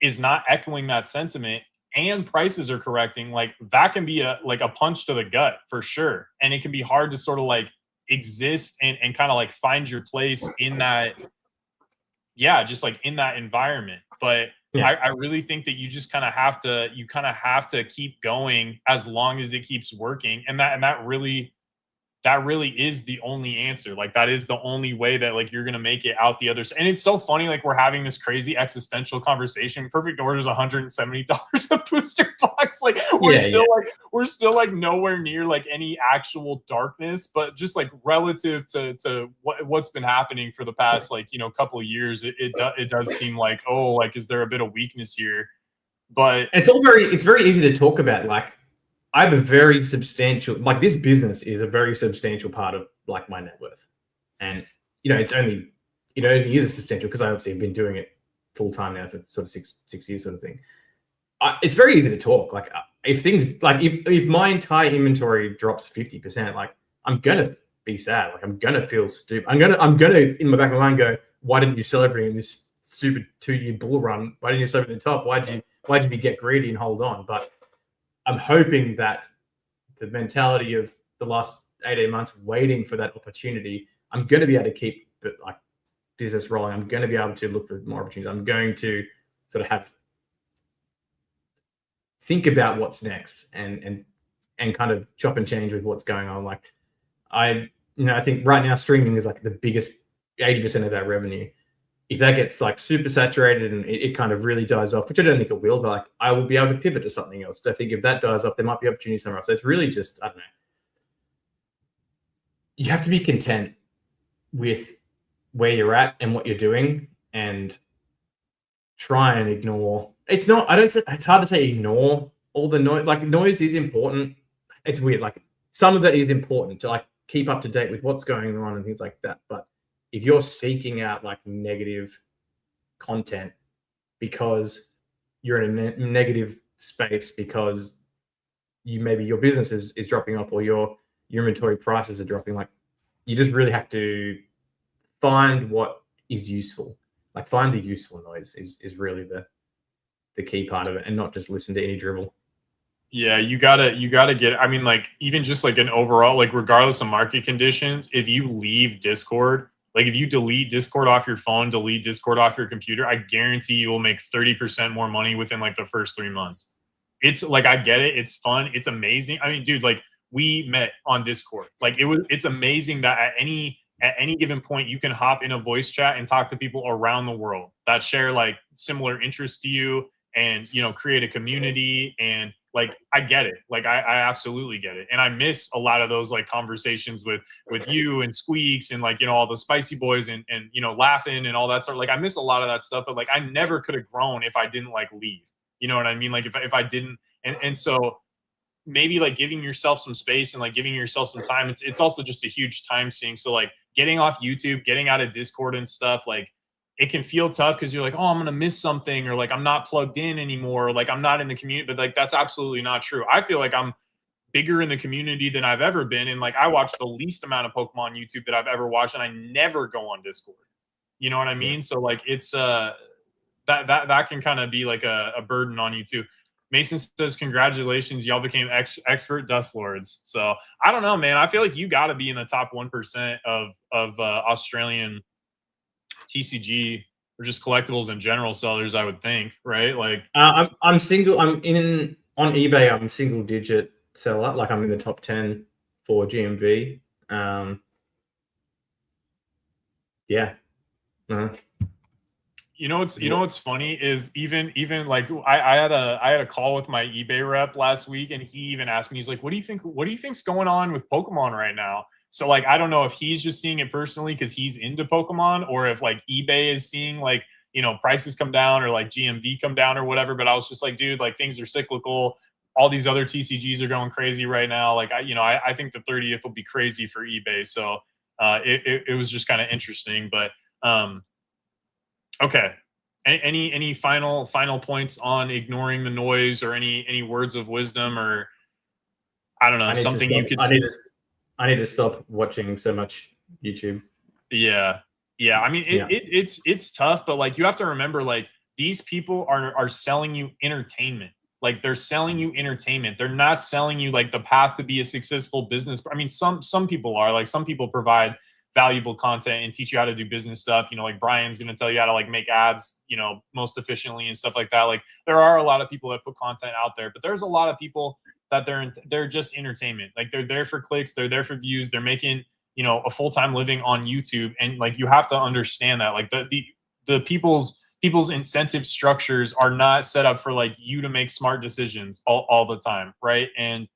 is not echoing that sentiment and prices are correcting, like that can be a punch to the gut for sure. And it can be hard to sort of like exist and kind of like find your place in that, just like in that environment. But I really think that you just kind of have to keep going as long as it keeps working. And that really is the only answer. Like that is the only way that like you're gonna make it out the other side. And it's so funny, like we're having this crazy existential conversation. Perfect Order is $170 a booster box. Like we're still like nowhere near like any actual darkness, but just like relative to what's been happening for the past couple of years, it does seem like, oh, like is there a bit of weakness here? But it's very easy to talk about. Like I have a very substantial, like this business is a very substantial part of like my net worth. And, it's only, it is a substantial because I obviously have been doing it full time now for sort of six years sort of thing. It's very easy to talk. Like if things, like if my entire inventory drops 50%, like I'm going to be sad. Like I'm going to feel stupid. I'm going to, in my back of my mind go, why didn't you sell everything in this stupid 2-year bull run? Why didn't you sell it at the top? Why'd you get greedy and hold on? But I'm hoping that the mentality of the last 18 months waiting for that opportunity, I'm going to be able to keep like business rolling. I'm going to be able to look for more opportunities. I'm going to sort of think about what's next and kind of chop and change with what's going on. Like I think right now streaming is like the biggest 80% of our revenue. If that gets like super saturated and it kind of really dies off, which I don't think it will, but like I will be able to pivot to something else. I think if that dies off, there might be opportunity somewhere else. So it's really just, I don't know. You have to be content with where you're at and what you're doing, and try and ignore. It's not. I don't say. It's hard to say ignore all the noise. Like noise is important. It's weird. Like some of it is important to like keep up to date with what's going on and things like that. But if you're seeking out like negative content because you're in a negative space because maybe your business is dropping off or your inventory prices are dropping, like you just really have to find what is useful. Like find the useful noise is really the key part of it, and not just listen to any dribble. Yeah, you gotta get. I mean, like even just like an overall, like regardless of market conditions, if you leave Discord, like if you delete Discord off your phone, delete Discord off your computer, I guarantee you will make 30% more money within like the first 3 months. It's like I get it, it's fun, it's amazing. I mean, dude, like we met on Discord. Like it's amazing that at any given point you can hop in a voice chat and talk to people around the world that share like similar interests to you, and create a community. And like I get it, like I absolutely get it, and I miss a lot of those like conversations with you and Squeaks and like all the spicy boys and laughing and all that stuff. Like I miss a lot of that stuff, but like I never could have grown if I didn't like leave. You know what I mean? Like if I didn't, and so maybe like giving yourself some space and like giving yourself some time. It's also just a huge time sink. So like getting off YouTube, getting out of Discord and stuff, like it can feel tough because you're like, oh, I'm gonna miss something, or like I'm not plugged in anymore, or like I'm not in the community. But like that's absolutely not true. I feel like I'm bigger in the community than I've ever been, and like I watch the least amount of Pokemon YouTube that I've ever watched, and I never go on Discord. You know what I mean? Yeah. So like it's that can kind of be like a burden on you too. Mason says, congratulations, y'all became expert dust lords. So I don't know, man. I feel like you got to be in the top 1% of Australian TCG or just collectibles in general sellers, I would think, right? Like I'm single. I'm in on eBay. I'm single digit seller. Like I'm in the top 10 for GMV. Yeah. You know what's funny is even like I had a call with my eBay rep last week, and he even asked me, he's like, what do you think's going on with Pokemon right now? So like I don't know if he's just seeing it personally because he's into Pokemon, or if like eBay is seeing like prices come down or like GMV come down or whatever. But I was just like, dude, like things are cyclical. All these other TCGs are going crazy right now. Like I think the 30th will be crazy for eBay. So it was just kind of interesting, but okay. Any final points on ignoring the noise, or any words of wisdom, or I don't know, something you could say? I need to stop watching so much YouTube. Yeah. I mean, it's tough, but like you have to remember, like these people are selling you entertainment. Like they're selling you entertainment. They're not selling you like the path to be a successful business. I mean, some people are, like some people provide valuable content and teach you how to do business stuff. Like Brian's going to tell you how to like make ads, most efficiently and stuff like that. Like there are a lot of people that put content out there, but there's a lot of people that they're just entertainment. Like they're there for clicks. They're there for views. They're making, a full-time living on YouTube. And like, you have to understand that like the people's incentive structures are not set up for like you to make smart decisions all the time. Right. And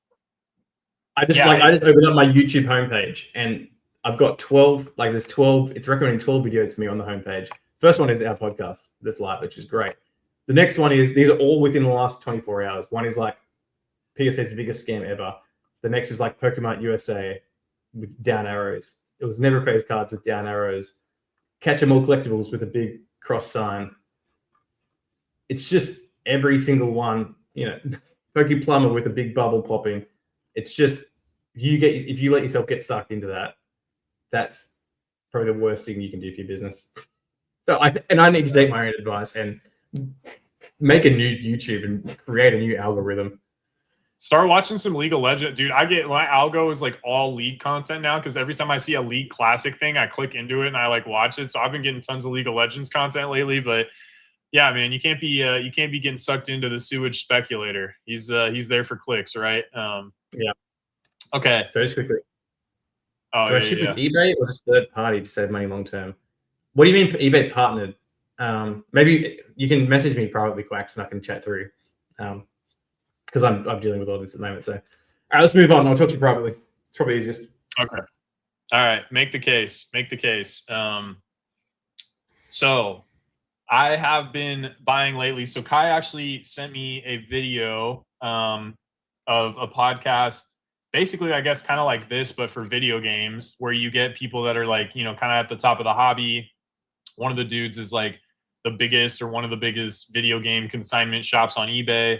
I just opened up my YouTube homepage, and I've got 12, like there's 12, it's recommending 12 videos to me on the homepage. First one is our podcast, this live, which is great. The next one is, these are all within the last 24 hours. One is like, PSA is the biggest scam ever. The next is like Pokemon USA with down arrows. It was never phase cards with down arrows. Catch 'em all collectibles with a big cross sign. It's just every single one, Poke Plumber with a big bubble popping. It's just, if you let yourself get sucked into that, that's probably the worst thing you can do for your business. So I need to take my own advice and make a new YouTube and create a new algorithm. Start watching some League of Legends. Dude, I get, my algo is like all League content now, because every time I see a League Classic thing, I click into it and I like watch it. So I've been getting tons of League of Legends content lately. But yeah, man, you can't be getting sucked into the sewage speculator. He's there for clicks, right? Yeah. Okay. So just quickly, Oh Do I yeah, ship with yeah. eBay or just third party to save money long term? What do you mean eBay partnered? Maybe you can message me privately, Quacks, and I can chat through. Because I'm dealing with all this at the moment. So, all right, let's move on. I'll talk to you privately. It's probably easiest. Okay. All right. Make the case. Make the case. So I have been buying lately. So Kai actually sent me a video of a podcast, basically, I guess, kind of like this, but for video games, where you get people that are like, you know, kind of at the top of the hobby. One of the dudes is like the biggest or one of the biggest video game consignment shops on eBay.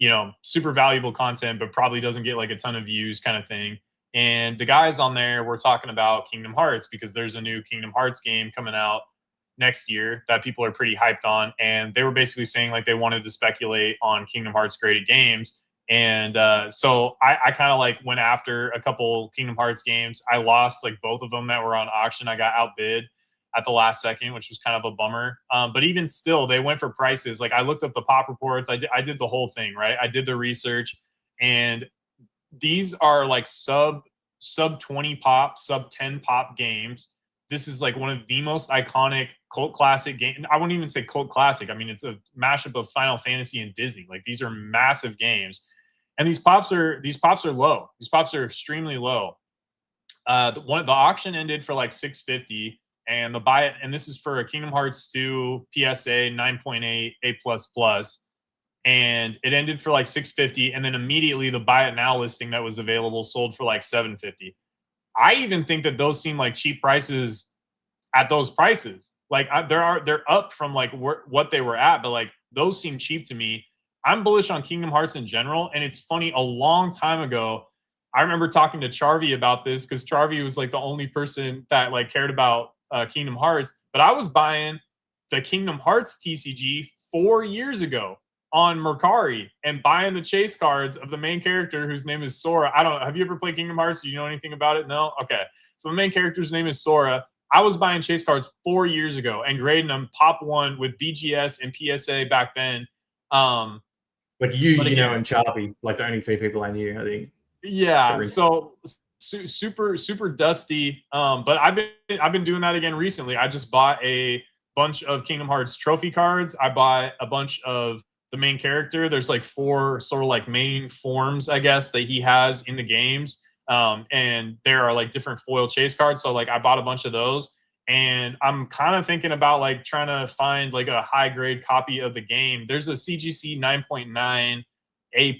You know, super valuable content, but probably doesn't get like a ton of views, kind of thing. And the guys on there were talking about Kingdom Hearts because there's a new Kingdom Hearts game coming out next year that people are pretty hyped on. And they were basically saying like they wanted to speculate on Kingdom Hearts graded games. And so I kind of like went after a couple Kingdom Hearts games. I lost like both of them that were on auction. I got outbid at the last second, which was kind of a bummer. But even still, they went for prices. Like I looked up the pop reports. I did the whole thing, right? I did the research, and these are like sub 20 pop, sub 10 pop games. This is like one of the most iconic cult classic games. I wouldn't even say cult classic. I mean, it's a mashup of Final Fantasy and Disney. Like these are massive games, and these pops are low. These pops are extremely low. The auction ended for like 650, and the buy it, and this is for a Kingdom Hearts 2 PSA 9.8 A++, and it ended for like 650, and then immediately the buy it now listing that was available sold for like 750. I even think that those seem like cheap prices at those prices. Like they're up from like what they were at, but like those seem cheap to me. I'm bullish on Kingdom Hearts in general, and it's funny. A long time ago, I remember talking to Charvy about this because Charvy was like the only person that like cared about Kingdom Hearts. But I was buying the Kingdom Hearts TCG 4 years ago on Mercari and buying the chase cards of the main character whose name is Sora. I don't know. Have you ever played Kingdom Hearts? Do you know anything about it? No? Okay. So the main character's name is Sora. I was buying chase cards 4 years ago and grading them pop one with BGS and PSA back then. Like you know, and Charpy, like the only three people I knew, I think. Yeah. So super dusty. But I've been doing that again recently. I just bought a bunch of Kingdom Hearts trophy cards. I bought a bunch of the main character. There's like 4 sort of like main forms, I guess, that he has in the games. And there are like different foil chase cards. So like I bought a bunch of those, and I'm kind of thinking about like trying to find like a high grade copy of the game. There's a CGC 9.9 A+,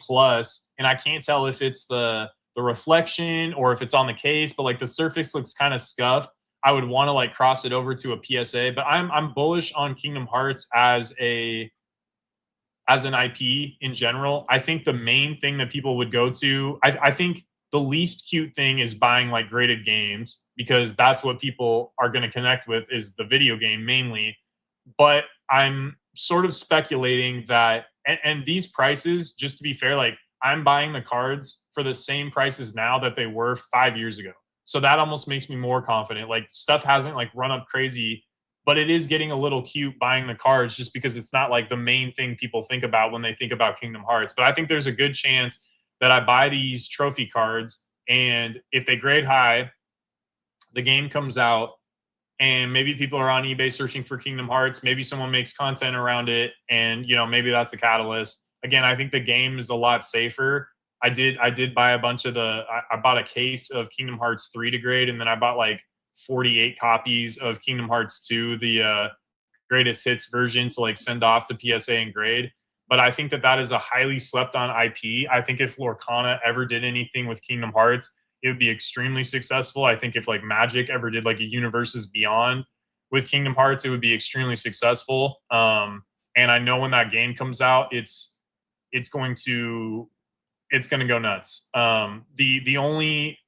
and I can't tell if it's the reflection or if it's on the case, but like the surface looks kind of scuffed. I would want to like cross it over to a PSA, but I'm bullish on Kingdom Hearts as an IP in general. I think the main thing that people would go to, I think the least cute thing is buying like graded games, because that's what people are going to connect with, is the video game mainly. But I'm sort of speculating that, and these prices, just to be fair, like I'm buying the cards for the same prices now that they were 5 years ago. So that almost makes me more confident. Like stuff hasn't like run up crazy, but it is getting a little cute buying the cards, just because it's not like the main thing people think about when they think about Kingdom Hearts. But I think there's a good chance that I buy these trophy cards, and if they grade high, the game comes out, and maybe people are on eBay searching for Kingdom Hearts. Maybe someone makes content around it, and you know, maybe that's a catalyst. Again, I think the game is a lot safer. I did buy a bunch of I bought a case of Kingdom Hearts 3 to grade, and then I bought like 48 copies of Kingdom Hearts 2, the greatest hits version, to like send off to PSA and grade. But I think that is a highly slept on IP. I think if Lorcana ever did anything with Kingdom Hearts, it would be extremely successful. I think if like Magic ever did like a Universes Beyond with Kingdom Hearts, it would be extremely successful. And I know when that game comes out, it's going to go nuts. The only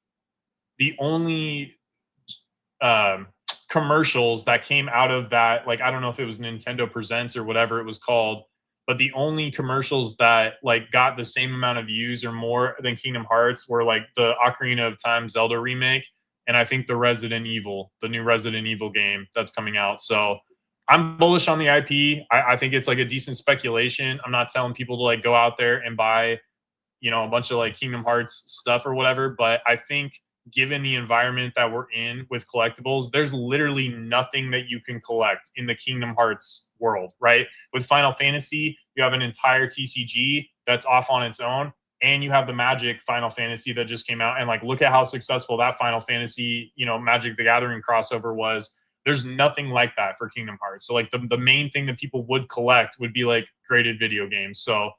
commercials that came out of that, like I don't know if it was Nintendo Presents or whatever it was called, but the only commercials that like got the same amount of views or more than Kingdom Hearts were like the Ocarina of Time Zelda remake, and I think the new Resident Evil game that's coming out. So I'm bullish on the IP. I think it's like a decent speculation. I'm not telling people to like go out there and buy, you know, a bunch of like Kingdom Hearts stuff or whatever, but I think given the environment that we're in with collectibles, there's literally nothing that you can collect in the Kingdom Hearts world, right? With Final Fantasy, you have an entire TCG that's off on its own, and you have the Magic Final Fantasy that just came out. And like, look at how successful that Final Fantasy, Magic the Gathering crossover was. There's nothing like that for Kingdom Hearts. So like the main thing that people would collect would be like graded video games. So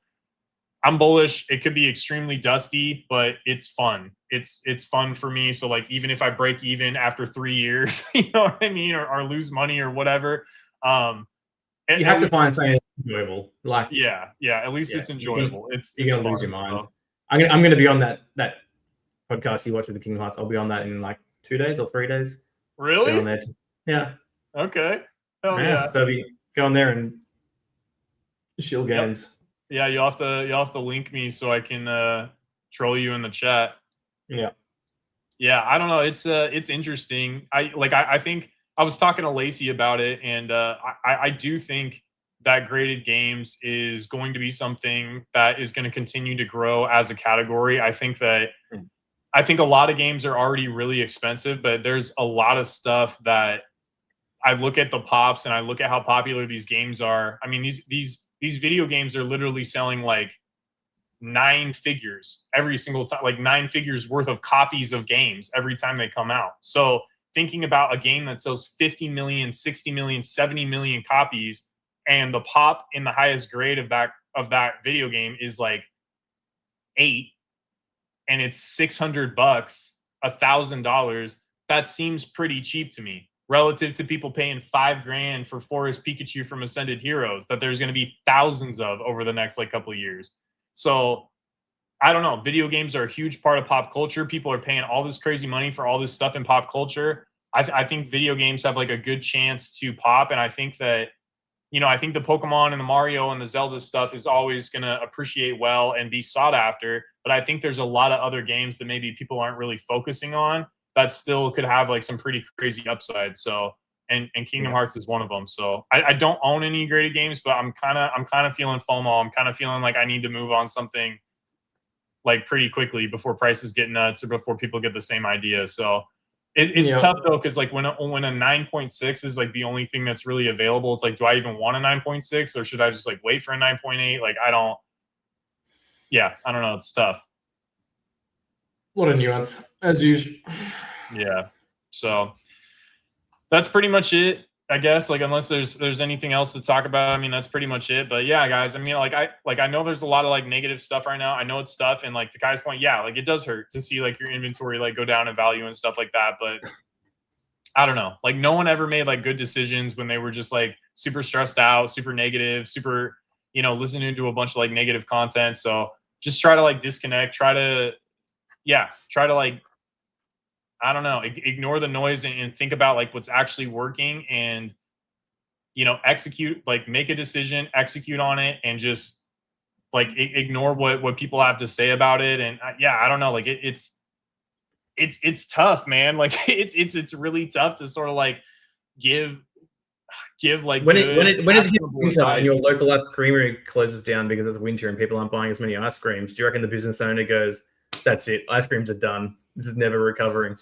I'm bullish. It could be extremely dusty, but it's fun. It's fun for me. So like, even if I break even after 3 years, you know what I mean, or lose money or whatever, you have to find something enjoyable. Like yeah, at least it's enjoyable. You're gonna lose your mind. So. I'm gonna be on that podcast you watch with the Kingdom Hearts. I'll be on that in like 2 days or 3 days. Really? On there. Yeah. Okay. Hell yeah. So go on there and shill games. Yeah, you'll have to link me so I can troll you in the chat. Yeah. Yeah, I don't know. It's interesting. I think I was talking to Lacey about it, and I do think that graded games is going to be something that is going to continue to grow as a category. I think a lot of games are already really expensive, but there's a lot of stuff that I look at the pops and I look at how popular these games are. I mean, these video games are literally selling like 9 figures every single time, like 9 figures worth of copies of games every time they come out. So thinking about a game that sells 50 million, 60 million, 70 million copies, and the pop in the highest grade of that video game is like 8, and it's $600, $1,000, that seems pretty cheap to me relative to people paying $5,000 for Forest Pikachu from Ascended Heroes that there's going to be thousands of over the next like couple of years. So I don't know. Video games are a huge part of pop culture. People are paying all this crazy money for all this stuff in pop culture. I think video games have like a good chance to pop. And I think that, I think the Pokemon and the Mario and the Zelda stuff is always going to appreciate well and be sought after. But I think there's a lot of other games that maybe people aren't really focusing on that still could have like some pretty crazy upside. So, and Kingdom Hearts is one of them. So I don't own any graded games, but I'm kind of feeling FOMO. I'm kind of feeling like I need to move on something like pretty quickly before prices get nuts or before people get the same idea. So it's tough though, because like when a 9.6 is like the only thing that's really available, it's like, do I even want a 9.6 or should I just like wait for a 9.8? Like I don't know. It's tough. A lot of nuance as usual. Yeah. So that's pretty much it, I guess. Like, unless there's anything else to talk about, I mean, that's pretty much it. But yeah, guys, I mean, I know there's a lot of like negative stuff right now. I know it's tough, and like to Kai's point, yeah, like it does hurt to see like your inventory like go down in value and stuff like that. But I don't know. Like no one ever made like good decisions when they were just like super stressed out, super negative, super, listening to a bunch of like negative content. So just try to like disconnect, try to like, I don't know, ignore the noise and think about like what's actually working and, execute, like make a decision, execute on it, and just like ignore what people have to say about it. And I don't know, like it's tough, man. Like it's really tough to sort of like give like when it hits winter and your local ice creamery closes down because it's winter and people aren't buying as many ice creams, do you reckon the business owner goes, that's it, ice creams are done, this is never recovering?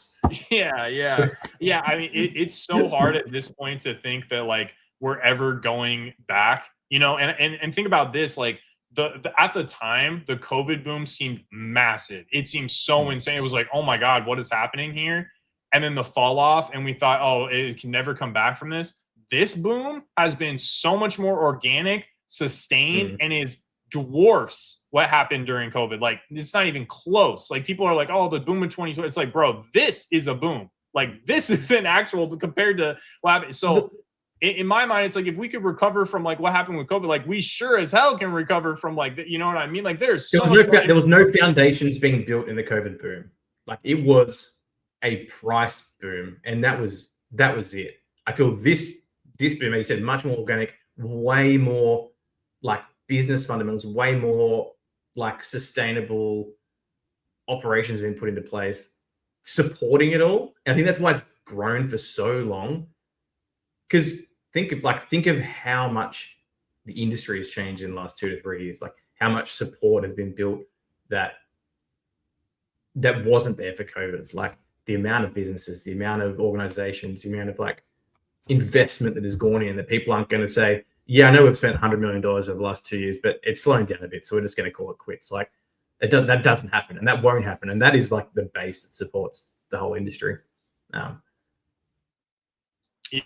Yeah. I mean, it's so hard at this point to think that like we're ever going back, and think about this, like at the time, the COVID boom seemed massive. It seemed so insane. It was like, oh my God, what is happening here? And then the fall off, and we thought, oh, it can never come back from this. This boom has been so much more organic, sustained, and is dwarfs what happened during COVID. Like it's not even close. Like people are like, oh, the boom in 2020. It's like, bro, this is a boom. Like this is an actual compared to what happened. So in my mind, it's like if we could recover from like what happened with COVID, like we sure as hell can recover from like you know what I mean? Like there was no foundations being built in the COVID boom. Like it was a price boom, and that was it. I feel this boom, as you said, much more organic, way more like business fundamentals, way more like sustainable operations have been put into place, supporting it all. And I think that's why it's grown for so long. Because think of how much the industry has changed in the last 2 to 3 years, like how much support has been built that wasn't there for COVID. Like the amount of businesses, the amount of organizations, the amount of like investment that has gone in, that people aren't going to say, yeah, I know we've spent $100 million over the last 2 years, but it's slowing down a bit, so we're just going to call it quits. Like that doesn't happen, and that won't happen, and that is like the base that supports the whole industry. I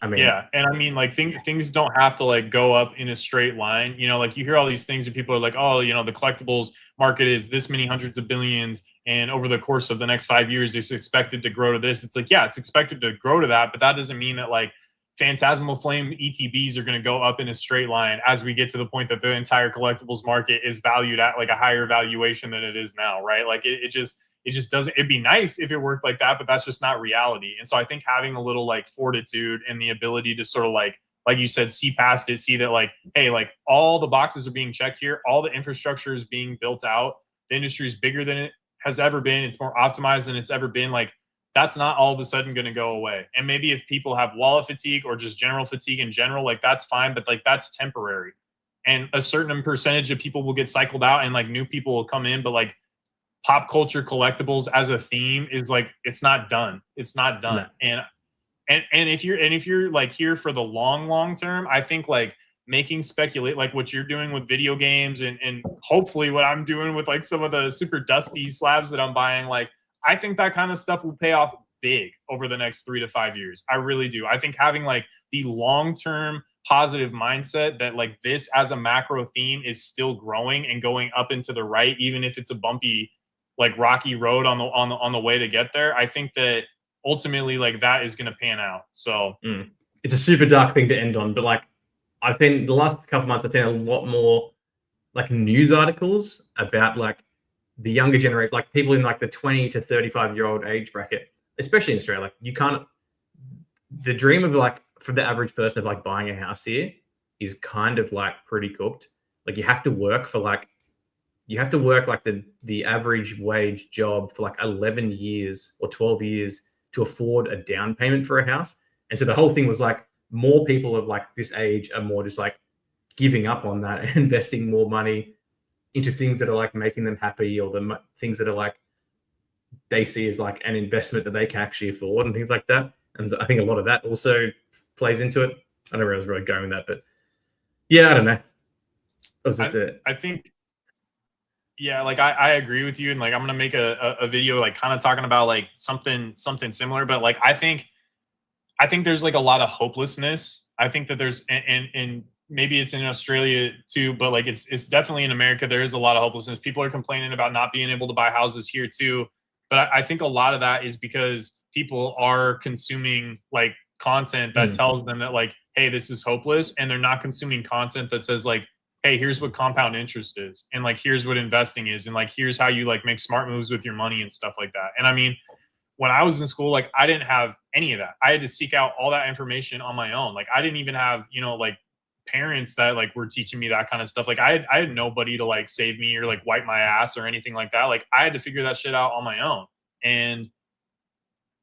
mean, yeah, and I mean, like things don't have to like go up in a straight line. You know, like you hear all these things, and people are like, oh, you know, the collectibles market is this many hundreds of billions, and over the course of the next 5 years, it's expected to grow to this. It's like, yeah, it's expected to grow to that, but that doesn't mean that like Phantasmal Flame ETBs are going to go up in a straight line as we get to the point that the entire collectibles market is valued at like a higher valuation than it is now, right? Like it just doesn't. It'd be nice if it worked like that, but that's just not reality. And so I think having a little like fortitude and the ability to sort of like you said, see past it, see that like, hey, like all the boxes are being checked here, all the infrastructure is being built out, the industry is bigger than it has ever been, it's more optimized than it's ever been. Like that's not all of a sudden going to go away. And maybe if people have wallet fatigue or just general fatigue in general, like that's fine, but like that's temporary. And a certain percentage of people will get cycled out and like new people will come in, but like pop culture collectibles as a theme is like, it's not done. It's not done. No. And if you're like here for the long term, I think like making speculate, like what you're doing with video games and hopefully what I'm doing with like some of the super dusty slabs that I'm buying, like, I think that kind of stuff will pay off big over the next 3 to 5 years. I really do. I think having like the long-term positive mindset that like this as a macro theme is still growing and going up into the right, even if it's a bumpy, like rocky road on the way to get there. I think that ultimately like that is going to pan out. So it's a super dark thing to end on, but like I've been the last couple of months, I've seen a lot more like news articles about like the younger generation, like people in like the 20 to 35-year-old age bracket, especially in Australia. Like you can't, the dream of like for the average person of like buying a house here is kind of like pretty cooked. Like you have to work like the average wage job for like 11 years or 12 years to afford a down payment for a house. And so the whole thing was like more people of like this age are more just like giving up on that and investing more money into things that are like making them happy, or the things that are like they see as like an investment that they can actually afford and things like that. And I think a lot of that also plays into it. I don't know where I was really going with that, but yeah, I don't know. It was just I think, yeah, like I agree with you. And like, I'm going to make a video, like kind of talking about like something similar, but like, I think there's like a lot of hopelessness. I think that there's, and maybe it's in Australia too, but like it's definitely in America. There is a lot of hopelessness. People are complaining about not being able to buy houses here too. But I think a lot of that is because people are consuming like content that tells them that like, hey, this is hopeless. And they're not consuming content that says like, hey, here's what compound interest is. And like, here's what investing is. And like, here's how you like make smart moves with your money and stuff like that. And I mean, when I was in school, like I didn't have any of that. I had to seek out all that information on my own. Like I didn't even have, you know, like parents that like were teaching me that kind of stuff. Like I had nobody to like save me or like wipe my ass or anything like that. Like I had to figure that shit out on my own. And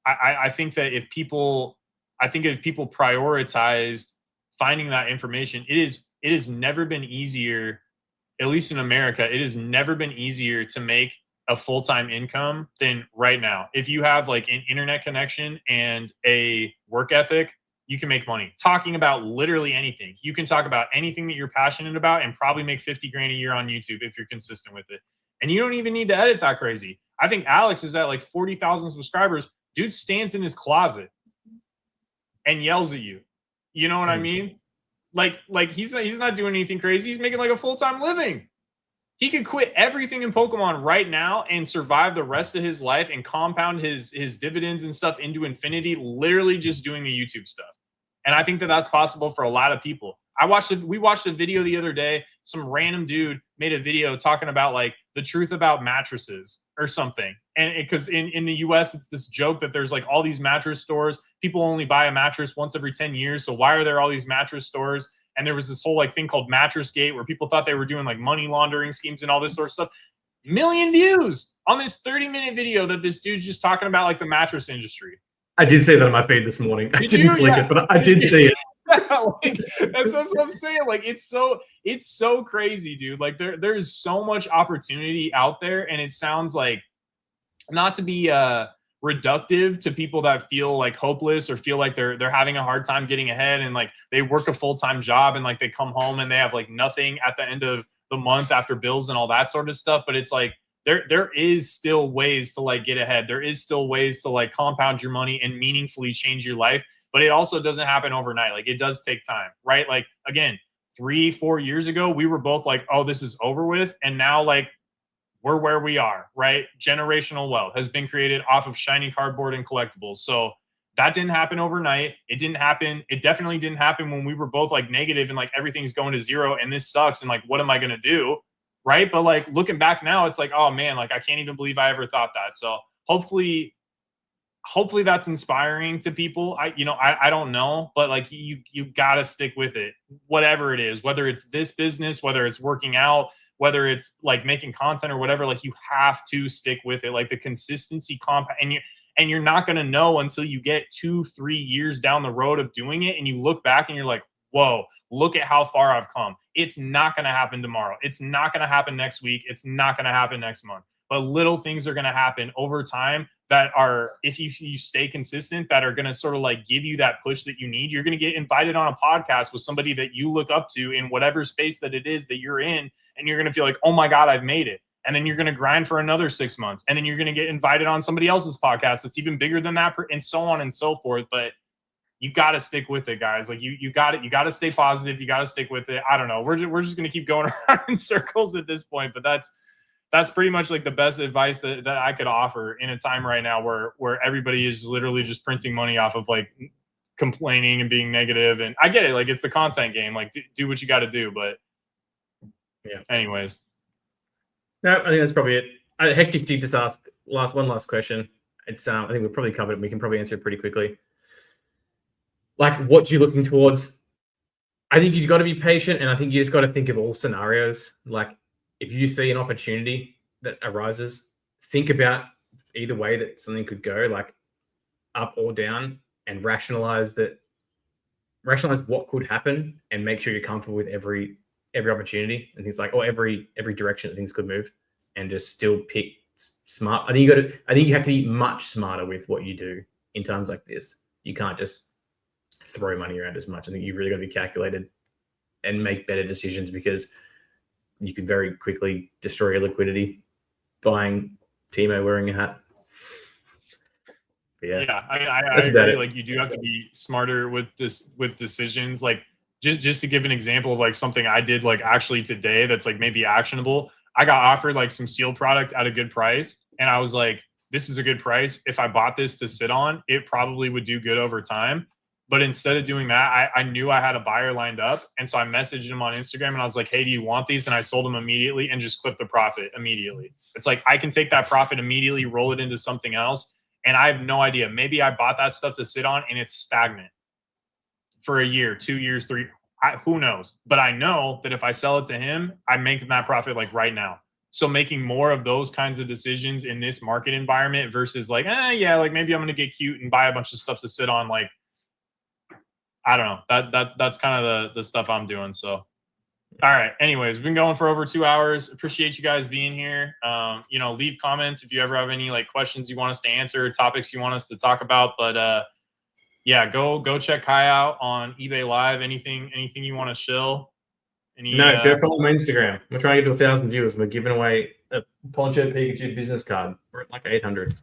I think that if people prioritized finding that information, it has never been easier, at least in America, it has never been easier to make a full-time income than right now. If you have like an internet connection and a work ethic, you can make money talking about literally anything. You can talk about anything that you're passionate about and probably make 50 grand a year on YouTube if you're consistent with it. And you don't even need to edit that crazy. I think Alex is at like 40,000 subscribers. Dude stands in his closet and yells at you. You know what I mean? Like he's not doing anything crazy. He's making like a full-time living. He could quit everything in Pokemon right now and survive the rest of his life and compound his dividends and stuff into infinity, literally just doing the YouTube stuff. And I think that that's possible for a lot of people. We watched a video the other day. Some random dude made a video talking about like the truth about mattresses or something. And because in the US, it's this joke that there's like all these mattress stores. People only buy a mattress once every 10 years. So why are there all these mattress stores? And there was this whole like thing called Mattress Gate where people thought they were doing like money laundering schemes and all this sort of stuff. 1 million views on this 30-minute video that this dude's just talking about like the mattress industry. I did see that on my feed this morning. I didn't click it, but I did see it. Like, that's what I'm saying. Like it's so crazy, dude. Like there is so much opportunity out there, and it sounds like not to be reductive to people that feel like hopeless or feel like they're having a hard time getting ahead, and like they work a full-time job and like they come home and they have like nothing at the end of the month after bills and all that sort of stuff. But it's like there is still ways to like get ahead. There is still ways to like compound your money and meaningfully change your life. But it also doesn't happen overnight. Like it does take time, right? Like again, 3-4 years ago, we were both like, oh, this is over with. And now like we're where we are, right? Generational wealth has been created off of shiny cardboard and collectibles. So that didn't happen overnight. It didn't happen. It definitely didn't happen when we were both like negative and like everything's going to zero and this sucks. And like, what am I going to do? Right. But like looking back now, it's like, oh man, like I can't even believe I ever thought that. So hopefully that's inspiring to people. I don't know, but like you got to stick with it, whatever it is, whether it's this business, whether it's working out, whether it's like making content or whatever, like you have to stick with it. Like the consistency and you're not going to know until you get 2-3 years down the road of doing it. And you look back and you're like, whoa, look at how far I've come. It's not going to happen tomorrow. It's not going to happen next week. It's not going to happen next month. But little things are going to happen over time that are, if you stay consistent, that are going to sort of like give you that push that you need. You're going to get invited on a podcast with somebody that you look up to in whatever space that it is that you're in. And you're going to feel like, oh my God, I've made it. And then you're going to grind for another 6 months. And then you're going to get invited on somebody else's podcast that's even bigger than that, and so on and so forth. But you got to stick with it, guys. Like you got to stay positive. You got to stick with it. I don't know. We're just going to keep going around in circles at this point, but that's pretty much like the best advice that I could offer in a time right now where everybody is literally just printing money off of like complaining and being negative. And I get it. Like it's the content game, like do what you got to do. But yeah, anyways. No, I think that's probably it. Hectic did just ask one last question. It's I think we've probably covered it. We can probably answer it pretty quickly. Like, what you're looking towards, I think you've got to be patient, and I think you just got to think of all scenarios. Like, if you see an opportunity that arises, think about either way that something could go, like up or down, and rationalize what could happen, and make sure you're comfortable with every opportunity and things like, or every direction that things could move, and just still pick smart. I think you have to be much smarter with what you do in times like this. You can't just throw money around as much. I think you really got to be calculated and make better decisions, because you could very quickly destroy your liquidity buying Timo wearing a hat. But yeah, I agree. Like you do have to be smarter with decisions. Like just to give an example of like something I did like actually today that's like maybe actionable. I got offered like some sealed product at a good price, and I was like, this is a good price. If I bought this to sit on, it probably would do good over time. But instead of doing that, I knew I had a buyer lined up. And so I messaged him on Instagram and I was like, hey, do you want these? And I sold them immediately and just clipped the profit immediately. It's like, I can take that profit immediately, roll it into something else. And I have no idea. Maybe I bought that stuff to sit on and it's stagnant for a year, 2 years, 3, who knows? But I know that if I sell it to him, I'm making that profit like right now. So making more of those kinds of decisions in this market environment versus like, yeah, like maybe I'm going to get cute and buy a bunch of stuff to sit on. Like, I don't know. That's kind of the stuff I'm doing. So, all right. Anyways, we've been going for over 2 hours. Appreciate you guys being here. Leave comments if you ever have any like questions you want us to answer, topics you want us to talk about. But yeah, go check Kai out on eBay Live. Anything you want to shill? Go follow my Instagram. We're trying to get to 1,000 viewers. We're giving away a Poncho Pikachu business card. We're at like 800.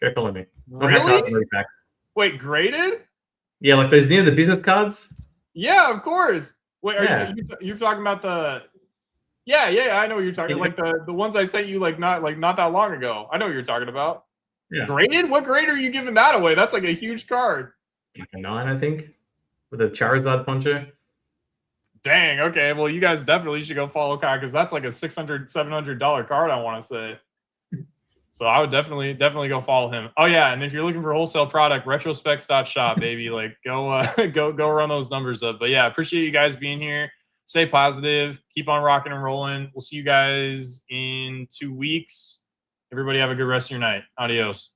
Go follow me. Really? Wait, graded? Yeah, like those the business cards. Yeah, of course. Wait, you're talking about the? Yeah, I know what you're talking. Like the ones I sent you like not that long ago. I know what you're talking about. Yeah. Graded? What grade are you giving that away? That's like a huge card. Like a 9, I think, with a Charizard Poncho. Dang. Okay. Well, you guys definitely should go follow Kai, because that's like a $600, $700 card, I want to say. So I would definitely go follow him. Oh yeah, and if you're looking for wholesale product, retrospecs.shop, baby. Like go run those numbers up. But yeah, appreciate you guys being here. Stay positive. Keep on rocking and rolling. We'll see you guys in 2 weeks. Everybody have a good rest of your night. Adios.